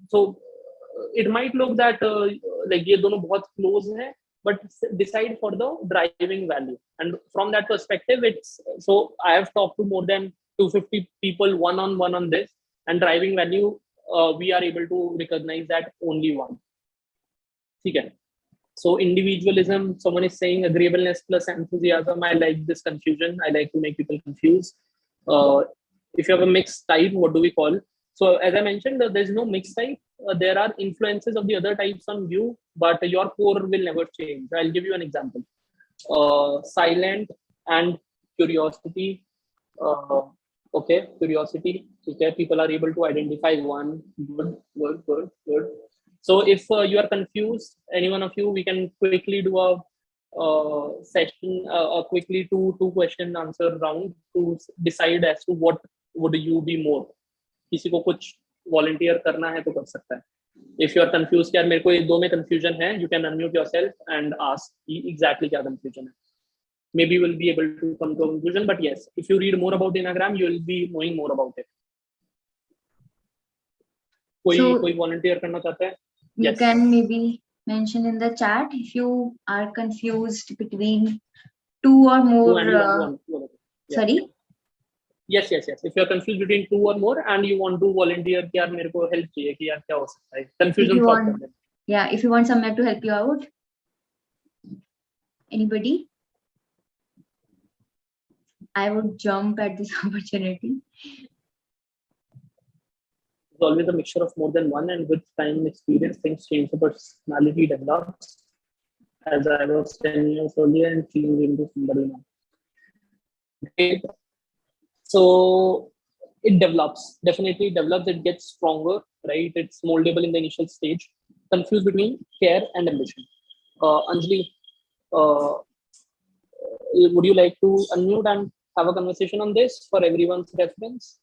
it might look that like ये दोनों बहुत close हैं, but decide for the driving value. And from that perspective, it's so I have talked to more than 250 people one-on-one on this, and driving value, we are able to recognize that only one. Okay. So individualism, someone is saying agreeableness plus enthusiasm. I like this confusion. I like to make people confused. If you have a mixed type, what do we call? So as I mentioned, there's no mixed type. There are influences of the other types on you, but your core will never change. I'll give you an example. Silent and curiosity. Okay, curiosity. Okay, people are able to identify one. Good. So if you are confused, any one of you, we can quickly do a session, quickly two question answer round to decide as to what would you be more. किसी को कुछ volunteer करना है तो कर सकता है. If you are confused कि यार मेरे को ये दो में confusion है, you can unmute yourself and ask exactly क्या confusion है. Maybe you will be able to come to a conclusion, but yes, if you read more about the Enneagram, you will be knowing more about it. कोई volunteer करना चाहता है? You Yes. can maybe mention in the chat if you are confused between two or more. Yeah. Sorry? Yes. If you are confused between two or more and you want to volunteer कि यार मेरे को help चाहिए कि यार क्या हो सकता है, confusion solve कर दें. Yeah, if you want Samyak to help you out. Anybody? I would jump at this opportunity. It's always a mixture of more than one, and with time and experience, things change. The personality develops. As I was 10 years earlier and changed into somebody now. Great. So it develops. Definitely develops. It gets stronger, right? It's moldable in the initial stage. Confused between care and ambition. Anjali, would you like to unmute and have a conversation on this for everyone's reference?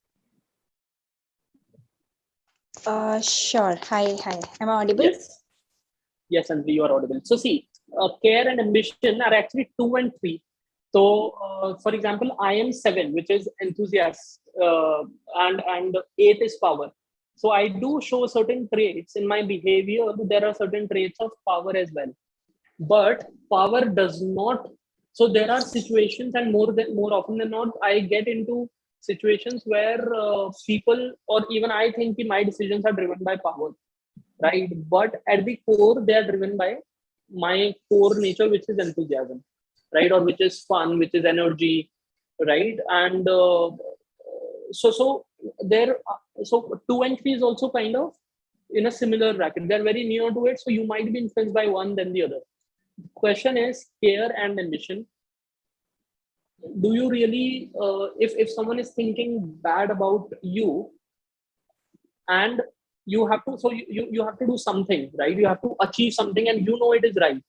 Sure. Hi. Am I audible? Yes, Anjali, you are audible. So see, care and ambition are actually 2 and 3. So, for example, I am 7, which is enthusiast, and 8 is power. So I do show certain traits in my behavior. There are certain traits of power as well, but power does not. So there are situations, and more often than not, I get into situations where people, or even I think my decisions are driven by power, right? But at the core, they are driven by my core nature, which is enthusiasm, right? Or which is fun, which is energy, right? And so 2 and 3 is also kind of in a similar bracket. They're very near to it, so you might be influenced by one than the other. Question is care and ambition. Do you really, if someone is thinking bad about you, and you have to, so you have to do something, right? You have to achieve something, and you know it is right,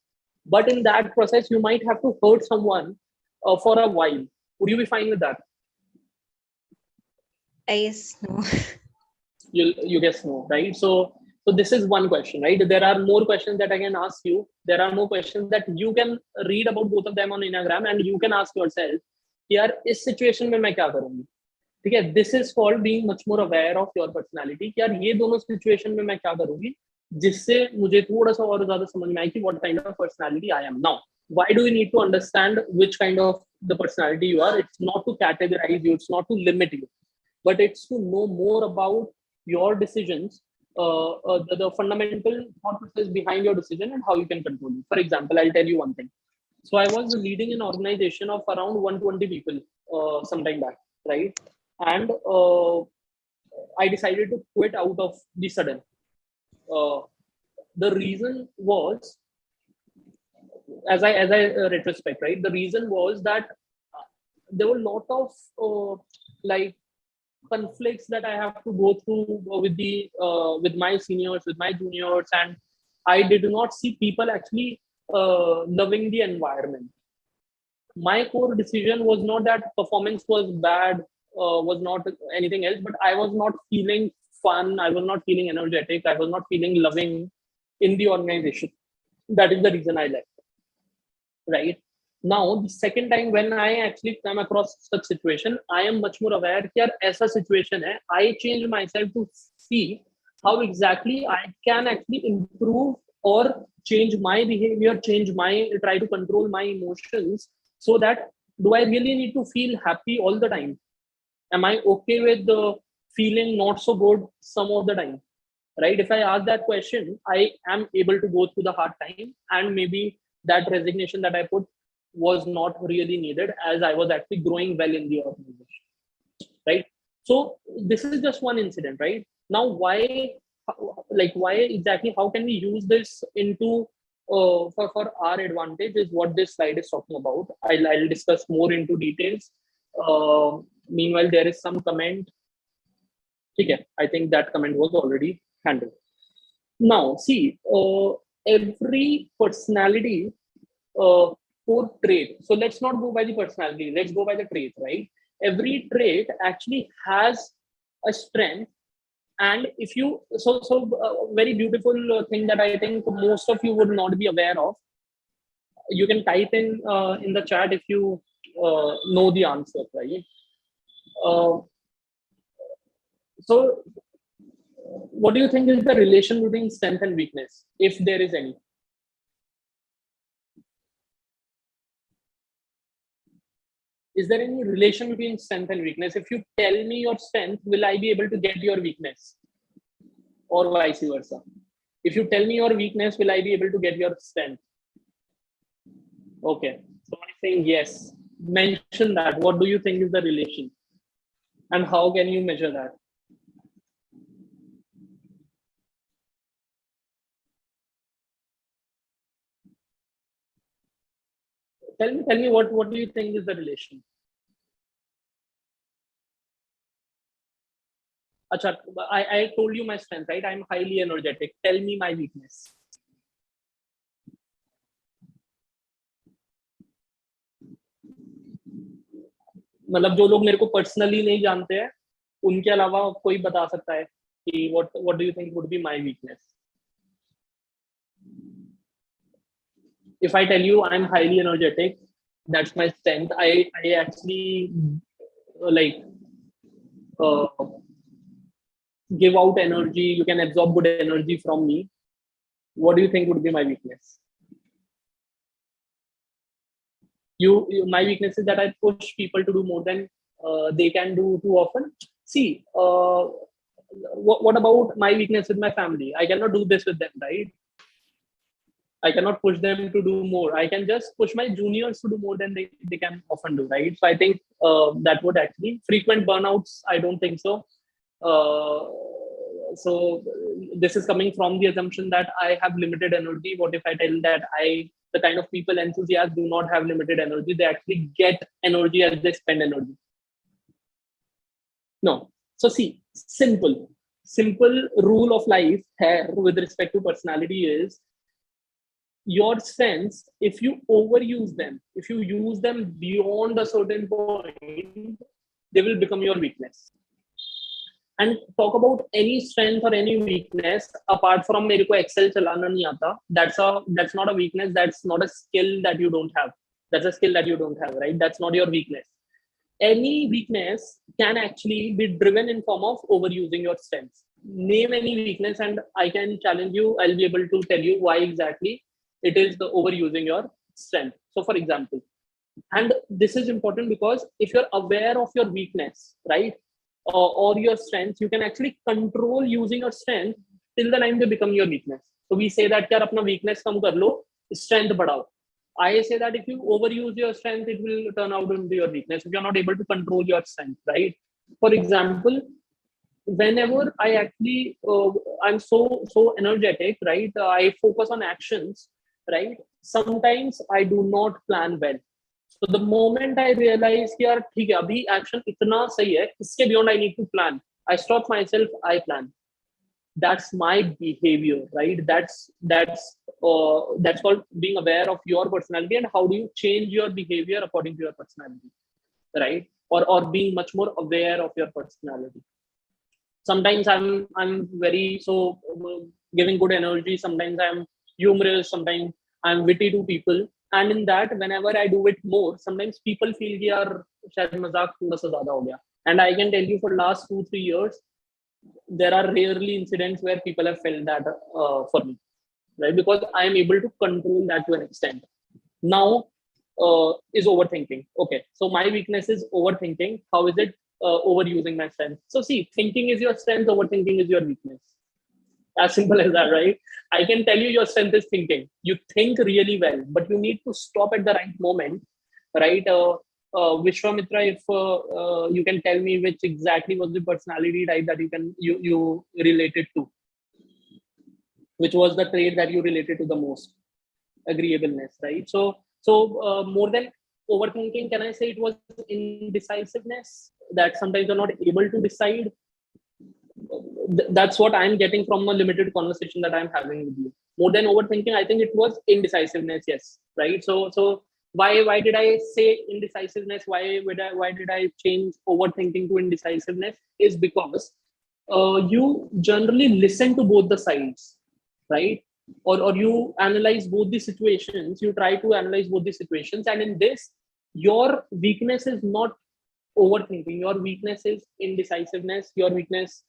but in that process you might have to hurt someone for a while. Would you be fine with that? I guess no. You guess no, right? So this is one question, right? There are more questions that I can ask you. There are more questions that you can read about both of them on Enneagram, and you can ask yourself, यार इस situation में मैं क्या करूँगी? ठीक है? This is called being much more aware of your personality. कि यार ये दोनों situation में मैं क्या करूँगी, जिससे मुझे थोड़ा सा और ज़्यादा समझ में आए कि what kind of personality I am. Now, why do you need to understand which kind of the personality you are? It's not to categorize you, it's not to limit you, but it's to know more about your decisions, the fundamental thought process behind your decision, and how you can control it. For example, I'll tell you one thing. So I was leading an organization of around 120 people some time back, right? And I decided to quit out of the sudden. The reason was, as I retrospect, right? The reason was that there were a lot of like conflicts that I have to go through with my seniors, with my juniors, and I did not see people actually loving the environment. My core decision was not that performance was bad, was not anything else, but I was not feeling fun, I was not feeling energetic, I was not feeling loving in the organization. That is the reason I left, right? Now, the second time when I actually come across such situation, I am much more aware that yaar, aisa situation hai. I change myself to see how exactly I can actually improve or change my behavior, try to control my emotions, so that do I really need to feel happy all the time? Am I okay with the feeling not so good some of the time? Right? If I ask that question, I am able to go through the hard time, and maybe that resignation that I put was not really needed, as I was actually growing well in the organization, right? So this is just one incident, right? Now, why exactly, how can we use this into for our advantage is what this slide is talking about. I'll discuss more into details. Meanwhile, there is some comment. Okay, I think that comment was already handled. Now, see, every personality core trait. So let's not go by the personality. Let's go by the trait, right? Every trait actually has a strength. And if you, very beautiful thing that I think most of you would not be aware of. You can type in the chat if you know the answer, right? Uh, so what do you think is the relation between strength and weakness, if there is any? Is there any relation between strength and weakness? If you tell me your strength, will I be able to get your weakness? Or vice versa? If you tell me your weakness, will I be able to get your strength? Okay, someone is saying yes. Mention that. What do you think is the relation? And how can you measure that? Tell me what do you think is the relation? Achha, I told you my strength, right? I'm highly energetic. Tell me my weakness. मतलब जो लोग मेरे को personally नहीं जानते हैं, उनके अलावा कोई बता सकता है कि what do you think would be my weakness? If I tell you I'm highly energetic, that's my strength. I actually like give out energy. You can absorb good energy from me. What do you think would be my weakness? My weakness is that I push people to do more than they can do too often. See, what about my weakness with my family? I cannot do this with them, right? I cannot push them to do more. I can just push my juniors to do more than they can often do, right? So I think that would actually, frequent burnouts, I don't think so. So this is coming from the assumption that I have limited energy. What if I tell that the kind of people enthusiasts do not have limited energy? They actually get energy as they spend energy. No. So see, simple rule of life here with respect to personality is, your strengths, if you overuse them, if you use them beyond a certain point, they will become your weakness. And talk about any strength or any weakness apart from मेरे को Excel चलाना नहीं आता, that's not a weakness. That's not a skill that you don't have. That's a skill that you don't have, right? That's not your weakness. Any weakness can actually be driven in form of overusing your strengths. Name any weakness and I can challenge you. I'll be able to tell you why exactly it is the overusing your strength. So for example, and this is important because if you're aware of your weakness, right, or your strengths, you can actually control using your strength till the time they become your weakness. So we say that यार अपना weakness कम कर लो, strength बढ़ाओ. I say that if you overuse your strength, it will turn out into your weakness if you're not able to control your strength, right? For example, whenever I actually I'm so energetic, right? I focus on actions, right? Sometimes I do not plan well. So the moment I realize कि यार ठीक है अभी action इतना सही है, इसके beyond I need to plan, I stop myself, I plan. That's my behavior, right? That's called being aware of your personality and how do you change your behavior according to your personality, right? Or being much more aware of your personality. Sometimes I'm very giving good energy. Sometimes I'm humorous. Sometimes I'm witty to people. And in that, whenever I do it more, sometimes people feel कि यार शायद मजाक थोड़ा सा ज़्यादा हो गया. And I can tell you for last 2-3 years, there are rarely incidents where people have felt that for me, right? Because I am able to control that to an extent. Now is overthinking. Okay, so my weakness is overthinking. How is it overusing my strength? So see, thinking is your strength, overthinking is your weakness. As simple as that, right? I can tell you your strength is thinking. You think really well, but you need to stop at the right moment, right? Vishwamitra, if you can tell me which exactly was the personality type that you related to, which was the trait that you related to the most? Agreeableness, right? So more than overthinking, can I say it was indecisiveness, that sometimes you're not able to decide? That's what I'm getting from a limited conversation that I'm having with you. More than overthinking, I think it was indecisiveness. Yes, right. So Why did I say indecisiveness? Why did I change overthinking to indecisiveness? Is because you generally listen to both the sides, right? Or you analyze both the situations. You try to analyze both the situations, and in this, your weakness is not overthinking. Your weakness is indecisiveness. Your weakness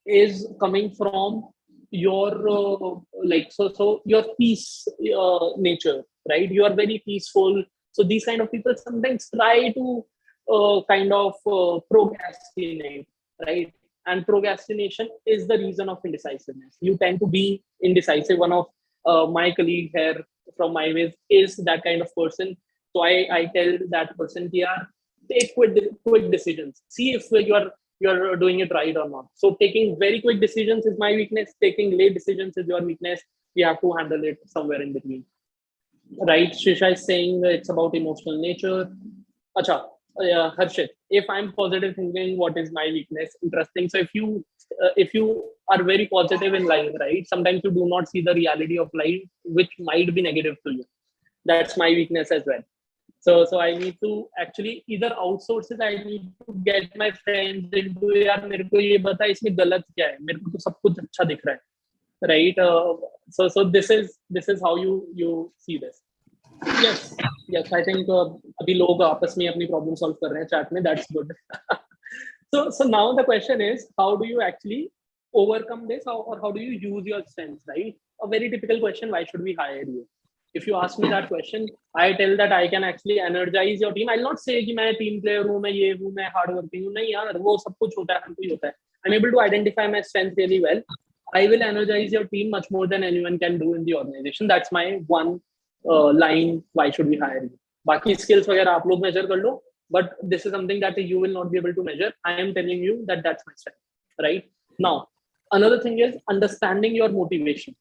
is coming from your your peace nature, right? You are very peaceful. So these kind of people sometimes try to procrastinate, right? And procrastination is the reason of indecisiveness. You tend to be indecisive. One of my colleague here from MyWays is that kind of person. So I tell that person, yeah, take quick decisions. See if you're doing it right or not. So taking very quick decisions is my weakness. Taking late decisions is your weakness. We have to handle it somewhere in between. Right? Shisha is saying it's about emotional nature. Acha, Harshit, if I'm positive thinking, what is my weakness? Interesting. So if you are very positive in life, right? Sometimes you do not see the reality of life, which might be negative to you. That's my weakness as well. So I need to actually either outsource it. I need to get my friends into यार मेरे को ये बता इसमें गलत क्या है, मेरे को तो सब कुछ अच्छा दिख रहा है, right? So this is how you see this. Yes, I think अभी लोग आपस में अपनी problem solve कर रहे हैं chat में. That's good. So now the question is, how do you actually overcome this, or how do you use your strengths, right? A very typical question: why should we hire you? If you ask me that question, I tell that I can actually energize your team. I'll not say कि मैं team player हूँ, मैं ये हूँ, मैं hard working हूँ. नहीं यार, वो सब कुछ होता है, हर कोई होता है. I'm able to identify my strength really well. I will energize your team much more than anyone can do in the organization. That's my one line. Why should we hire you? बाकी skills वगैरह आप लोग measure कर लो. But this is something that you will not be able to measure. I am telling you that that's my strength, right? Now, another thing is understanding your motivation.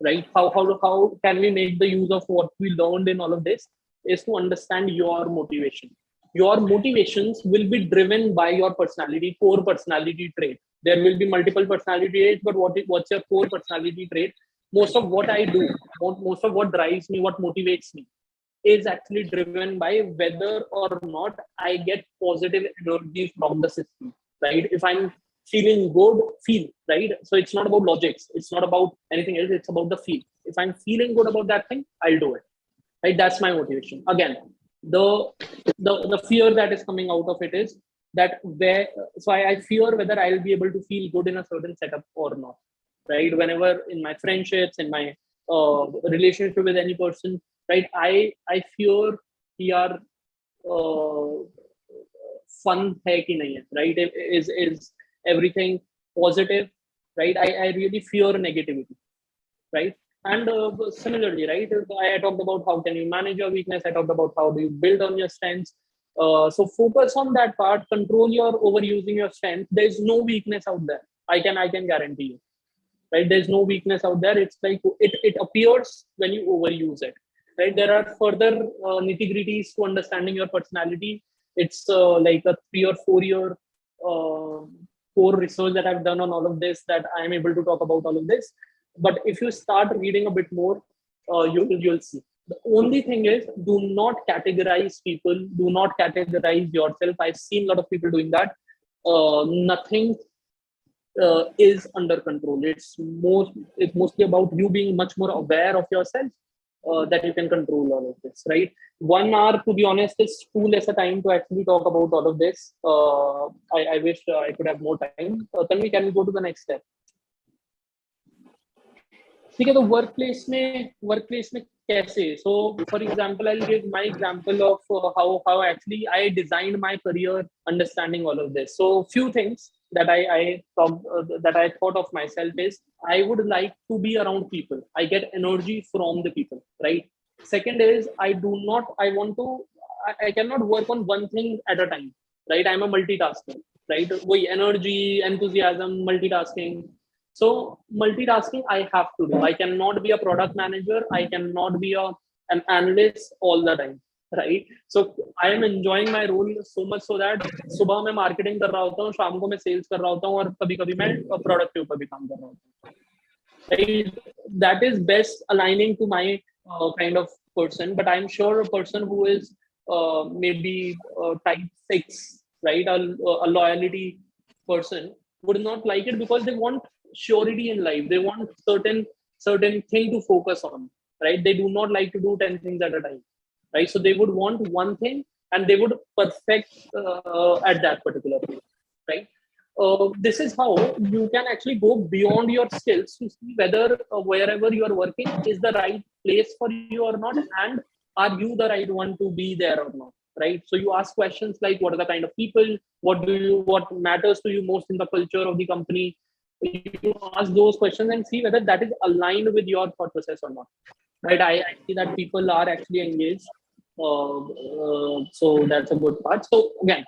Right? How can we make the use of what we learned in all of this is to understand your motivation. Your motivations will be driven by your personality, core personality trait. There will be multiple personality traits, but what's your core personality trait? Most of what I do, most of what drives me, what motivates me, is actually driven by whether or not I get positive energy from the system. Right? If I'm feeling good, feel, right? So it's not about logics, it's not about anything else, it's about the feel. If I'm feeling good about that thing, I'll do it, right? That's my motivation. Again, the fear that is coming out of it is that I fear whether I'll be able to feel good in a certain setup or not, right? Whenever in my friendships, in my relationship with any person, right, I fear यार fun है कि नहीं है, right? Is everything positive, right? I really fear negativity, right? And similarly, right, I talked about how can you manage your weakness. I talked about how do you build on your strengths. So focus on that part. Control your overusing your strength. There's no weakness out there. I can guarantee you, right? There's no weakness out there. It's like it appears when you overuse it, right? There are further nitty-gritties to understanding your personality. It's like a 3 or 4 year core research that I've done on all of this, that I am able to talk about all of this. But if you start reading a bit more, you'll see. The only thing is, do not categorize people. Do not categorize yourself. I've seen a lot of people doing that. Nothing is under control. It's mostly about you being much more aware of yourself, that you can control all of this, right? 1 hour, to be honest, is too less a time to actually talk about all of this. I wish I could have more time. Tanvi, can we go to the next step? ठीक है, तो workplace में कैसे? So for example, I'll give my example of how actually I designed my career understanding all of this. So few things that I thought of myself is, I would like to be around people. I get energy from the people, right? Second is, I cannot work on one thing at a time, right? I'm a multitasker, right? Energy, enthusiasm, multitasking. So multitasking I have to do. I cannot be a product manager. I cannot be an analyst all the time, right? So I am enjoying my role so much so that सुबह मैं marketing कर रहा होता हूँ, शाम को मैं sales कर रहा होता हूँ, और कभी-कभी मैं product के ऊपर भी काम कर रहा होता हूँ. Right? That is best aligning to my kind of person, but I'm sure a person who is maybe type 6, right, a loyalty person would not like it because they want surety in life. They want certain thing to focus on, right? They do not like to do 10 things at a time, right? So they would want one thing and they would perfect at that particular thing, right? This is how you can actually go beyond your skills to see whether wherever you are working is the right place for you or not, and are you the right one to be there or not, right? So you ask questions like, what are the kind of people, what matters to you most in the culture of the company. You ask those questions and see whether that is aligned with your thought process or not, right? I see that people are actually engaged, so that's a good part. So again,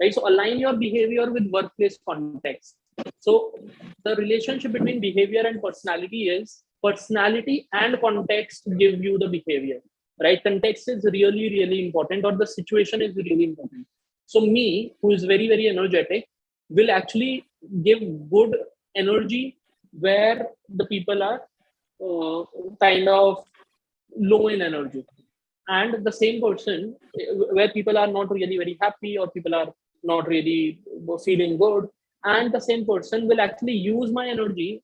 right, so align your behavior with workplace context. So the relationship between behavior and personality is personality and context give you the behavior, right? Context is really important, or the situation is really important. So me, who is very energetic, will actually give good energy where the people are kind of low in energy, and the same person where people are not really very happy or people are not really feeling good, and the same person will actually use my energy,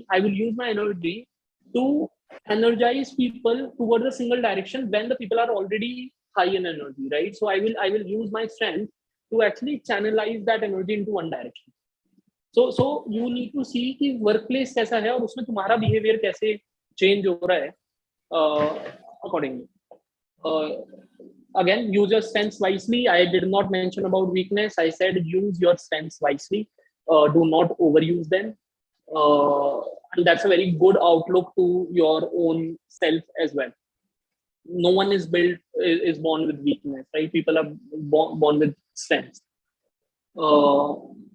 I will use my energy to energize people towards a single direction when the people are already high in energy, right? So I will use my strength to actually channelize that energy into one direction. So you need to see कि workplace कैसा है और उसमें तुम्हारा behavior कैसे change हो रहा है accordingly. Again, use your strengths wisely. I did not mention about weakness. I said use your strengths wisely. Do not overuse them. And that's a very good outlook to your own self as well. No one is born with weakness, right? People are born with strengths.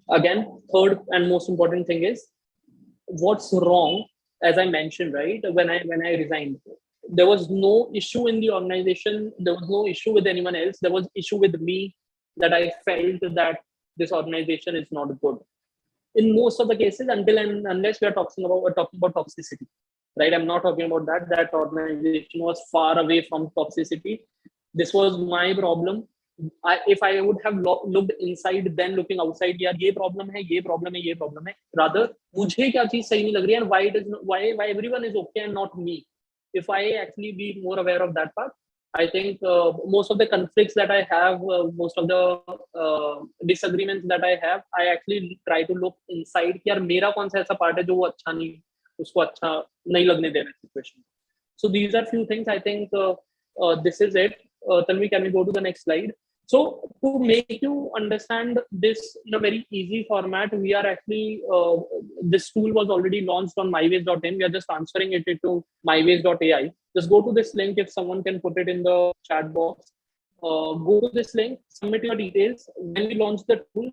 Again, third and most important thing is what's wrong. As I mentioned, right, when I resigned, there was no issue in the organization, there was no issue with anyone else, there was issue with me, that I felt that this organization is not good in most of the cases, until and unless we are talking about toxicity, right? I'm not talking about that organization was far away from toxicity. This was my problem. If I would have looked inside then looking outside, यार ये problem है, rather मुझे क्या चीज सही नहीं लग रही है, and why everyone is okay and not me. If I actually be more aware of that part, I think most of the conflicts that I have, most of the disagreements that I have, I actually try to look inside कि यार मेरा कौन सा ऐसा part है जो वो अच्छा नहीं, उसको अच्छा नहीं लगने दे रहा situation. So these are few things. I think this is it. Tanvi, can we go to the next slide? So to make you understand this in a very easy format, we are actually, this tool was already launched on myways.in. We are just transferring it into myways.ai. Just go to this link if someone can put it in the chat box. Go to this link, submit your details. When we launch the tool,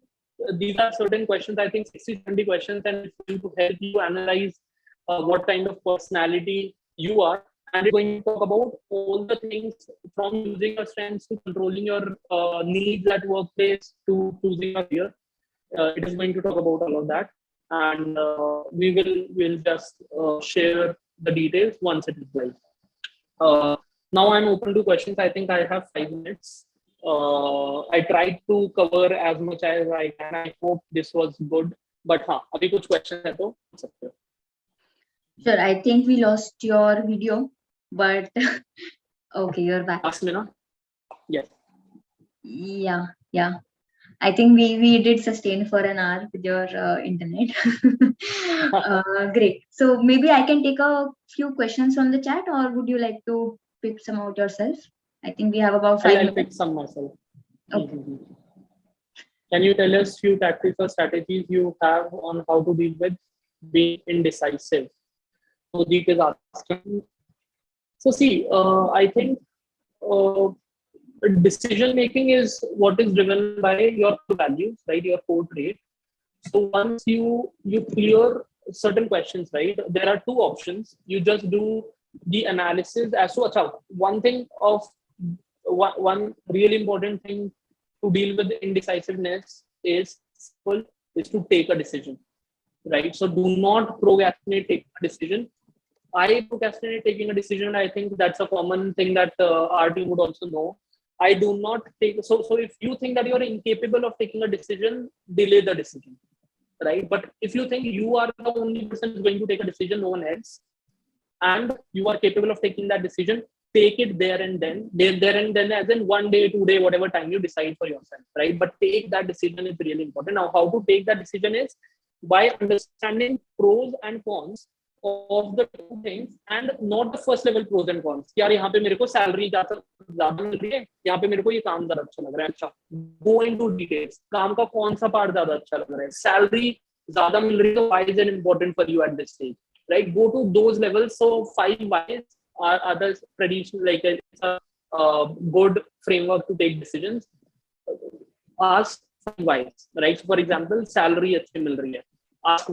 these are certain questions, I think 60-70 questions, and it's going to help you analyze what kind of personality you are. And it's going to talk about all the things from using your strengths to controlling your needs at workplace to choosing a career. It is going to talk about all of that, and we'll just share the details once it is live. Now I'm open to questions. I think I have 5 minutes. I tried to cover as much as I can. I hope this was good. But हाँ, अभी कुछ question है तो पूछ सकते हो. Sure, I think we lost your video, but okay, you're back. Ask me now. Yes. Yeah. I think we did sustain for an hour with your internet. Great. So maybe I can take a few questions from the chat, or would you like to pick some out yourself? I think we have about 5 minutes. I'll pick some myself. Okay. Can you tell us few tactics or strategies you have on how to deal with being indecisive? So Deep is asking. So see, I think decision making is what is driven by your values, right? Your core trait. So once you clear certain questions, right? There are 2 options. You just do the analysis as to one really important thing to deal with indecisiveness is to take a decision, right? So do not procrastinate, take a decision. I procrastinate taking a decision. I think that's a common thing that our team would also know. I do not take, so if you think that you're incapable of taking a decision, delay the decision, right? But if you think you are the only person who's going to take a decision, no one else, and you are capable of taking that decision, take it there and then, as in 1 day, 2 day, whatever time you decide for yourself, right? But take that decision is really important. Now, how to take that decision is by understanding pros and cons of the two things, and not the first level pros and cons. यार यहाँ पे मेरे को salary ज़्यादा मिल रही है, यहाँ पे मेरे को ये काम ज़्यादा अच्छा लग रहा है. अच्छा, go into details. काम का कौन सा part ज़्यादा अच्छा लग रहा है? Salary ज़्यादा मिल रही है, तो why is it important for you at this stage? Right? Go to those levels. So 5 whys are the traditional, like it's a good framework to take decisions. Ask 5 whys, right? So for example, salary अच्छी मिल रही है. Ask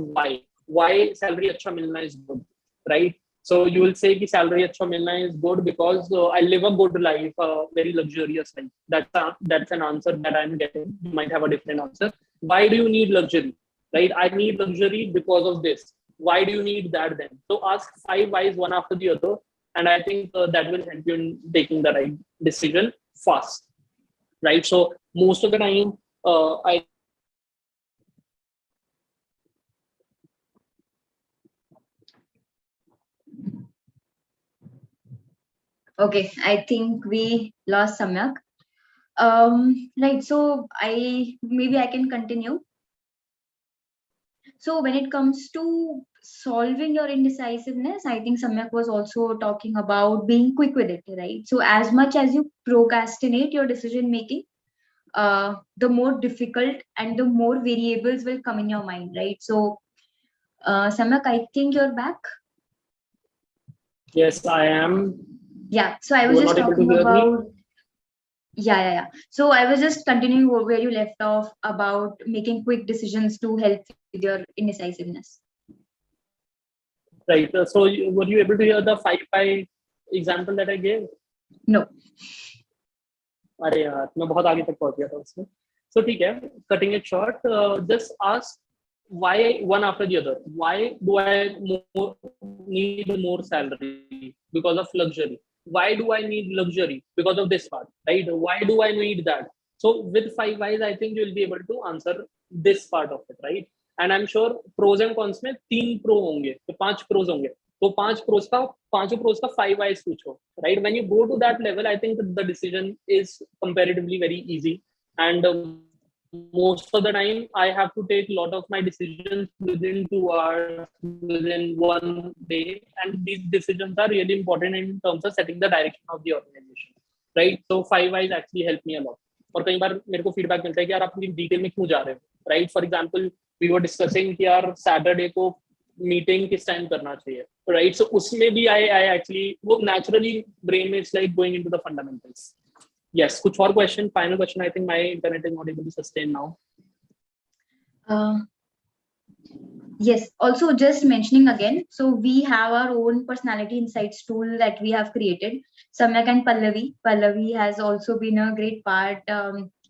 why salary अच्छा मिलना is good, right? So you will say कि salary अच्छा मिलना is good because I live a good life, a very luxurious life. That's an answer that I'm getting. You might have a different answer. Why do you need luxury, right? I need luxury because of this. Why do you need that then? So ask 5 whys one after the other, and I think that will help you in taking the right decision fast, right? So most of the time, I Okay, I think we lost Samyak. Right, so I can continue. So when it comes to solving your indecisiveness, I think Samyak was also talking about being quick with it, right? So as much as you procrastinate your decision making, the more difficult and the more variables will come in your mind, right? So Samyak, I think you're back. yes, I am. Yeah, so I You was were just not able to talking hear me. about yeah. So I was just continuing where you left off about making quick decisions to help with your indecisiveness. Right. So were you able to hear the 5 why example that I gave? No. अरे यार, मैं बहुत आगे तक पहुंच गया था उसमें. So ठीक है, cutting it short, just ask why one after the other. Why do I need more salary? Because of luxury. Why do I need luxury? Because of this part, right? Why do I need that? So with 5 whys, I think you'll be able to answer this part of it, right? And I'm sure pros and cons में 3 pro होंगे, तो 5 pros होंगे. तो 5 pros का 5 whys पूछो, right? When you go to that level, I think the decision is comparatively very easy. And most of the time, I have to take a lot of my decisions within 2 hours, within 1 day. And these decisions are really important in terms of setting the direction of the organization, right? So 5 whys actually help me a lot. और कई बार मेरे को feedback मिलता है कि यार आप इतनी डिटेल में क्यों जा रहे हो, right? For example we were discussing कि यार सैटरडे को मीटिंग किस टाइम करना चाहिए, राइट? सो उसमें भी आई एक्चुअली वो नेचुरली ब्रेन में it's like going into the fundamentals. Yes, कुछ और question, final question. I think my internet is not able to sustain now. Yes, also just mentioning again, so we have our own personality insights tool that we have created. Samyak and Pallavi. Pallavi has also been a great part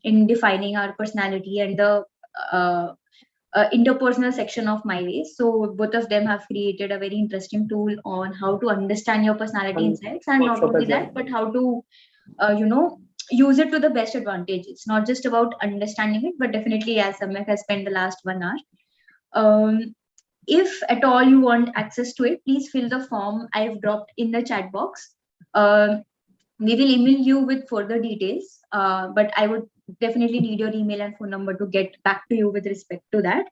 in defining our personality and the uh, interpersonal section of MyWays. So both of them have created a very interesting tool on how to understand your personality insights, and not only that, but how to use it to the best advantage. It's not just about understanding it, but definitely, as Samyak has spent the last 1 hour. If at all you want access to it, please fill the form I've dropped in the chat box. We will email you with further details, but I would definitely need your email and phone number to get back to you with respect to that.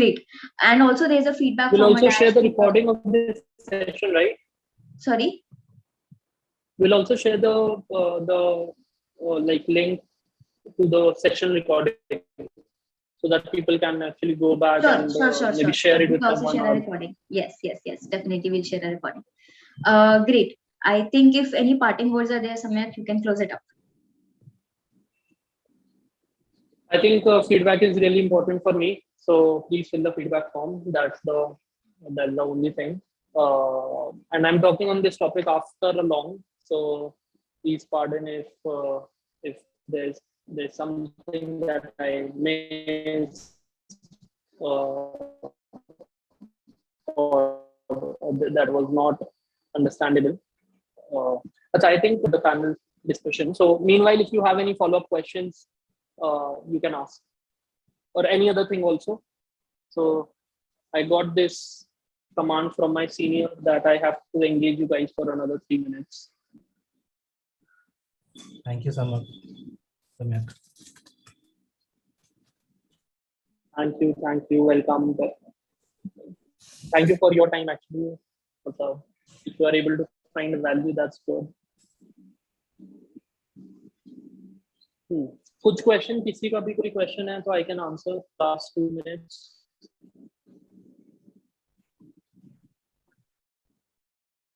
Great. And also there's a feedback We'll from also share the recording of this session, right? Sorry? We'll also share the like link to the session recording so that people can actually go back and maybe share it with someone. Share a recording. Yes, definitely we'll share a recording. Great. I think if any parting words are there, Samyak, you can close it up. I think feedback is really important for me. So please fill the feedback form. That's the only thing. And I'm talking on this topic after a long. So please pardon if there's something that I missed. or that was not understandable. But I think the panel discussion. So meanwhile, if you have any follow-up questions, you can ask, or any other thing also. So I got this command from my senior that I have to engage you guys for another 3 minutes. Thank you, Samyak. Thank you, welcome. Thank you for your time actually. If you are able to find value, that's good. कुछ question किसी का भी कोई question है तो I can answer last 2 minutes.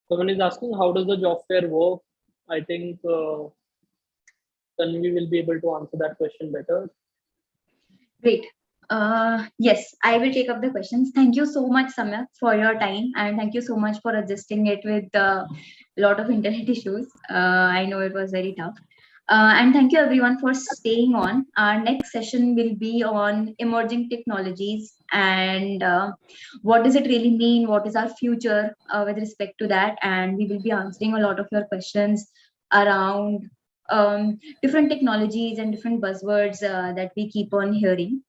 Someone is asking, how does the job fair work? I think Tanvi will be able to answer that question better. Great. Yes, I will take up the questions. Thank you so much, Samyak, for your time, and thank you so much for adjusting it with a lot of internet issues. I know it was very tough. And thank you everyone for staying on. Our next session will be on emerging technologies and what does it really mean? What is our future with respect to that? And we will be answering a lot of your questions around different technologies and different buzzwords that we keep on hearing.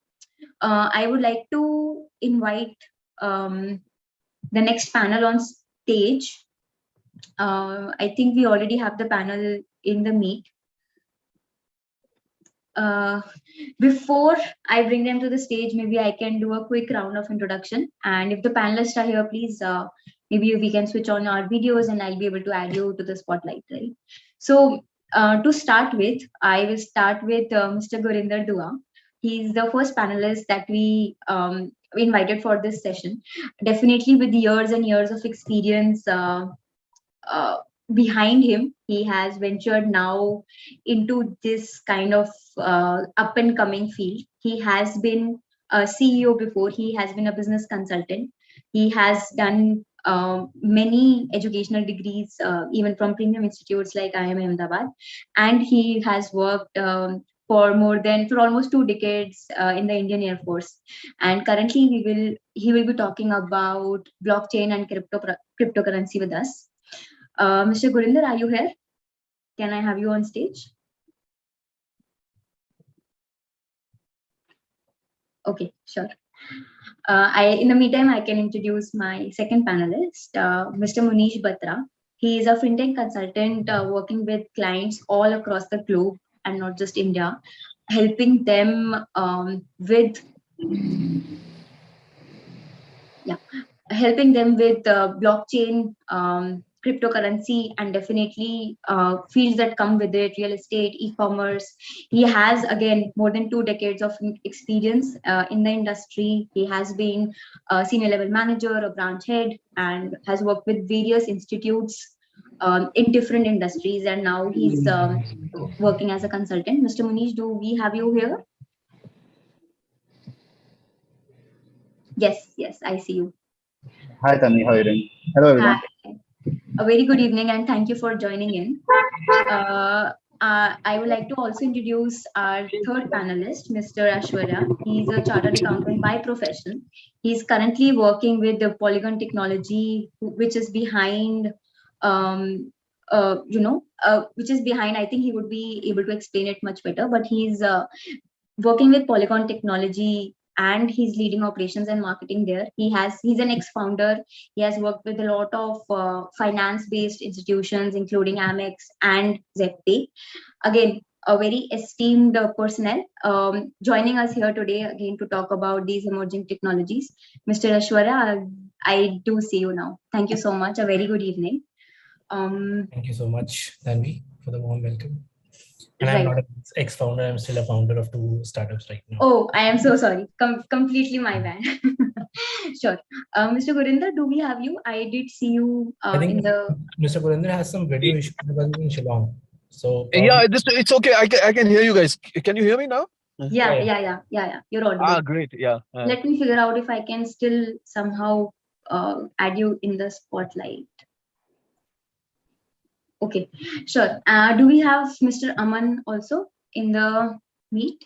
I would like to invite the next panel on stage. I think we already have the panel in the meet. Before I bring them to the stage, maybe I can do a quick round of introduction. And if the panelists are here, please, maybe we can switch on our videos and I'll be able to add you to the spotlight, right? So to start with, I will start with Mr. Gurinder Dua. He's the first panelist that we invited for this session. Definitely with years and years of experience behind him, he has ventured now into this kind of up and coming field. He has been a CEO before, he has been a business consultant. He has done many educational degrees, even from premium institutes like IIM Ahmedabad, and he has worked for almost 2 decades in the Indian Air Force. And currently he will be talking about blockchain and cryptocurrency with us. Mr. Gurinder, are you here? Can I have you on stage? Okay, sure. In the meantime, I can introduce my second panelist, Mr. Munish Batra. He is a fintech consultant working with clients all across the globe and not just India, helping them with blockchain, cryptocurrency, and definitely fields that come with it, real estate, e-commerce. He has, again, more than 2 decades of experience in the industry. He has been a senior level manager, a branch head, and has worked with various institutes in different industries. And now he's working as a consultant. Mr. Munish, do we have you here? Yes, I see you. Hi, Tanvi. How are you doing? Hello, everyone. Hi. A very good evening and thank you for joining in. I would like to also introduce our third panelist, Mr. Ashwarya. He's a chartered accountant by profession. He's currently working with the Polygon technology, which is behind, I think he would be able to explain it much better, but he's working with Polygon technology and he's leading operations and marketing there. He's an ex-founder. He has worked with a lot of finance-based institutions, including Amex and Zeptay. Again, a very esteemed personnel joining us here today again to talk about these emerging technologies. Mr. Ashwarya, I do see you now. Thank you so much. A very good evening. Thank you so much, Tanvi, for the warm welcome. And right. I'm not an ex-founder, I'm still a founder of 2 startups right now. Oh, I am so sorry. Completely my bad. Sure. Mr. Gurinder, do we have you? I did see you I think in the... Mr. Gurinder has some video issues because he's in Shillong. So yeah, it's okay. I can hear you guys. Can you hear me now? Yeah. You're audible. Ah, great. Yeah. Let me figure out if I can still somehow add you in the spotlight. Okay, sure. Do we have Mr. Aman also in the meet?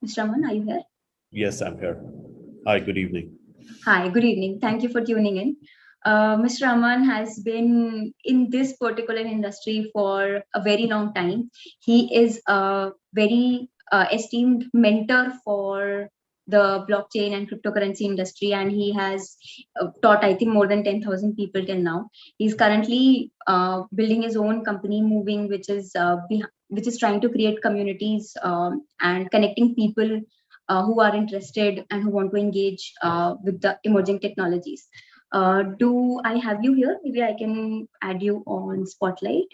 Mr. Aman, are you here? Yes, I'm here. Hi, good evening. Hi, good evening. Thank you for tuning in. Mr. Aman has been in this particular industry for a very long time. He is a very esteemed mentor for the blockchain and cryptocurrency industry, and he has taught, I think, more than 10,000 people till now. He's currently building his own company, Moving, which is trying to create communities and connecting people who are interested and who want to engage with the emerging technologies. Do I have you here? Maybe I can add you on Spotlight.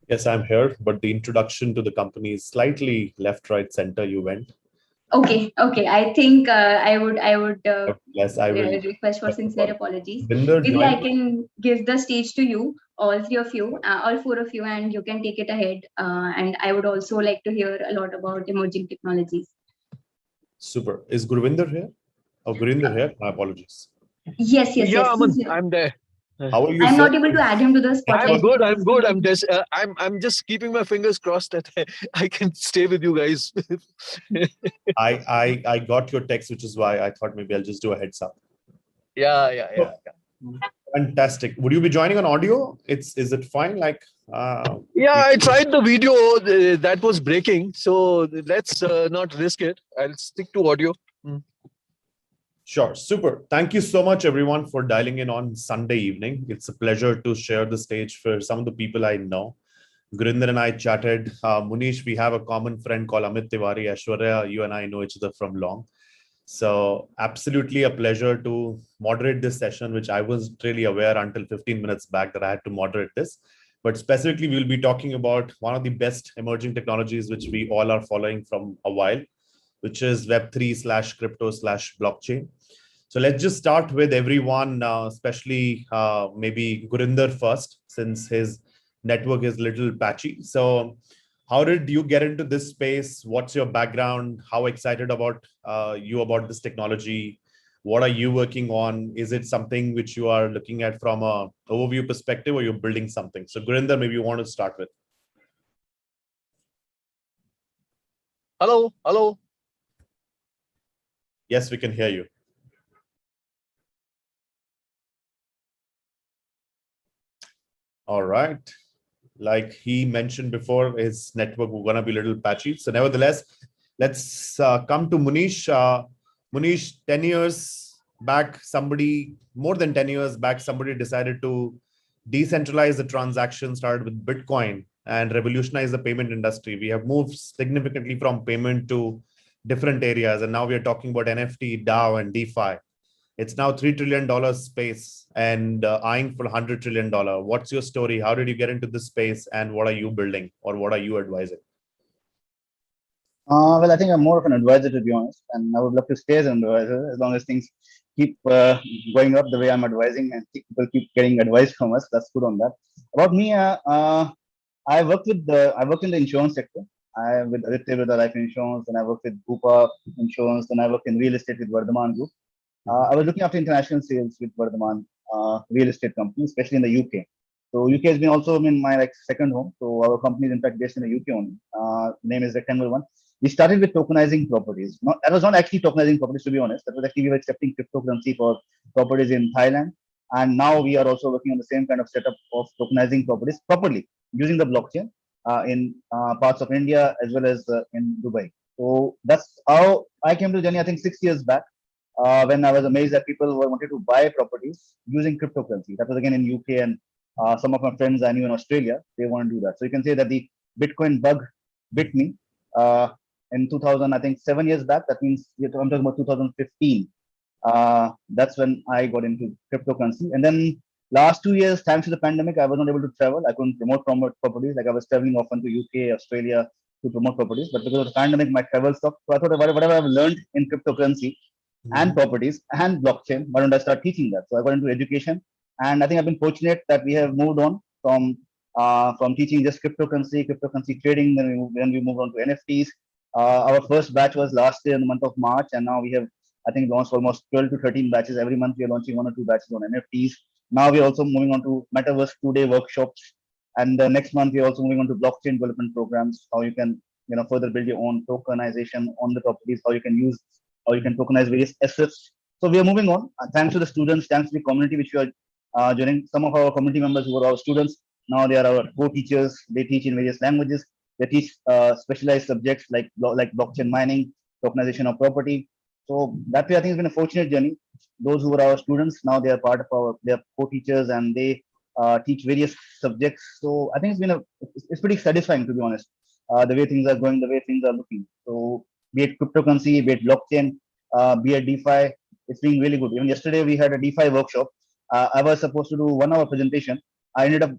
Yes, I'm here, but the introduction to the company is slightly left, right, center. You went. Okay. I think I would Yes, I will. request for sincere apologies. Vinder, Maybe I join. can give the stage to you, all three of you, all four of you, and you can take it ahead. And I would also like to hear a lot about emerging technologies. Super. Is Gurvinder here? Oh, Gurinder here. My apologies. Yes. Yeah, Aman, I'm there. How are you, I'm sir? not able to add him to the spotlight. I'm good. I'm just keeping my fingers crossed that I can stay with you guys. I got your text, which is why I thought maybe I'll just do a heads up. Yeah. Fantastic. Would you be joining on audio? Is it fine? Like Yeah, I tried the video that was breaking, so let's not risk it. I'll stick to audio. Sure. Super. Thank you so much, everyone, for dialing in on Sunday evening. It's a pleasure to share the stage for some of the people I know. Gurinder and I chatted. Munish, we have a common friend called Amit Tiwari. Aishwarya, you and I know each other from long. So absolutely a pleasure to moderate this session, which I wasn't really aware until 15 minutes back that I had to moderate this. But specifically, we'll be talking about one of the best emerging technologies, which we all are following from a while, which is Web3/crypto/blockchain. So let's just start with everyone, especially maybe Gurinder first, since his network is a little patchy. So how did you get into this space? What's your background? How excited about you about this technology? What are you working on? Is it something which you are looking at from a overview perspective, or you're building something? So Gurinder, maybe you want to start with. Hello. Yes, we can hear you. All right. Like he mentioned before, his network was going to be a little patchy. So nevertheless, let's come to Munish. Munish, 10 years back, more than 10 years back, somebody decided to decentralize the transaction, started with Bitcoin and revolutionize the payment industry. We have moved significantly from payment to different areas. And now we are talking about NFT, DAO, and DeFi. It's now $3 trillion space and eyeing for $100 trillion. What's your story? How did you get into this space, and what are you building, or what are you advising? Well, I think I'm more of an advisor, to be honest, and I would love to stay as an advisor as long as things keep going up the way I'm advising, and people keep getting advice from us. That's good on that. About me, I worked in the insurance sector. I with Aditya with the life insurance, and I worked with Bupa Insurance, and I worked in real estate with Vardhaman Group. I was looking after international sales with Vardhaman real estate company, especially in the UK. So UK has been also been my second home. So our company is in fact based in the UK only. Name is Rectangle One. We started with tokenizing properties. That was not actually tokenizing properties, to be honest. That was actually we were accepting cryptocurrency for properties in Thailand. And now we are also working on the same kind of setup of tokenizing properties properly using the blockchain in parts of India as well as in Dubai. So that's how I came to the journey, I think 6 years back. When I was amazed that people were wanted to buy properties using cryptocurrency. That was again in UK, and some of my friends I knew in Australia, they want to do that. So you can say that the Bitcoin bug bit me in 2000, I think 7 years back. That means I'm talking about 2015. That's when I got into cryptocurrency. And then last 2 years, thanks to the pandemic, I was not able to travel. I couldn't promote properties. Like I was traveling often to UK, Australia to promote properties. But because of the pandemic, my travel stopped. So I thought whatever I've learned in cryptocurrency and properties and blockchain, why don't I start teaching that? So I got into education, and I think I've been fortunate that we have moved on from teaching just cryptocurrency trading. Then we moved on to NFTs. Our first batch was last year in the month of March, and now we have, I think, launched almost 12 to 13 batches. Every month we are launching 1 or 2 batches on NFTs. Now we're also moving on to Metaverse 2-day workshops, and next month we're also moving on to blockchain development programs. How you can further build your own tokenization on the properties. How you can tokenize various assets So we are moving on. Thanks to the students, thanks to the community which we are joining. Some of our community members who are our students, now they are our co-teachers. They teach in various languages. They teach specialized subjects like blockchain mining, tokenization of property. So that way, I think it's been a fortunate journey. Those who were our students, now they are part of they are co-teachers and they teach various subjects. So I think it's pretty satisfying, to be honest. The way things are going, the way things are looking. So be it cryptocurrency, be it blockchain, be it DeFi, it's been really good. Even yesterday we had a DeFi workshop. I was supposed to do 1 hour presentation. I ended up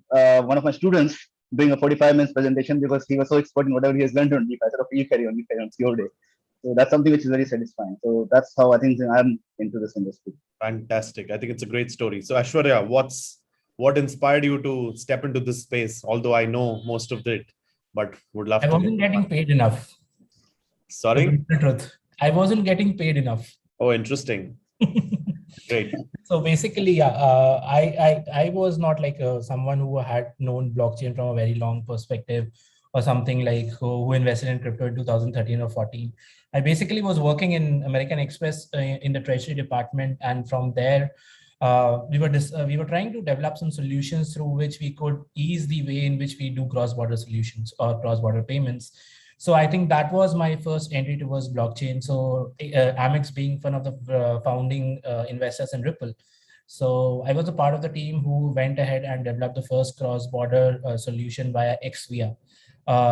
one of my students doing a 45 minutes presentation because he was so expert in whatever he has learned on DeFi. I said, okay, you carry on, it's your day. So that's something which is very satisfying. So that's how I think I'm into this industry. Fantastic. I think it's a great story. So Ashwarya, what inspired you to step into this space? Although I know most of it, but would love I to. wasn't getting paid enough. Sorry? The truth. I wasn't getting paid enough. Oh, interesting. Great. So basically, yeah, I was not like someone who had known blockchain from a very long perspective or something like who invested in crypto in 2013 or 14. I basically was working in American Express in the Treasury Department, and from there, we were trying to develop some solutions through which we could ease the way in which we do cross-border solutions or cross-border payments. So I think that was my first entry towards blockchain. So Amex being one of the founding investors in Ripple. So I was a part of the team who went ahead and developed the first cross-border solution via XVIA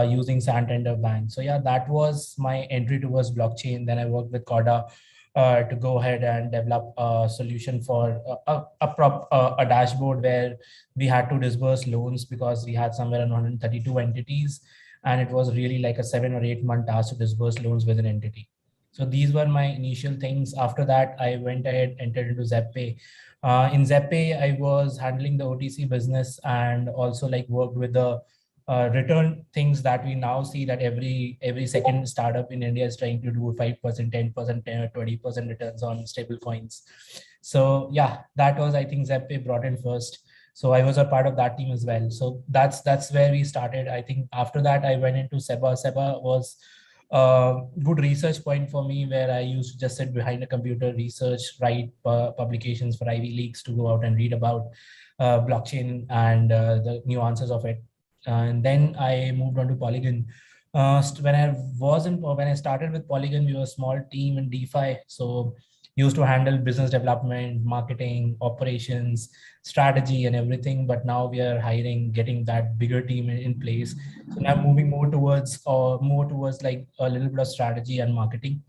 using Santander Bank. So yeah, that was my entry towards blockchain. Then I worked with Corda to go ahead and develop a solution for a dashboard where we had to disburse loans because we had somewhere around 132 entities. And it was really like a 7 or 8 month task to disburse loans with an entity. So these were my initial things. After that, I went ahead, entered into ZepPay. In ZepPay, I was handling the OTC business and also like worked with the return things that we now see that every second startup in India is trying to do 5%, 10%, 20% returns on stable coins. So yeah, that was, I think, ZepPay brought in first. So I was a part of that team as well. So that's where we started. I think after that, I went into SEBA. SEBA was a good research point for me where I used to just sit behind a computer, research, write publications for Ivy Leagues to go out and read about blockchain and the nuances of it. And then I moved on to Polygon. When I started with Polygon, we were a small team in DeFi. So used to handle business development, marketing, operations, strategy, and everything. But now we are hiring, getting that bigger team in place. So now moving more towards like a little bit of strategy and marketing.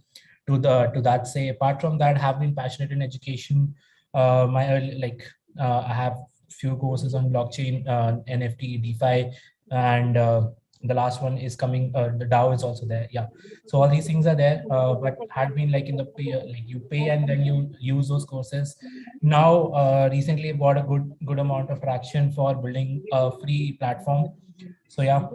To that, say apart from that, have been passionate in education. I have few courses on blockchain, NFT, DeFi, and the last one is coming. The DAO is also there. Yeah. So all these things are there, but had been like in the pay, like you pay and then you use those courses. Now, recently I've got a good amount of traction for building a free platform. So yeah,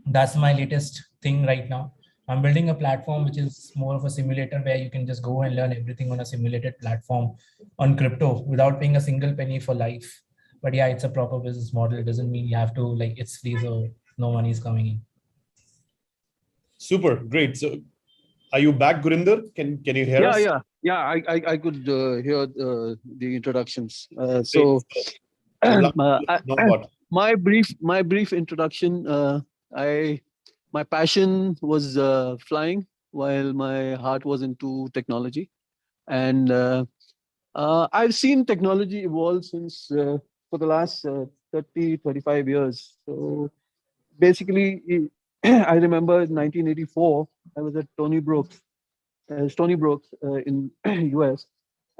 that's my latest thing right now. I'm building a platform which is more of a simulator where you can just go and learn everything on a simulated platform on crypto without paying a single penny for life. But yeah, it's a proper business model. It doesn't mean you have to like it's free, so no money is coming in. Super, great. So are you back, Gurinder? Can you hear us? I could hear the introductions. My brief introduction. My passion was flying while my heart was into technology, and I've seen technology evolve since for the last 35 years. So basically, I remember in 1984, I was at Stony Brook in US,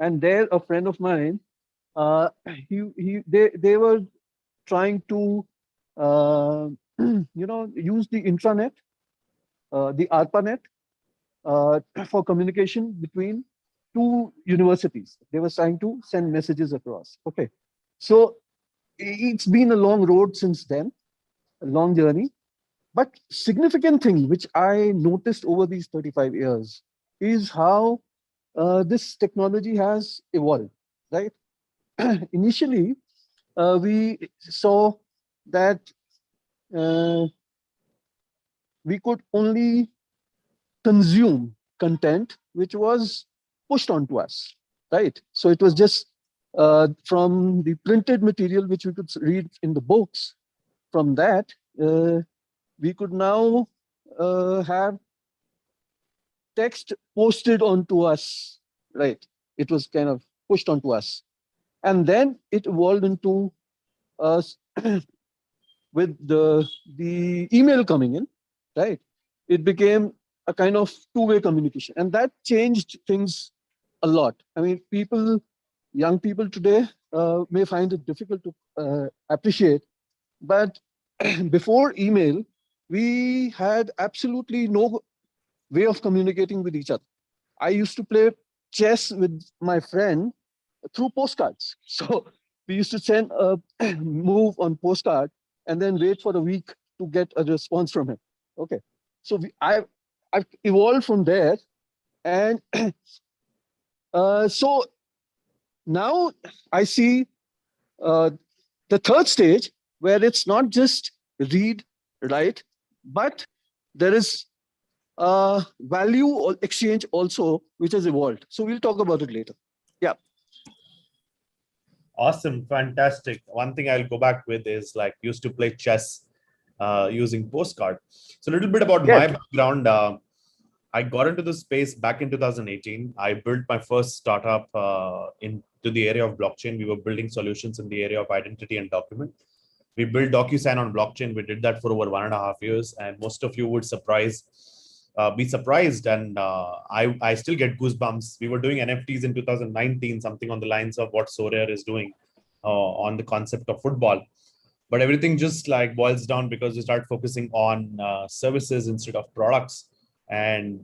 and there a friend of mine, they were trying to use the intranet, the ARPANET, for communication between two universities. They were trying to send messages across. Okay, so it's been a long road since then, a long journey. But significant thing which I noticed over these 35 years is how this technology has evolved, right? Initially, we saw that we could only consume content which was pushed onto us. right? So it was just from the printed material which we could read in the books. From that, we could now have text posted onto us, right? It was kind of pushed onto us. And then it evolved into us with the email coming in, right? It became a kind of two-way communication. And that changed things a lot. I mean, young people today may find it difficult to appreciate, but before email, we had absolutely no way of communicating with each other. I used to play chess with my friend through postcards. So we used to send a move on postcard and then wait for a week to get a response from him. Okay. So I've evolved from there. And so now I see the third stage where it's not just read, write, but there is value or exchange also, which has evolved. So we'll talk about it later. Yeah. Awesome, fantastic. One thing I'll go back with is like used to play chess using postcard. So a little bit about my background. I got into the space back in 2018. I built my first startup into the area of blockchain. We were building solutions in the area of identity and document. We built DocuSign on blockchain. We did that for over 1.5 years, and most of you would be surprised, and I still get goosebumps. We were doing NFTs in 2019, something on the lines of what Sorare is doing on the concept of football. But everything just like boils down because we start focusing on services instead of products, and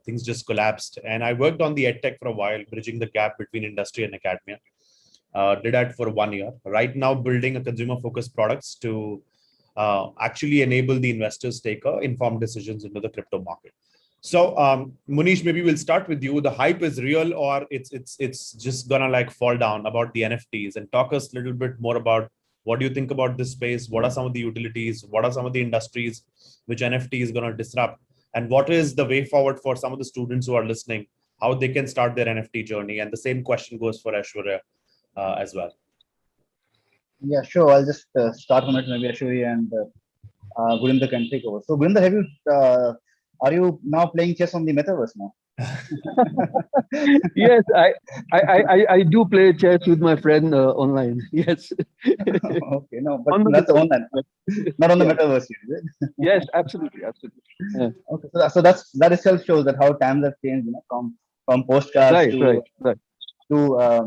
things just collapsed. And I worked on the edtech for a while, bridging the gap between industry and academia. Did that for 1 year. Right now, building a consumer-focused products to actually enable the investors take informed decisions into the crypto market. So Munish, maybe we'll start with you. The hype is real, or it's just gonna like fall down about the NFTs, and talk us a little bit more about what do you think about this space? What are some of the utilities? What are some of the industries which NFT is gonna disrupt? And what is the way forward for some of the students who are listening, how they can start their NFT journey? And the same question goes for Aishwarya as well. Yeah, sure. I'll just start from it. Maybe Ashuri and Gurinder can take over. So, Gurinder, are you now playing chess on the metaverse now? Yes, I do play chess with my friend online. Yes. Okay, no, but that's online, not on the metaverse. Is it? Yes, absolutely. Yeah. Okay, so that itself shows that how times have changed, from postcards to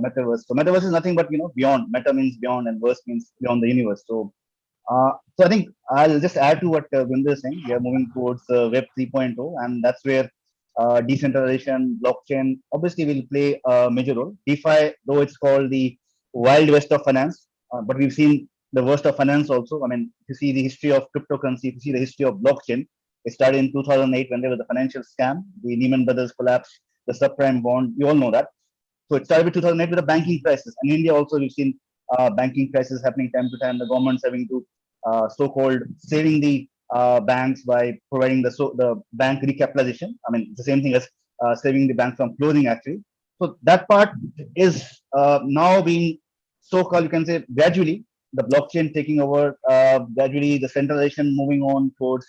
metaverse. So metaverse is nothing but beyond. Meta means beyond, and verse means beyond the universe. So I think I'll just add to what Gurinder is saying. We are moving towards Web 3.0, and that's where decentralization, blockchain obviously will play a major role. DeFi, though it's called the wild west of finance, but we've seen the worst of finance also. I mean, if you see the history of cryptocurrency, if you see the history of blockchain, it started in 2008 when there was a financial scam, the Lehman Brothers collapse, the subprime bond. You all know that. So it started with 2008 with a banking crisis. And in India also, we've seen banking crisis happening time to time. The government's having to so-called saving the banks by providing the bank recapitalization. I mean, it's the same thing as saving the bank from closing actually. So that part is now being so-called, you can say, gradually the blockchain taking over, gradually the centralization moving on towards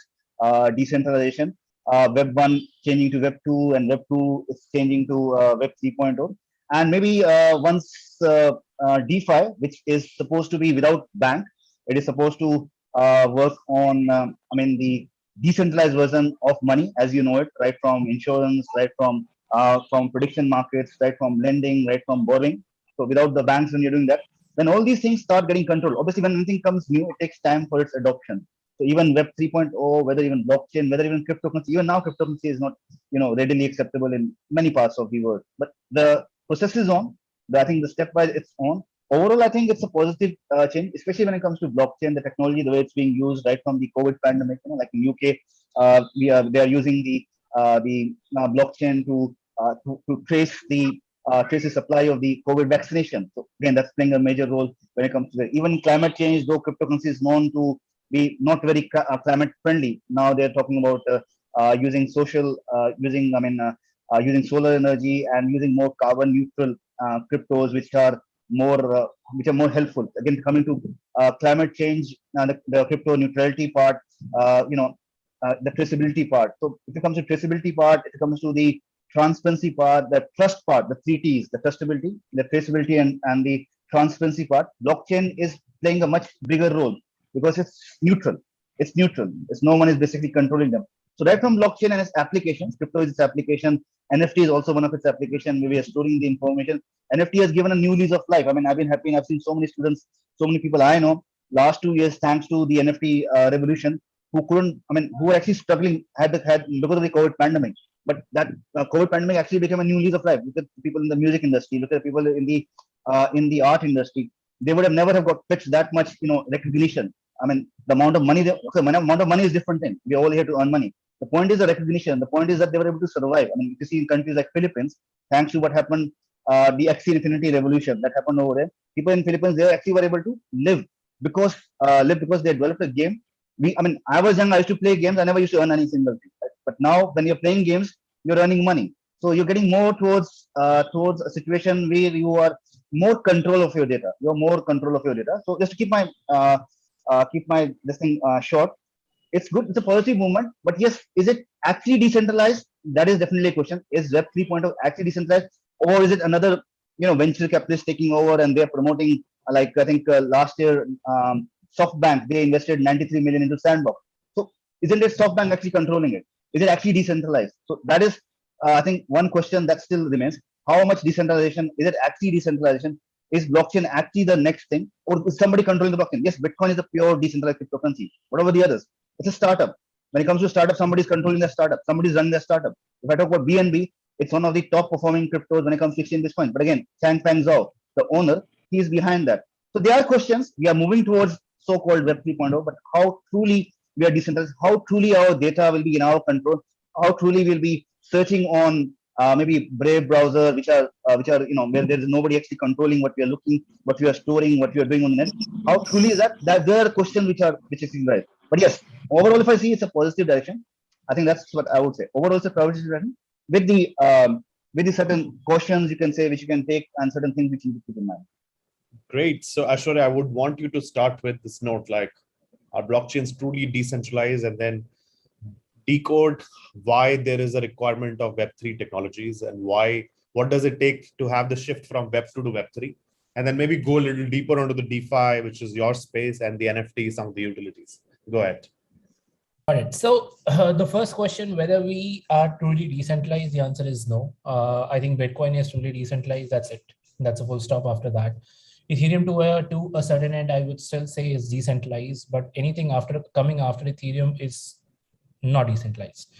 decentralization. Web 1 changing to Web 2, and Web 2 is changing to Web 3.0. And maybe once DeFi, which is supposed to be without bank, it is supposed to work on, the decentralized version of money as you know it, right from insurance, right from prediction markets, right from lending, right from borrowing. So without the banks, when you're doing that, then all these things start getting controlled. Obviously, when anything comes new, it takes time for its adoption. So even Web 3.0, whether even blockchain, whether even cryptocurrency, even now cryptocurrency is not, readily acceptable in many parts of the world. But the process is on. I think the stepwise it's on. Overall, I think it's a positive change, especially when it comes to blockchain, the technology, the way it's being used right from the COVID pandemic. Like in UK, they are using the blockchain to trace the supply of the COVID vaccination. So again, that's playing a major role when it comes to even climate change. Though cryptocurrency is known to be not very climate friendly, now they're talking about using solar energy and using more carbon neutral cryptos which are more helpful. Again, coming to climate change, the crypto neutrality part, the traceability part. So if it comes to traceability part, if it comes to the transparency part, the trust part, the three T's, the trustability, the traceability, and the transparency part, blockchain is playing a much bigger role because it's neutral. It's neutral. It's no one is basically controlling them. So right from blockchain and its applications, crypto is its application. NFT is also one of its application. We are storing the information. NFT has given a new lease of life. I mean, I've been happy. I've seen so many students, so many people I know last 2 years, thanks to the NFT revolution, who couldn't, I mean, who were actually struggling had because of the COVID pandemic. But that COVID pandemic actually became a new lease of life. Look at people in the music industry. Look at people in the art industry. They would have never have got pitched that much, recognition. I mean, the amount of money, amount of money is different thing. We are all here to earn money. The point is the recognition. The point is that they were able to survive. I mean, if you see in countries like Philippines, thanks to what happened, the Axie Infinity Revolution that happened over there, people in Philippines, they actually were able to live because they developed a game. I was young, I used to play games, I never used to earn any single thing. Right? But now when you're playing games, you're earning money. So you're getting more towards a situation where you are more control of your data. You're more control of your data. So just to keep my this thing short, it's good. It's a positive movement. But yes, is it actually decentralized? That is definitely a question. Is Web 3.0 actually decentralized, or is it another venture capitalist taking over and they're promoting? Like I think last year, SoftBank, they invested 93 million into Sandbox. So isn't it SoftBank actually controlling it? Is it actually decentralized? So that is, I think, one question that still remains. How much decentralization? Is it actually decentralization? Is blockchain actually the next thing? Or is somebody controlling the blockchain? Yes, Bitcoin is a pure decentralized cryptocurrency. What about the others? It's a startup. When it comes to startup, somebody's controlling the startup. Somebody's running the startup. If I talk about BNB, it's one of the top performing cryptos when it comes to exchange Bitcoin. But again, Changpeng Zhao, the owner, he is behind that. So there are questions. We are moving towards so-called Web 3.0, but how truly we are decentralized, how truly our data will be in our control, how truly we'll be searching on maybe Brave browser, which are where there is nobody actually controlling what we are looking, what we are storing, what we are doing on the net. How truly is that? That there are questions which is right. But yes, overall, if I see it's a positive direction, I think that's what I would say. Overall, it's a positive direction with the certain cautions you can say, which you can take, and certain things which you need to keep in mind. Great. So Ashwarya, I would want you to start with this note, like, are blockchains truly decentralized, and then decode why there is a requirement of Web3 technologies and what does it take to have the shift from Web2 to Web3, and then maybe go a little deeper onto the DeFi, which is your space, and the NFT, some of the utilities. Go ahead. All right. So the first question, whether we are truly decentralized, the answer is no. I think Bitcoin is truly decentralized. That's it. That's a full stop after that. Ethereum to a certain end, I would still say is decentralized, but anything coming after Ethereum is not decentralized.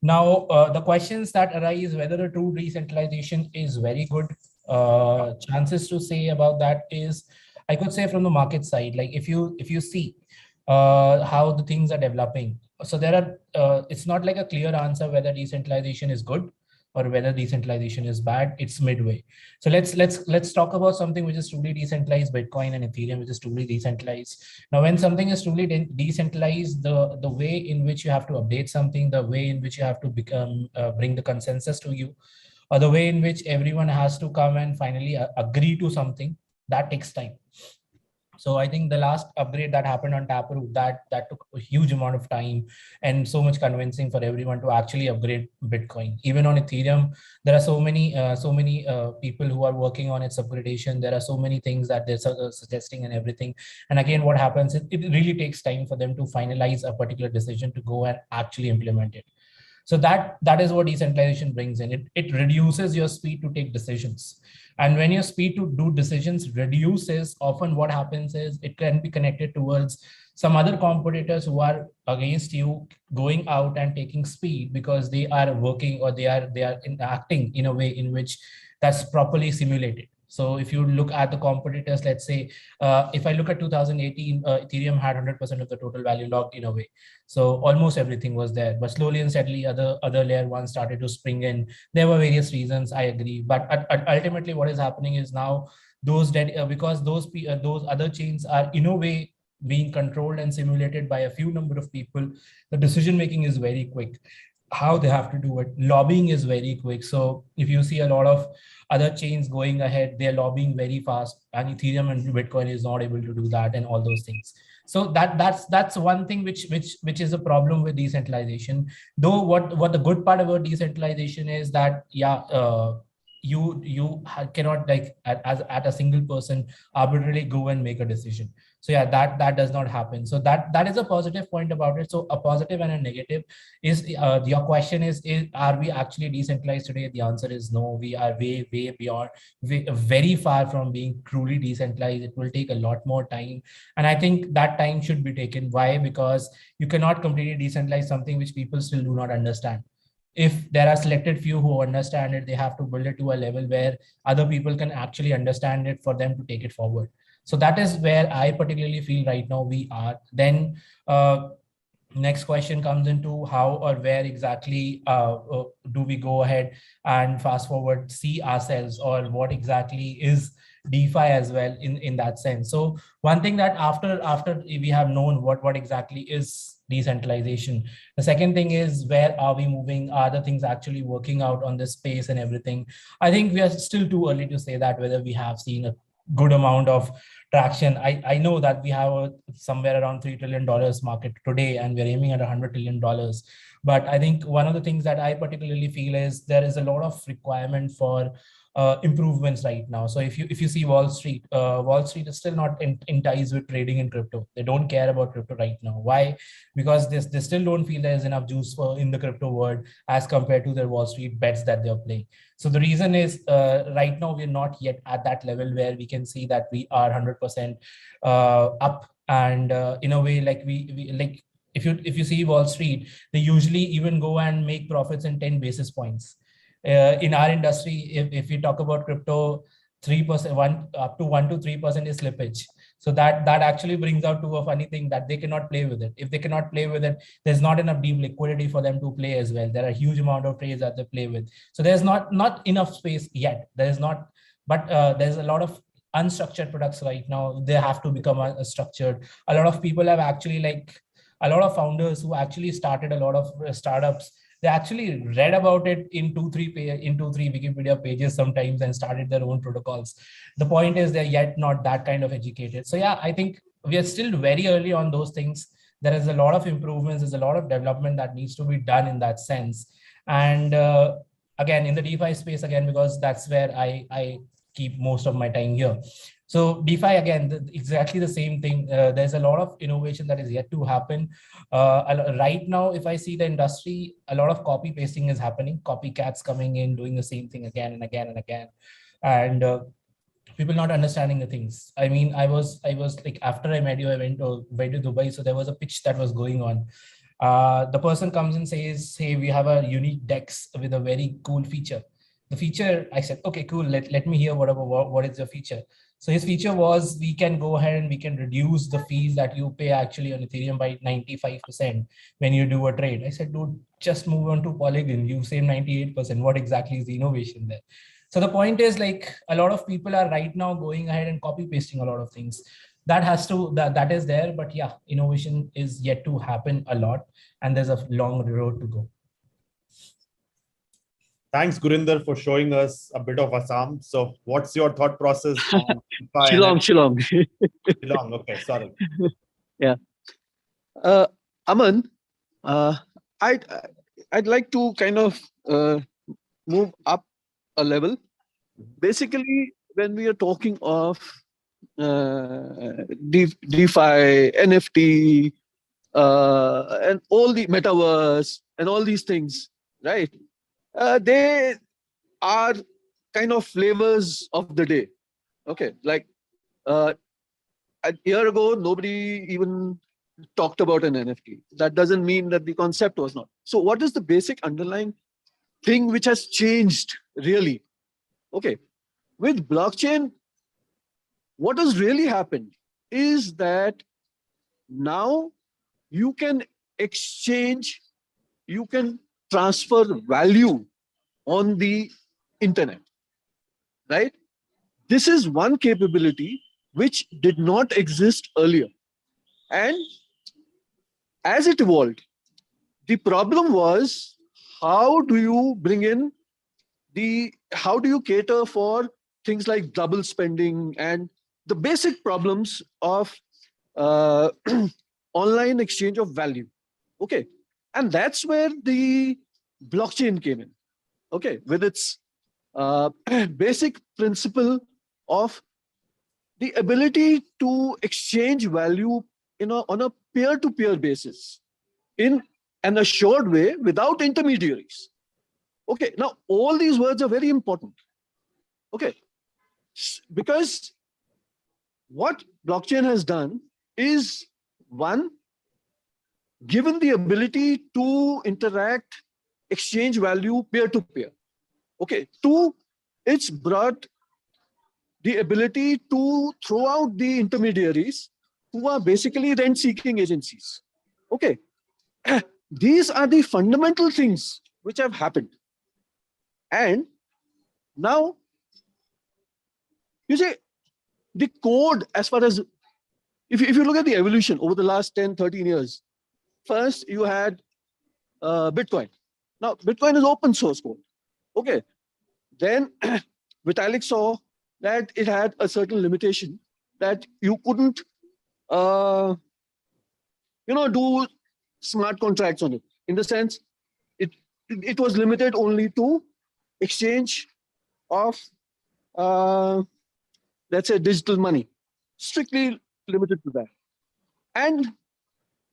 Now, the questions that arise, whether a true decentralization is very good, chances to say about that is, I could say from the market side, like if you see how the things are developing. So there are, it's not like a clear answer whether decentralization is good or whether decentralization is bad. It's midway. So let's talk about something which is truly decentralized, Bitcoin and Ethereum, which is truly decentralized. Now, when something is truly decentralized, the way in which you have to update something, the way in which you have to bring the consensus to you, or the way in which everyone has to come and finally agree to something, that takes time. So I think the last upgrade that happened on Taproot, that took a huge amount of time and so much convincing for everyone to actually upgrade Bitcoin. Even on Ethereum, there are so many people who are working on its upgradation. There are so many things that they're suggesting and everything. And again, what happens, it really takes time for them to finalize a particular decision to go and actually implement it. So that is what decentralization brings in. It reduces your speed to take decisions. And when your speed to do decisions reduces, often what happens is it can be connected towards some other competitors who are against you going out and taking speed because they are working or they are acting in a way in which that's properly simulated. So if you look at the competitors, let's say, if I look at 2018, Ethereum had 100% of the total value locked in a way. So almost everything was there, but slowly and steadily other layer ones started to spring in. There were various reasons, I agree. But ultimately what is happening is now because those other chains are in a way being controlled and simulated by a few number of people, the decision making is very quick. how they have to do it. Lobbying is very quick. So if you see a lot of other chains going ahead, they're lobbying very fast, and Ethereum and Bitcoin is not able to do that, and all those things. So that's one thing which is a problem with decentralization. Though what the good part about decentralization is that you cannot, like, at a single person arbitrarily go and make a decision. So yeah, that does not happen. So that is a positive point about it. So a positive and a negative is, your question is are we actually decentralized today? The answer is no. We are way beyond, very far from being truly decentralized. It will take a lot more time, and I think that time should be taken. Why? Because you cannot completely decentralize something which people still do not understand. If there are selected few who understand it, they have to build it to a level where other people can actually understand it for them to take it forward. So that is where I particularly feel right now we are. Then next question comes into how or where exactly do we go ahead and fast forward see ourselves, or what exactly is DeFi as well in that sense. So one thing that after we have known what exactly is decentralization, the second thing is where are we moving? Are the things actually working out on this space and everything? I think we are still too early to say that whether we have seen a good amount of traction. I know that we have somewhere around $3 trillion market today, and we're aiming at $100 trillion. But I think one of the things that I particularly feel is there is a lot of requirement for improvements right now. So if you see Wall Street is still not in ties with trading in crypto. They don't care about crypto right now. Why? Because they still don't feel there's enough juice in the crypto world as compared to their Wall Street bets that they're playing. So the reason is right now we're not yet at that level where we can see that we are 100% up, and in a way, like we like if you see Wall Street, they usually even go and make profits in 10 basis points. In our industry, if we talk about crypto, 3%, up to 1 to 3% is slippage. So that actually brings out to a funny thing that they cannot play with it. If they cannot play with it, there's not enough deep liquidity for them to play as well. There are a huge amount of trades that they play with. So there's not enough space yet. There's not, but there's a lot of unstructured products right now. They have to become structured. A lot of people have actually, like, a lot of founders who actually started a lot of startups, they actually read about it in two, three Wikipedia pages sometimes and started their own protocols. The point is they're yet not that kind of educated. So yeah, I think we are still very early on those things. There is a lot of improvements. There's a lot of development that needs to be done in that sense. And again, in the DeFi space, again, because that's where I keep most of my time here. So DeFi, again, exactly the same thing. There's a lot of innovation that is yet to happen. Right now, if I see the industry, a lot of copy pasting is happening. Copycats coming in, doing the same thing again and again and again. And people not understanding the things. I mean, I was like, after I met you, I went to Dubai. So there was a pitch that was going on. The person comes and says, hey, we have a unique DEX with a very cool feature. The feature, I said, okay, cool. Let me hear what is your feature. So his feature was, we can go ahead and we can reduce the fees that you pay actually on Ethereum by 95% when you do a trade. I said, dude, just move on to Polygon. You save 98%. What exactly is the innovation there? So the point is, like, a lot of people are right now going ahead and copy pasting a lot of things. That is there, but yeah, innovation is yet to happen a lot, and there's a long road to go. Thanks, Gurinder, for showing us a bit of Assam. So what's your thought process on Shillong. Shillong, okay, sorry. Yeah. Aman, I'd like to kind of move up a level. Basically, when we are talking of DeFi, NFT, and all the metaverse and all these things, right? They are kind of flavors of the day. Okay, like a year ago, nobody even talked about an NFT. That doesn't mean that the concept was not. So what is the basic underlying thing which has changed really? Okay, with blockchain, what has really happened is that now you can exchange, you can transfer value on the internet, right? This is one capability which did not exist earlier. And as it evolved, the problem was how do you bring in how do you cater for things like double spending and the basic problems of online exchange of value? Okay. And that's where the blockchain came in. Okay. With its basic principle of the ability to exchange value on a peer-to-peer basis in an assured way without intermediaries. Okay, now all these words are very important. Okay, because what blockchain has done is, one, given the ability to interact, exchange value peer-to-peer. Okay, two, it's brought the ability to throw out the intermediaries who are basically rent-seeking agencies. Okay, these are the fundamental things which have happened. And now, you see, the code, as far as, if you look at the evolution over the last 10, 13 years, first you had Bitcoin. Now, Bitcoin is open source code. Okay. Then Vitalik saw that it had a certain limitation that you couldn't, do smart contracts on it. In the sense, it was limited only to exchange of, let's say, digital money, strictly limited to that. And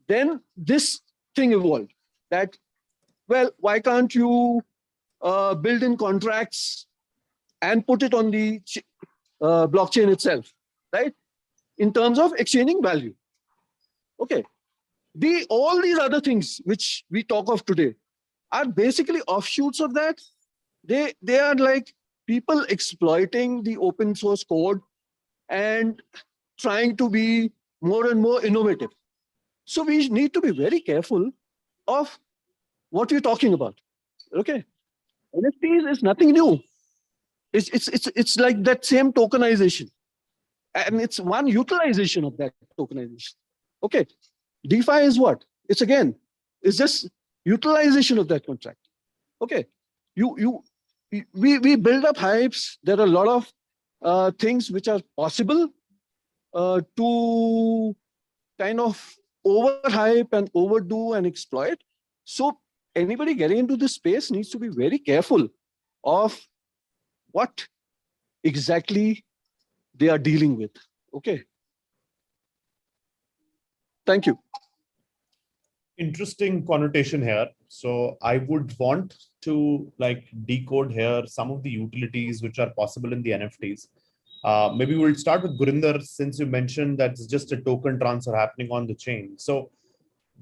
then this thing evolved that, well, why can't you build in contracts and put it on the blockchain itself, right? In terms of exchanging value. Okay. All these other things which we talk of today are basically offshoots of that. They are like people exploiting the open source code and trying to be more and more innovative. So we need to be very careful of what we're talking about. Okay. NFTs is nothing new. It's like that same tokenization. And it's one utilization of that tokenization. Okay. DeFi is what? It's just utilization of that contract. Okay. We build up hypes. There are a lot of things which are possible to kind of overhype and overdo and exploit. So anybody getting into this space needs to be very careful of what exactly they are dealing with. Okay. Thank you. Interesting connotation here. So I would want to decode here some of the utilities which are possible in the NFTs. Maybe we'll start with Gurinder, since you mentioned that it's just a token transfer happening on the chain. So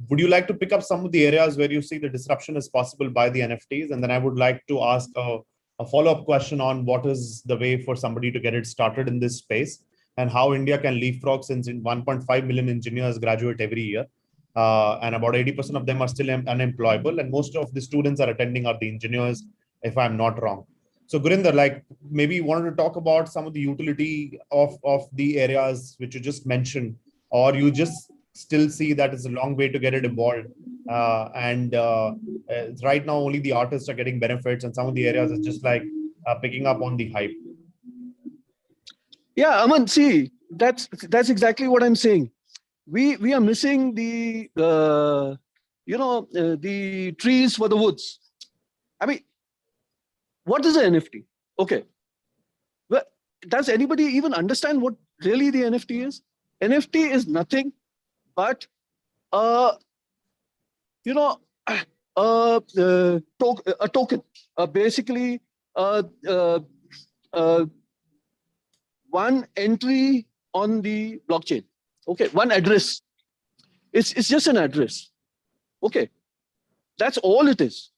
would you like to pick up some of the areas where you see the disruption is possible by the NFTs? And then I would like to ask a follow-up question on what is the way for somebody to get it started in this space, and how India can leapfrog, since 1.5 million engineers graduate every year. And about 80% of them are still unemployable, and most of the students are attending are the engineers, if I'm not wrong. So Gurinder, maybe you wanted to talk about some of the utility of the areas which you just mentioned, or you just still see that it's a long way to get it evolved. And right now only the artists are getting benefits, and some of the areas is just picking up on the hype. Yeah, Aman, see, that's exactly what I'm saying. We are missing the trees for the woods. I mean, what is an NFT? Okay. Well, does anybody even understand what really the NFT is? NFT is nothing but a token, basically one entry on the blockchain. Okay, one address. It's just an address. Okay, that's all it is.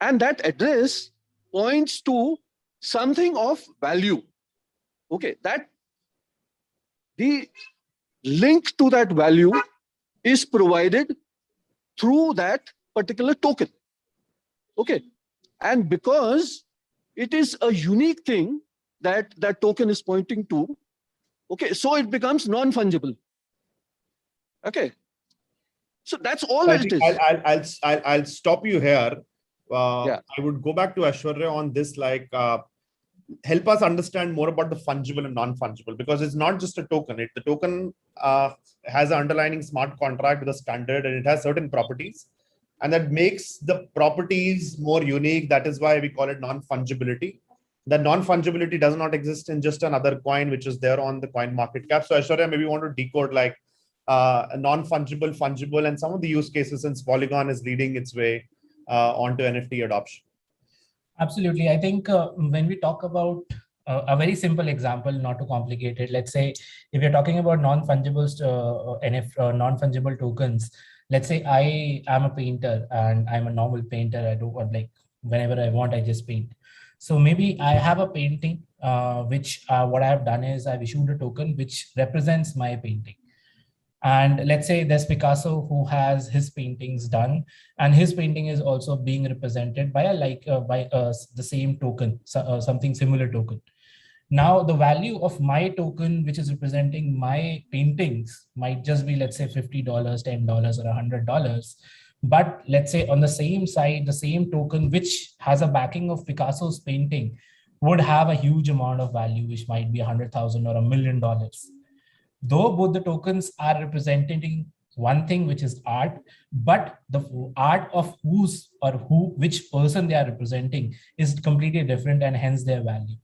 And that address points to something of value. Okay, that the link to that value is provided through that particular token. Okay, and because it is a unique thing that that token is pointing to, okay, so it becomes non-fungible. Okay, so that's all it is. I'll stop you here. I would go back to Aishwarya on this, like, help us understand more about the fungible and non-fungible, because it's not just a token. The token has an underlying smart contract with a standard, and it has certain properties, and that makes the properties more unique. That is why we call it non-fungibility. The non-fungibility does not exist in just another coin, which is there on the coin market cap. So Aishwarya, maybe you want to decode like non-fungible, fungible, and some of the use cases, since Polygon is leading its way onto NFT adoption. Absolutely. I think when we talk about a very simple example, not too complicated, let's say if you're talking about non-fungible non-fungible tokens, let's say I am a painter and I'm a normal painter. I do like whenever I want, I just paint. So maybe I have a painting, which what I have done is I've issued a token which represents my painting. And let's say there's Picasso who has his paintings done, and his painting is also being represented by the same token, something similar token. Now the value of my token, which is representing my paintings, might just be, let's say, $50, $10, or $100. But let's say on the same side, the same token, which has a backing of Picasso's painting, would have a huge amount of value, which might be $100,000 or $1 million. Though both the tokens are representing one thing, which is art, but the art of which person they are representing is completely different, and hence their value.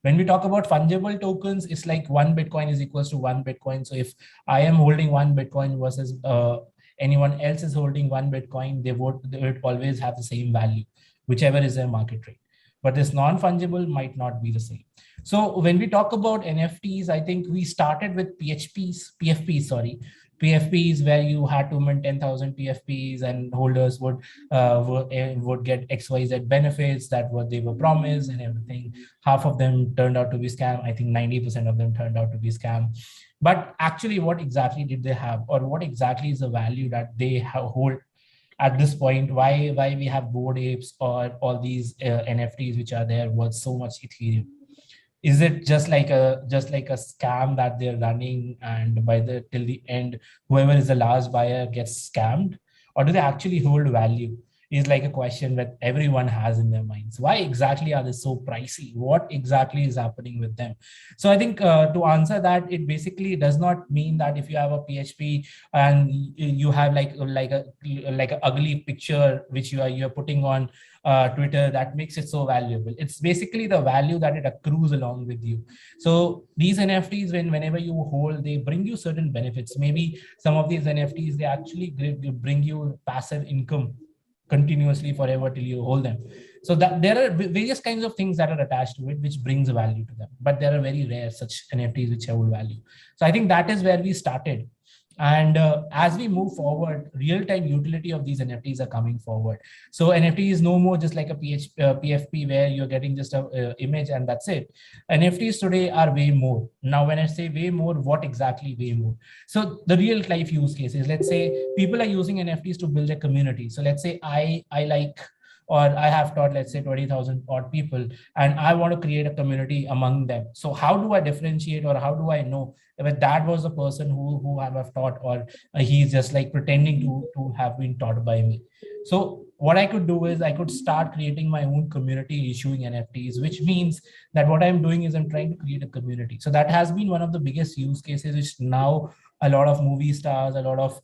When we talk about fungible tokens, it's like 1 Bitcoin is equals to 1 Bitcoin. So if I am holding 1 Bitcoin versus anyone else is holding 1 Bitcoin, they would always have the same value, whichever is their market rate. But this non-fungible might not be the same. So when we talk about NFTs, I think we started with PFPs, where you had to mint 10,000 PFPs, and holders would get XYZ benefits that what they were promised and everything. Half of them turned out to be scam. I think 90% of them turned out to be scam. But actually, what exactly did they have, or what exactly is the value that they hold at this point? Why we have Bored Apes or all these NFTs which are there worth so much Ethereum? Is it just like a scam that they're running, and till the end, whoever is the last buyer gets scammed? Or do they actually hold value? Is like a question that everyone has in their minds. Why exactly are they so pricey? What exactly is happening with them? So I think to answer that, it basically does not mean that if you have a PHP and you have like a ugly picture which you're putting on Twitter, that makes it so valuable. It's basically the value that it accrues along with you. So these NFTs, whenever you hold, they bring you certain benefits. Maybe some of these NFTs, they actually bring you passive income continuously forever till you hold them. So that there are various kinds of things that are attached to it, which brings value to them. But there are very rare such NFTs which hold value. So I think that is where we started. And as we move forward, real-time utility of these NFTs are coming forward. So NFT is no more just like a PFP where you're getting just a image and that's it. NFTs today are way more. Now, when I say way more, what exactly way more? So the real-life use cases, let's say people are using NFTs to build a community. So let's say I have taught, let's say 20,000 odd people, and I want to create a community among them. So how do I differentiate, or how do I know if that was the person who I have taught, or he's just like pretending to have been taught by me? So what I could do is I could start creating my own community issuing NFTs, which means that what I'm doing is I'm trying to create a community. So that has been one of the biggest use cases, which now a lot of movie stars, a lot of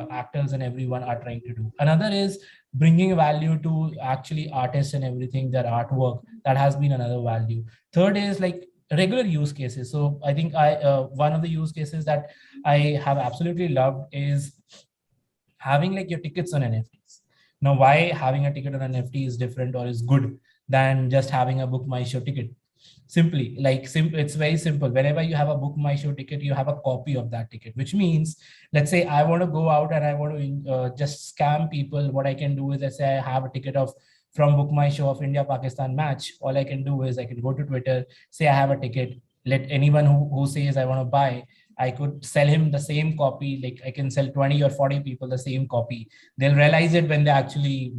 actors and everyone are trying to do. Another is bringing value to actually artists and everything, their artwork. That has been another value. Third is like regular use cases. So I think one of the use cases that I have absolutely loved is having like your tickets on NFTs. Now, why having a ticket on NFT is different or is good than just having a Book My Show ticket? Simply, it's very simple. Whenever you have a Book My Show ticket, you have a copy of that ticket, which means, let's say I want to go out and I want to just scam people. What I can do is, let's say I have a ticket from Book My Show of India-Pakistan match. All I can do is I can go to Twitter, say I have a ticket, let anyone who says I want to buy, I could sell him the same copy. Like I can sell 20 or 40 people the same copy. They'll realize it when they actually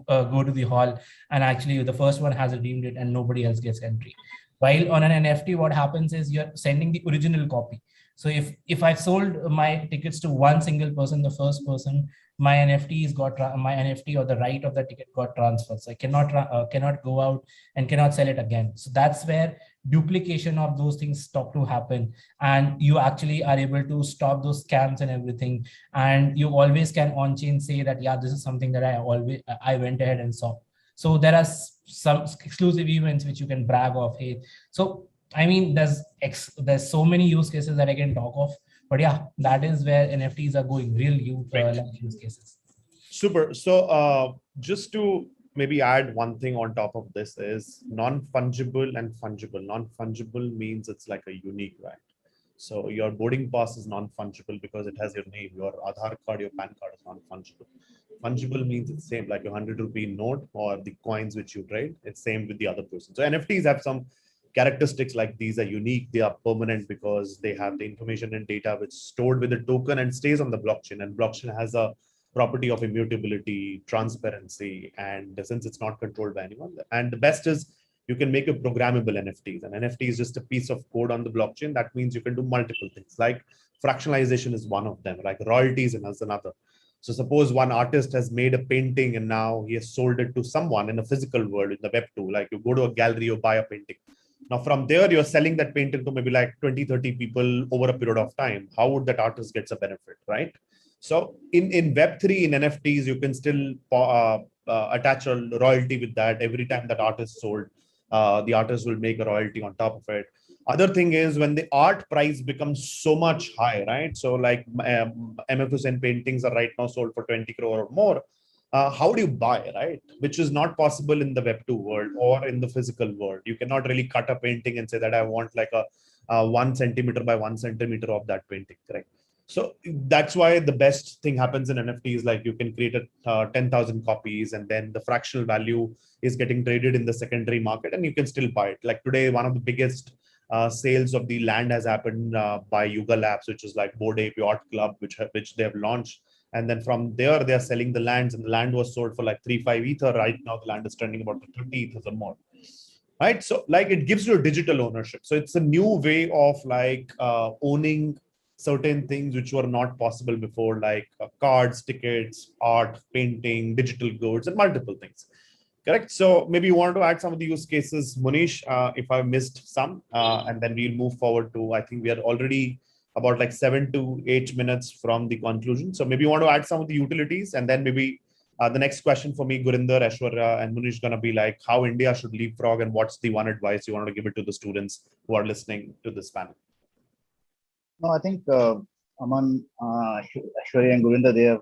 go to the hall, and actually the first one has redeemed it and nobody else gets entry. While on an NFT, what happens is you're sending the original copy. So if I sold my tickets to one single person, the first person, my my NFT or the right of the ticket got transferred. So I cannot go out and cannot sell it again. So that's where duplication of those things stop to happen, and you actually are able to stop those scams and everything. And you always can on chain say that, yeah, this is something that I went ahead and saw. So there are some exclusive events which you can brag of. Hey, so I mean, there's so many use cases that I can talk of, but yeah, that is where NFTs are going, real use cases. Super. So just to maybe add one thing on top of this is non-fungible and fungible. Non-fungible means it's like a unique, right? So your boarding pass is non-fungible because it has your name. Your Aadhaar card, your PAN card is non-fungible. Fungible means it's same, like your 100 rupee note or the coins which you trade. It's same with the other person. So NFTs have some characteristics like these are unique. They are permanent because they have the information and data which is stored with a token and stays on the blockchain. And blockchain has a property of immutability, transparency, and since it's not controlled by anyone. And the best is you can make a programmable NFTs. An NFT is just a piece of code on the blockchain. That means you can do multiple things. Like fractionalization is one of them, like royalties is another. So suppose one artist has made a painting and now he has sold it to someone in a physical world, in the web 2, like you go to a gallery, you buy a painting. Now from there, you're selling that painting to maybe like 20, 30 people over a period of time. How would that artist get a benefit, right? So in Web3, in NFTs, you can still attach a royalty with that. Every time that art is sold, the artist will make a royalty on top of it. Other thing is when the art price becomes so much high, right? So like MF Hussain paintings are right now sold for 20 crore or more. How do you buy, right? Which is not possible in the Web2 world or in the physical world. You cannot really cut a painting and say that I want like a 1 centimeter by 1 centimeter of that painting, correct? So that's why the best thing happens in NFTs, like you can create a 10,000 copies and then the fractional value is getting traded in the secondary market and you can still buy it. Like today, one of the biggest sales of the land has happened by Yuga Labs, which is like Bored Ape Yacht Club, which they have launched. And then from there, they're selling the lands and the land was sold for like 3-5 ether. Right now, the land is trending about 30 ether or more. Right. So like it gives you a digital ownership. So it's a new way of like owning certain things which were not possible before, like cards, tickets, art, painting, digital goods, and multiple things. Correct. So maybe you want to add some of the use cases, Munish, if I missed some, and then we'll move forward to, I think we are already about like 7 to 8 minutes from the conclusion. So maybe you want to add some of the utilities, and then maybe the next question for me, Gurinder, Aishwarya, and Munish is going to be like how India should leapfrog and what's the one advice you want to give it to the students who are listening to this panel. No, I think Aman, Aishwarya and Gurinder, they have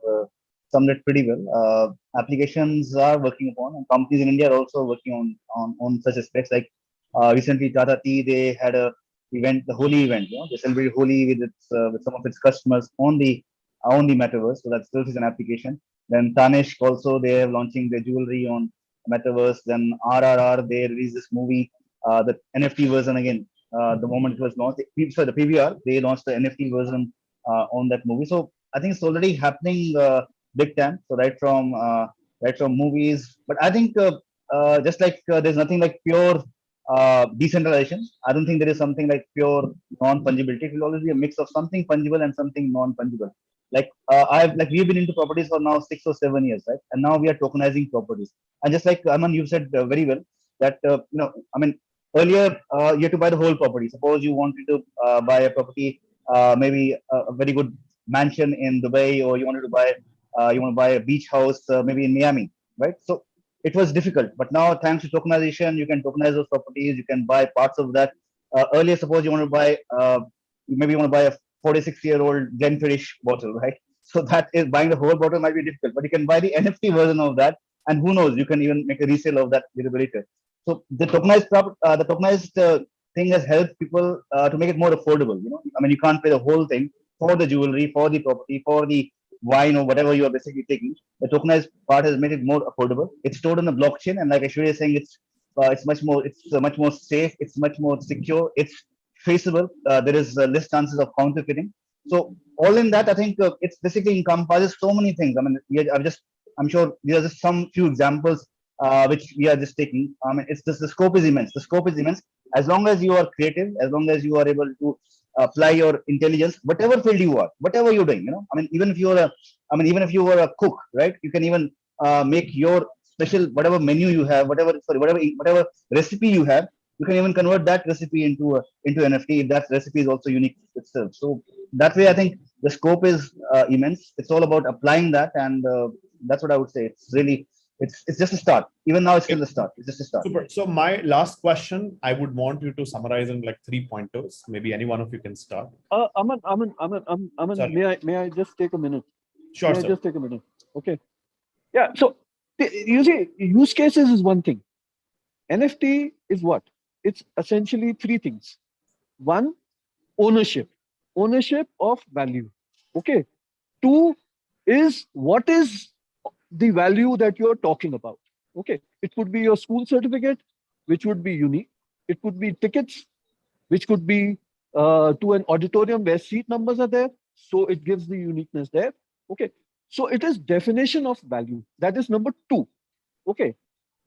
summed it pretty well. Applications are working upon, and companies in India are also working on such aspects. Like recently, Tata Tea, they had a event, the Holi event. You know, they celebrated Holi with some of its customers on the metaverse. So that still is an application. Then Tanishq also, they are launching their jewelry on metaverse. Then RRR, they released this movie, the NFT version again. The moment it was launched, the PVR, they launched the NFT version on that movie. So I think it's already happening big time. So right from movies, but I think just like there's nothing like pure decentralization. I don't think there is something like pure non-fungibility. It will always be a mix of something fungible and something non-fungible. Like we've been into properties for now 6 or 7 years, right? And now we are tokenizing properties. And just like Aman, you said very well that I mean, earlier you had to buy the whole property. Suppose you wanted to buy a property, maybe a very good mansion in Dubai, or you want to buy a beach house, maybe in Miami, right? So it was difficult, but now thanks to tokenization, you can tokenize those properties. You can buy parts of that. Earlier, suppose you want to buy, maybe you want to buy a 46-year-old Glenfiddich bottle, right? So that is buying the whole bottle might be difficult, but you can buy the NFT version of that, and who knows, you can even make a resale of that later. So the tokenized thing has helped people to make it more affordable. You know, I mean, you can't pay the whole thing for the jewelry, for the property, for the wine, or whatever you are basically taking. The tokenized part has made it more affordable. It's stored on the blockchain, and like Aishwarya is saying, it's much more safe. It's much more secure. It's traceable. There is less chances of counterfeiting. So all in that, I think it's basically encompasses so many things. I mean, I'm sure these are just some few examples which we are just taking. I mean, it's just the scope is immense. The scope is immense. As long as you are creative, as long as you are able to apply your intelligence, whatever field you are, whatever you're doing. I mean, even if you're even if you were a cook, right? You can even make your special whatever menu you have, whatever recipe you have. You can even convert that recipe into NFT if that recipe is also unique itself. So that way, I think the scope is immense. It's all about applying that, and that's what I would say. It's just a start. Even now, it's still a start. It's just a start. Super. So my last question, I would want you to summarize in like 3 pointers. Maybe any one of you can start. Aman, Sorry. may I just take a minute? Sure, May sir. I just take a minute? Okay. Yeah. So you see, use cases is one thing. NFT is what? It's essentially three things. One, ownership of value. Okay. Two is what is the value that you're talking about. Okay. It could be your school certificate, which would be unique. It could be tickets, which could be to an auditorium where seat numbers are there. So it gives the uniqueness there. Okay. So it is definition of value. That is number two. Okay.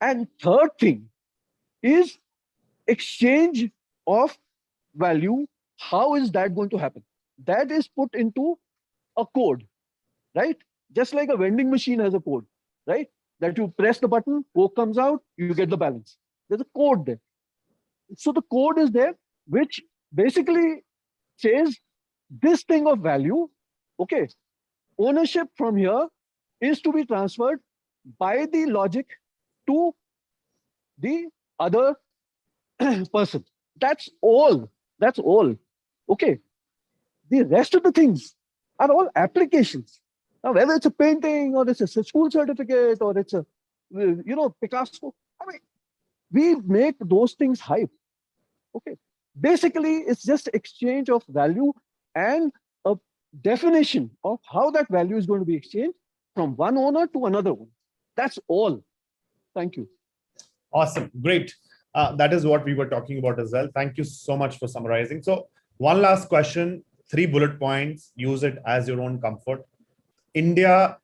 And third thing is exchange of value. How is that going to happen? That is put into a code, right? Just like a vending machine has a code, right? That you press the button, Coke comes out, you get the balance. There's a code there. So the code is there, which basically says this thing of value, okay, ownership from here is to be transferred by the logic to the other person. That's all. That's all. Okay. The rest of the things are all applications. Now, whether it's a painting or it's a school certificate or it's a, Picasso, I mean, we make those things hype. Okay. Basically, it's just exchange of value and a definition of how that value is going to be exchanged from one owner to another one. That's all. Thank you. Awesome. Great. That is what we were talking about as well. Thank you so much for summarizing. So one last question, 3 bullet points, use it as your own comfort. India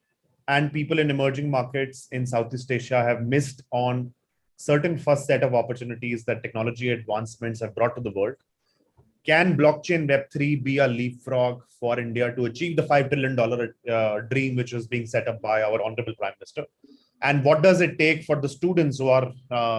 and people in emerging markets in Southeast Asia have missed on certain first set of opportunities that technology advancements have brought to the world. Can blockchain Web3 be a leapfrog for India to achieve the $5 trillion dream, which is being set up by our Honorable Prime Minister? And what does it take for the students who are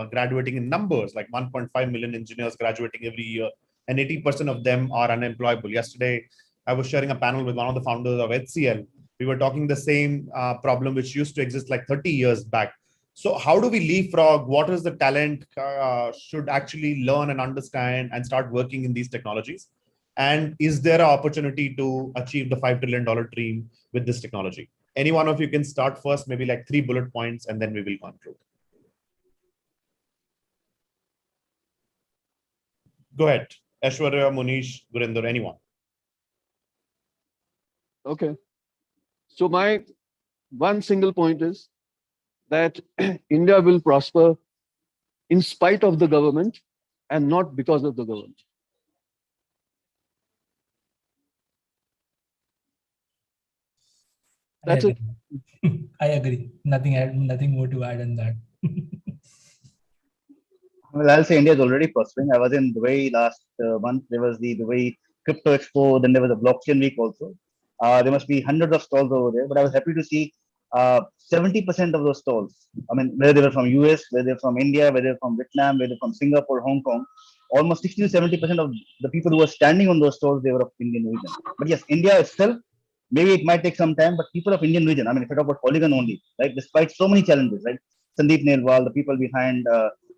graduating in numbers, like 1.5 million engineers graduating every year, and 80% of them are unemployable? Yesterday, I was sharing a panel with one of the founders of HCL. We were talking the same problem which used to exist like 30 years back. So how do we leapfrog? What is the talent should actually learn and understand and start working in these technologies? And is there an opportunity to achieve the $5 trillion dream with this technology? Any one of you can start first, maybe like 3 bullet points, and then we will conclude. Go ahead. Aishwarya, Munish, Gurinder, anyone. Okay. So my one single point is that India will prosper in spite of the government and not because of the government. That's it. I agree. Nothing more to add on that. Well, I'll say India is already prospering. I was in Dubai last month. There was the Dubai Crypto Expo. Then there was a blockchain week also. There must be hundreds of stalls over there. But I was happy to see 70% of those stalls. I mean, whether they were from US, whether they're from India, whether they're from Vietnam, whether they're from Singapore, Hong Kong, almost 60 to 70% of the people who were standing on those stalls, they were of Indian origin. But yes, India itself, maybe it might take some time, but people of Indian origin, I mean, if I talk about Polygon only, right, despite so many challenges, right, Sandeep Nelwal, the people behind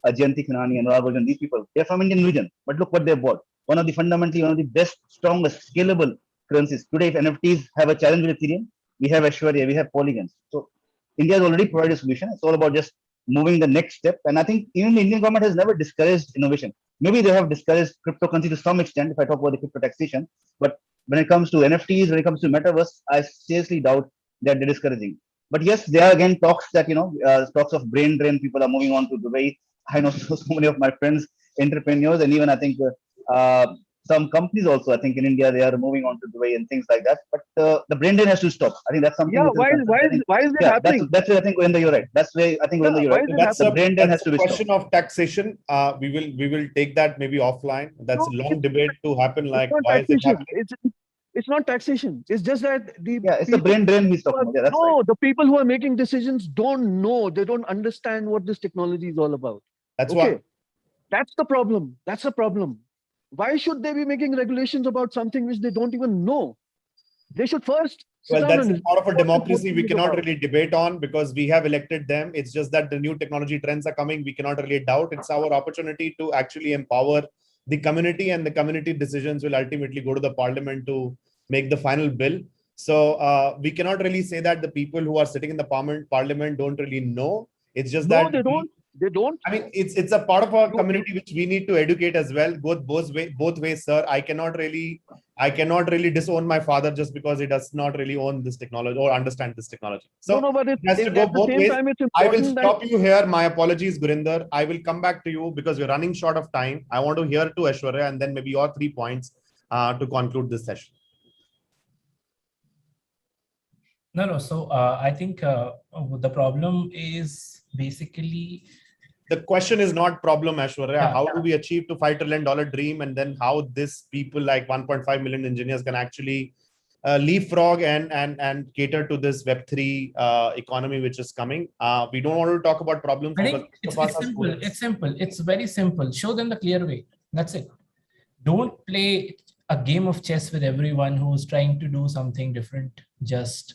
Jayanti Khanani and Raghavajan, these people, they're from Indian region. But look what they bought. One of the best, strongest, scalable currencies. Today, if NFTs have a challenge with Ethereum, we have Ashwarya, we have Polygons. So India has already provided a solution. It's all about just moving the next step. And I think even the Indian government has never discouraged innovation. Maybe they have discouraged cryptocurrency to some extent, if I talk about the crypto taxation. But when it comes to NFTs, when it comes to metaverse, I seriously doubt that they're discouraging. But yes, there are again talks that, talks of brain drain. People are moving on to Dubai. I know so many of my friends, entrepreneurs, and even I think some companies also, I think in India, they are moving on to Dubai and things like that. But the brain drain has to stop. I think that's something Yeah, which is a concern. I think, why is it yeah, happening? that's where I think Govinda, you're right. That's where I think Yeah, Govinda, you're why right. is it That's The a happening? brain drain has to be stopped. question of taxation. We will take that maybe offline. That's No, a long debate to happen. it's Like, not why is it taxation. happening? It's not taxation. It's just that the Yeah, it's the people brain drain he's who talking are, about. Yeah, that's right. no, the people who are making decisions don't know. They don't understand what this technology is all about. That's Okay, what. that's the problem. That's the problem. Why should they be making regulations about something which they don't even know? They should first sit Well, down that's and a read part of a what democracy this we is cannot about. really debate on because we have elected them. It's just that the new technology trends are coming. We cannot really doubt. It's our opportunity to actually empower the community, and the community decisions will ultimately go to the parliament to make the final bill. So we cannot really say that the people who are sitting in the parliament don't really know. It's just No, that they don't. They don't. I mean, it's a part of our You- community which we need to educate as well. Both ways, sir. I cannot really disown my father just because he does not really own this technology or understand this technology. No, So no, but it has to go at the both same ways. time, it's I will important that stop you here. My apologies, Gurinder. I will come back to you because we're running short of time. I want to hear to Aishwarya and then maybe your 3 points to conclude this session. No. So I think the problem is basically the question is not problem, Aishwarya. Yeah. How do we achieve to $5 trillion dream, and then how this people like 1.5 million engineers can actually leapfrog and cater to this Web3 economy which is coming. We don't want to talk about problems I because think it's simple. It's simple. It's very simple. Show them the clear way. That's it. Don't play a game of chess with everyone who's trying to do something different. Just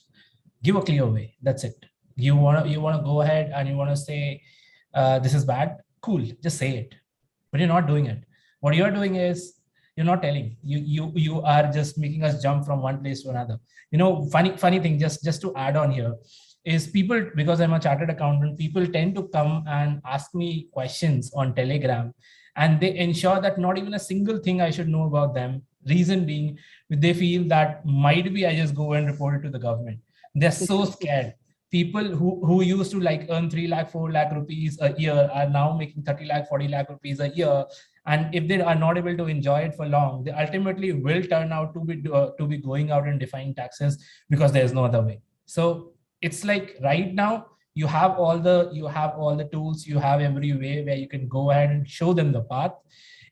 give a clear way. That's it. You wanna go ahead and you wanna say this is bad. Cool. Just say it. But you're not doing it. What you're doing is you're not telling. You are just making us jump from one place to another. You know, funny thing. Just to add on here is people, because I'm a chartered accountant, people tend to come and ask me questions on Telegram, and they ensure that not even a single thing I should know about them. Reason being, they feel that might be I just go and report it to the government. They're so scared. People who used to like earn 3 lakh, 4 lakh rupees a year are now making 30 lakh, 40 lakh rupees a year. And if they are not able to enjoy it for long, they ultimately will turn out to be going out and defying taxes because there's no other way. So it's like right now you have all the tools, you have every way where you can go ahead and show them the path.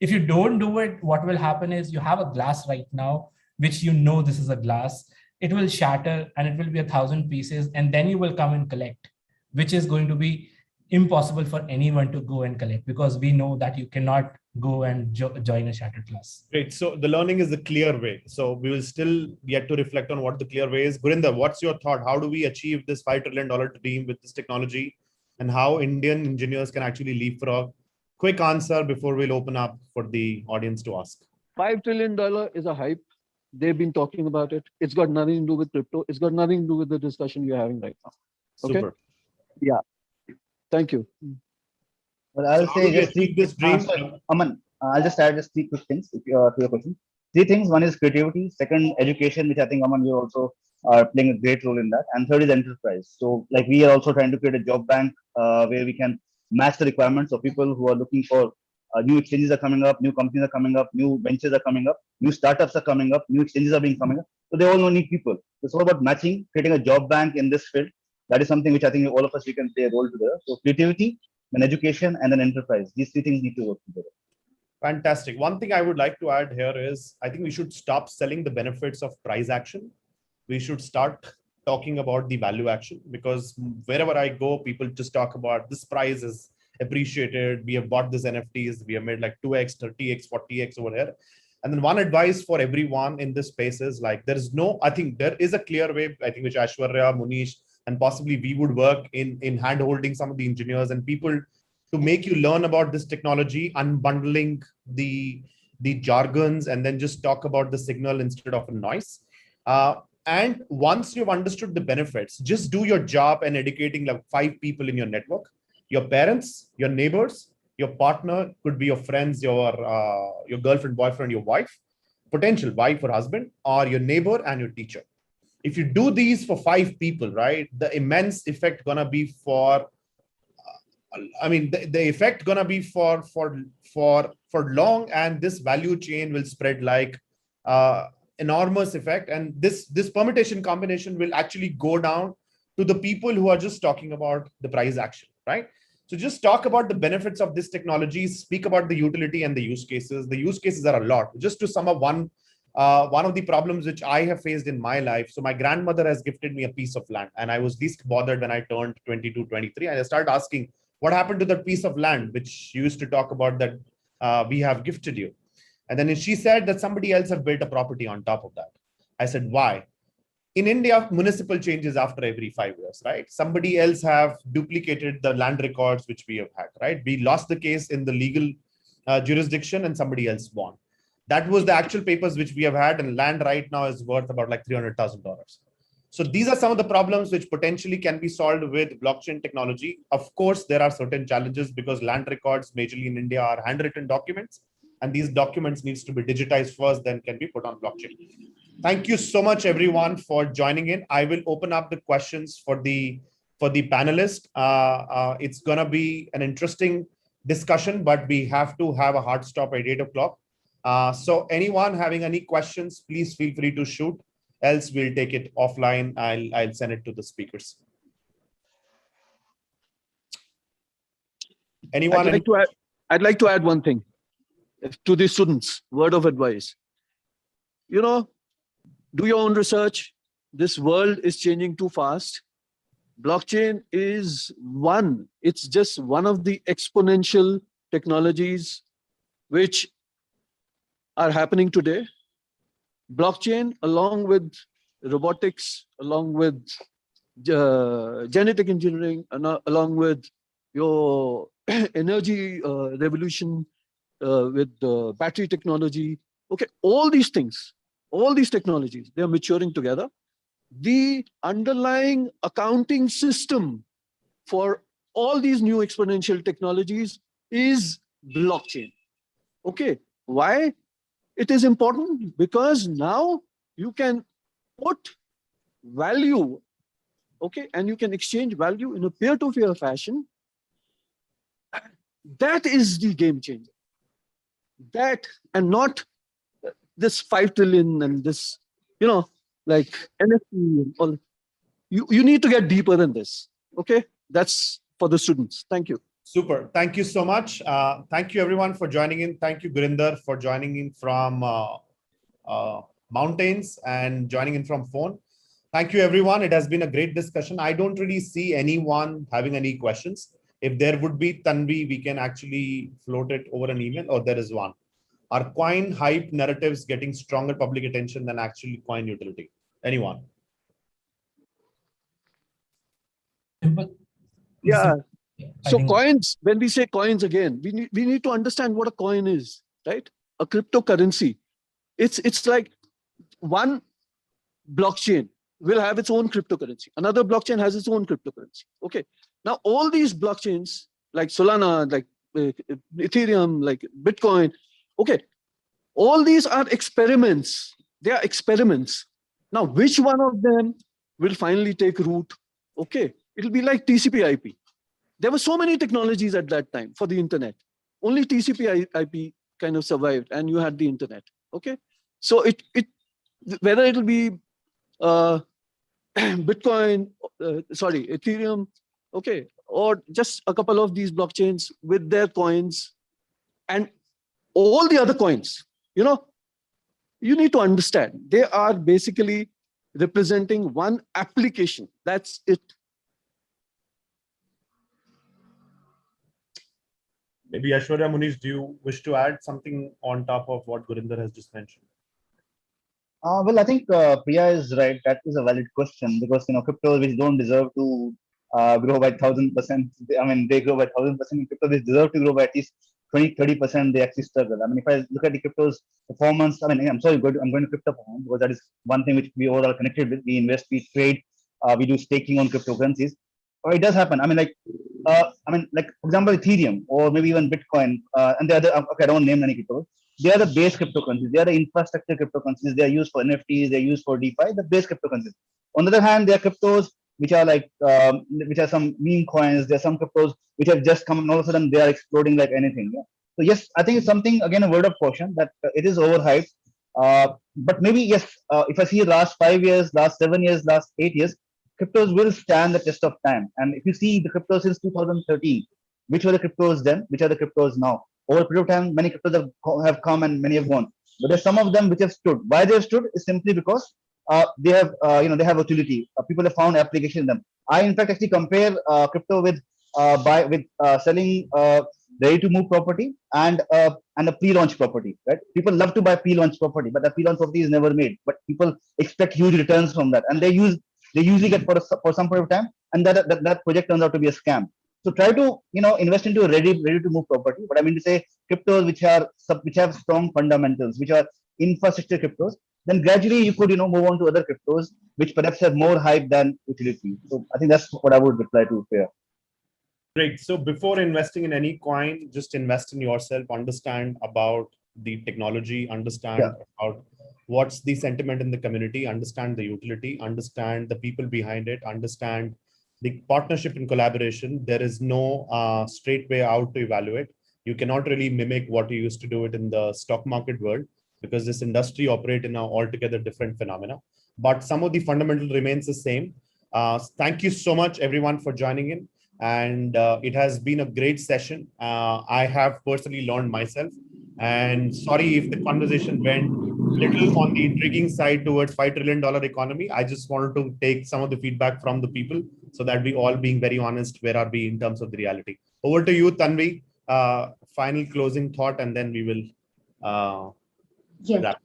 If you don't do it, what will happen is you have a glass right now, which you know this is a glass. It will shatter and it will be 1,000 pieces, and then you will come and collect, which is going to be impossible for anyone to go and collect because we know that you cannot go and join a shattered glass. Great. So the learning is the clear way. So we will still yet to reflect on what the clear way is. Gurinder, what's your thought? How do we achieve this $5 trillion dream with this technology, and how Indian engineers can actually leapfrog? Quick answer before we'll open up for the audience to ask. $5 trillion is a hype. They've been talking about it. It's got nothing to do with crypto. It's got nothing to do with the discussion we're having right now. Okay. Super. Yeah. Thank you. Well, I'll So say just three. this dream. Aman, I'll just add just 3 quick things to your question. 3 things. One is creativity. Second, education, which I think Aman, you also are playing a great role in that. And third is enterprise. So, like we are also trying to create a job bank where we can match the requirements of people who are looking for new exchanges are coming up, new companies are coming up, new ventures are coming up, new startups are coming up, new exchanges are being coming up. So they all need people. It's all about matching, creating a job bank in this field. That is something which I think all of us we can play a role together. So creativity, then education, and then enterprise. These 3 things need to work together. Fantastic. One thing I would like to add here is I think we should stop selling the benefits of price action. We should start talking about the value action, because wherever I go, people just talk about this price is appreciated. We have bought this NFTs. We have made like 2x, 30x, 40x over here. And then one advice for everyone in this space is like, I think there is a clear way, I think, which Aishwarya, Munish, and possibly we would work in hand holding some of the engineers and people to make you learn about this technology, unbundling the jargons, and then just talk about the signal instead of a noise. And once you've understood the benefits, just do your job and educating like 5 people in your network, your parents, your neighbors, your partner, could be your friends, your girlfriend, boyfriend, your wife, potential wife or husband, or your neighbor and your teacher. If you do these for 5 people, right, the immense effect gonna be for I mean, the effect gonna be for long, and this value chain will spread like enormous effect. And this permutation combination will actually go down to the people who are just talking about the price action, right? So just talk about the benefits of this technology, speak about the utility and the use cases. The use cases are a lot. Just to sum up one of the problems which I have faced in my life. So my grandmother has gifted me a piece of land, and I was least bothered when I turned 22, 23. And I started asking, what happened to that piece of land which you used to talk about that we have gifted you? And then she said that somebody else have built a property on top of that. I said, why? In India, municipal changes after every 5 years, right? Somebody else have duplicated the land records which we have had, right? We lost the case in the legal jurisdiction and somebody else won. That was the actual papers which we have had, and land right now is worth about like $300,000. So these are some of the problems which potentially can be solved with blockchain technology. Of course, there are certain challenges because land records majorly in India are handwritten documents, and these documents needs to be digitized first, then can be put on blockchain. Thank you so much, everyone, for joining in. I will open up the questions for the panelists. It's gonna be an interesting discussion, but we have to have a hard stop at 8 o'clock. So anyone having any questions, please feel free to shoot. Else we'll take it offline. I'll send it to the speakers. Anyone? I'd like to add one thing to the students. Word of advice. You know, do your own research. This world is changing too fast. Blockchain is one. It's just one of the exponential technologies which are happening today. Blockchain, along with robotics, along with genetic engineering, and along with your energy revolution, with battery technology. Okay, all these things, all these technologies, they are maturing together. The underlying accounting system for all these new exponential technologies is blockchain. Okay, why? It is important because now you can put value, okay, and you can exchange value in a peer-to-peer fashion. That is the game changer. That, and not this 5 trillion and this, you know, like NFT and all. You need to get deeper than this. Okay, that's for the students. Thank you. Super. Thank you so much. Thank you, everyone, for joining in. Thank you, Gurinder, for joining in from mountains and joining in from phone. Thank you, everyone. It has been a great discussion. I don't really see anyone having any questions. If there would be, Tanvi, we can actually float it over an email, or there is one. Are coin hype narratives getting stronger public attention than actually coin utility? Anyone? Yeah. So coins, when we say coins again, we need to understand what a coin is, right? A cryptocurrency. It's like one blockchain will have its own cryptocurrency. Another blockchain has its own cryptocurrency. Okay. Now all these blockchains like Solana, like Ethereum, like Bitcoin, okay, all these are experiments. They are experiments. Now, which one of them will finally take root? Okay, it'll be like TCP/IP. There were so many technologies at that time for the internet. Only TCP/IP kind of survived, and you had the internet. Okay, so whether it'll be Bitcoin, sorry, Ethereum, okay, or just a couple of these blockchains with their coins, and all the other coins, you know, you need to understand they are basically representing one application. That's it. Maybe Aishwarya, Munish, do you wish to add something on top of what Gurinder has just mentioned? Well, I think Priya is right. That is a valid question because cryptos which don't deserve to grow by 1,000%. I mean, they grow by 1,000%. Cryptos which deserve to grow by at least 20-30%. They actually struggle. I mean, if I look at the cryptos performance, I mean, I'm sorry, I'm going to crypto performance because that is one thing which we overall connected with. We invest, we trade, we do staking on cryptocurrencies. It does happen. I mean, like for example, Ethereum or maybe even Bitcoin and the other. Okay, I don't name any cryptos. They are the base cryptocurrencies. They are the infrastructure cryptocurrencies. They are used for NFTs. They are used for DeFi. The base cryptocurrencies. On the other hand, there are cryptos which are like which are some meme coins. There are some cryptos which have just come and all of a sudden they are exploding like anything. Yeah? So yes, I think it's something, again, a word of caution that it is overhyped. But maybe yes, if I see last 5 years, last 7 years, last 8 years, cryptos will stand the test of time. And if you see the cryptos since 2013, which were the cryptos then, which are the cryptos now? Over a period of time, many cryptos have come and many have gone. But there's some of them which have stood. Why they have stood is simply because they have they have utility. People have found application in them. I in fact actually compare crypto with selling ready to move property and a pre-launch property, right? People love to buy pre-launch property, but the pre-launch property is never made. But people expect huge returns from that, and they usually get for some period of time, and that project turns out to be a scam. So try to invest into a ready to move property. But I mean to say, cryptos which have strong fundamentals, which are infrastructure cryptos, then gradually you could move on to other cryptos which perhaps have more hype than utility. So I think that's what I would reply to here. Great. So before investing in any coin, just invest in yourself, understand about the technology, understand about what's the sentiment in the community, understand the utility, understand the people behind it, understand the partnership and collaboration. There is no straight way out to evaluate. You cannot really mimic what you used to do it in the stock market world, because this industry operates in an altogether different phenomena. But some of the fundamental remains the same. Thank you so much, everyone, for joining in. And it has been a great session. I have personally learned myself. And sorry if the conversation went little on the intriguing side towards $5 trillion economy. I just wanted to take some of the feedback from the people so that we all being very honest, where are we in terms of the reality. Over to you, Tanvi. Final closing thought, and then we will yes. wrap.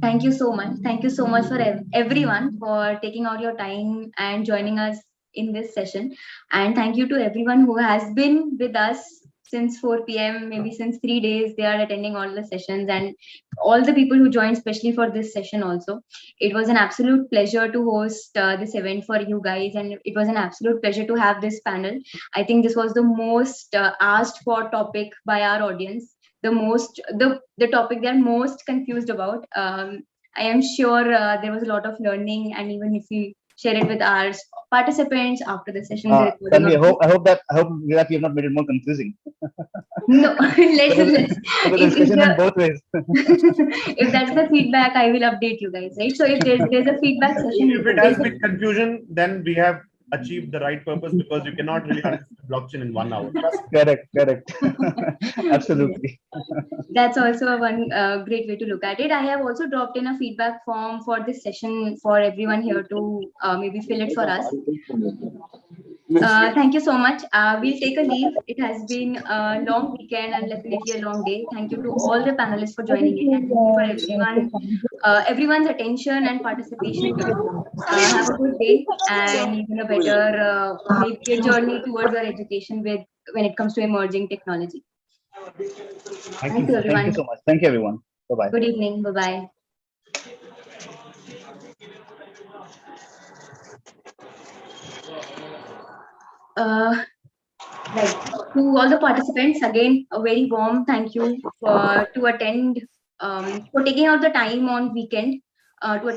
Thank you so much. Thank you so much for everyone for taking out your time and joining us in this session. And thank you to everyone who has been with us since 4 p.m., maybe since 3 days. They are attending all the sessions, and all the people who joined, especially for this session also. It was an absolute pleasure to host this event for you guys, and it was an absolute pleasure to have this panel. I think this was the most asked for topic by our audience, the topic they're most confused about. I am sure there was a lot of learning, and even if we share it with our participants after the session. Tanvi, I hope that we have not made it more confusing. No, let's discussion in both ways. If that's the feedback, I will update you guys, right? So if there's a feedback session, if it has been confusion, then we have achieved the right purpose, because you cannot really understand blockchain in 1 hour. Correct. Absolutely. That's also one great way to look at it. I have also dropped in a feedback form for this session for everyone here to maybe fill it for us. Thank you so much. We'll take a leave. It has been a long weekend and definitely a long day. Thank you to all the panelists for joining in, and for everyone's attention and participation here. Have a good day and even a better maybe a journey towards our education when it comes to emerging technology. Thank you, everyone. Thank you so much. Thank you, everyone. Bye-bye. Good evening. Bye-bye. Right. To all the participants, again, a very warm thank you to attend, for taking out the time on weekend to attend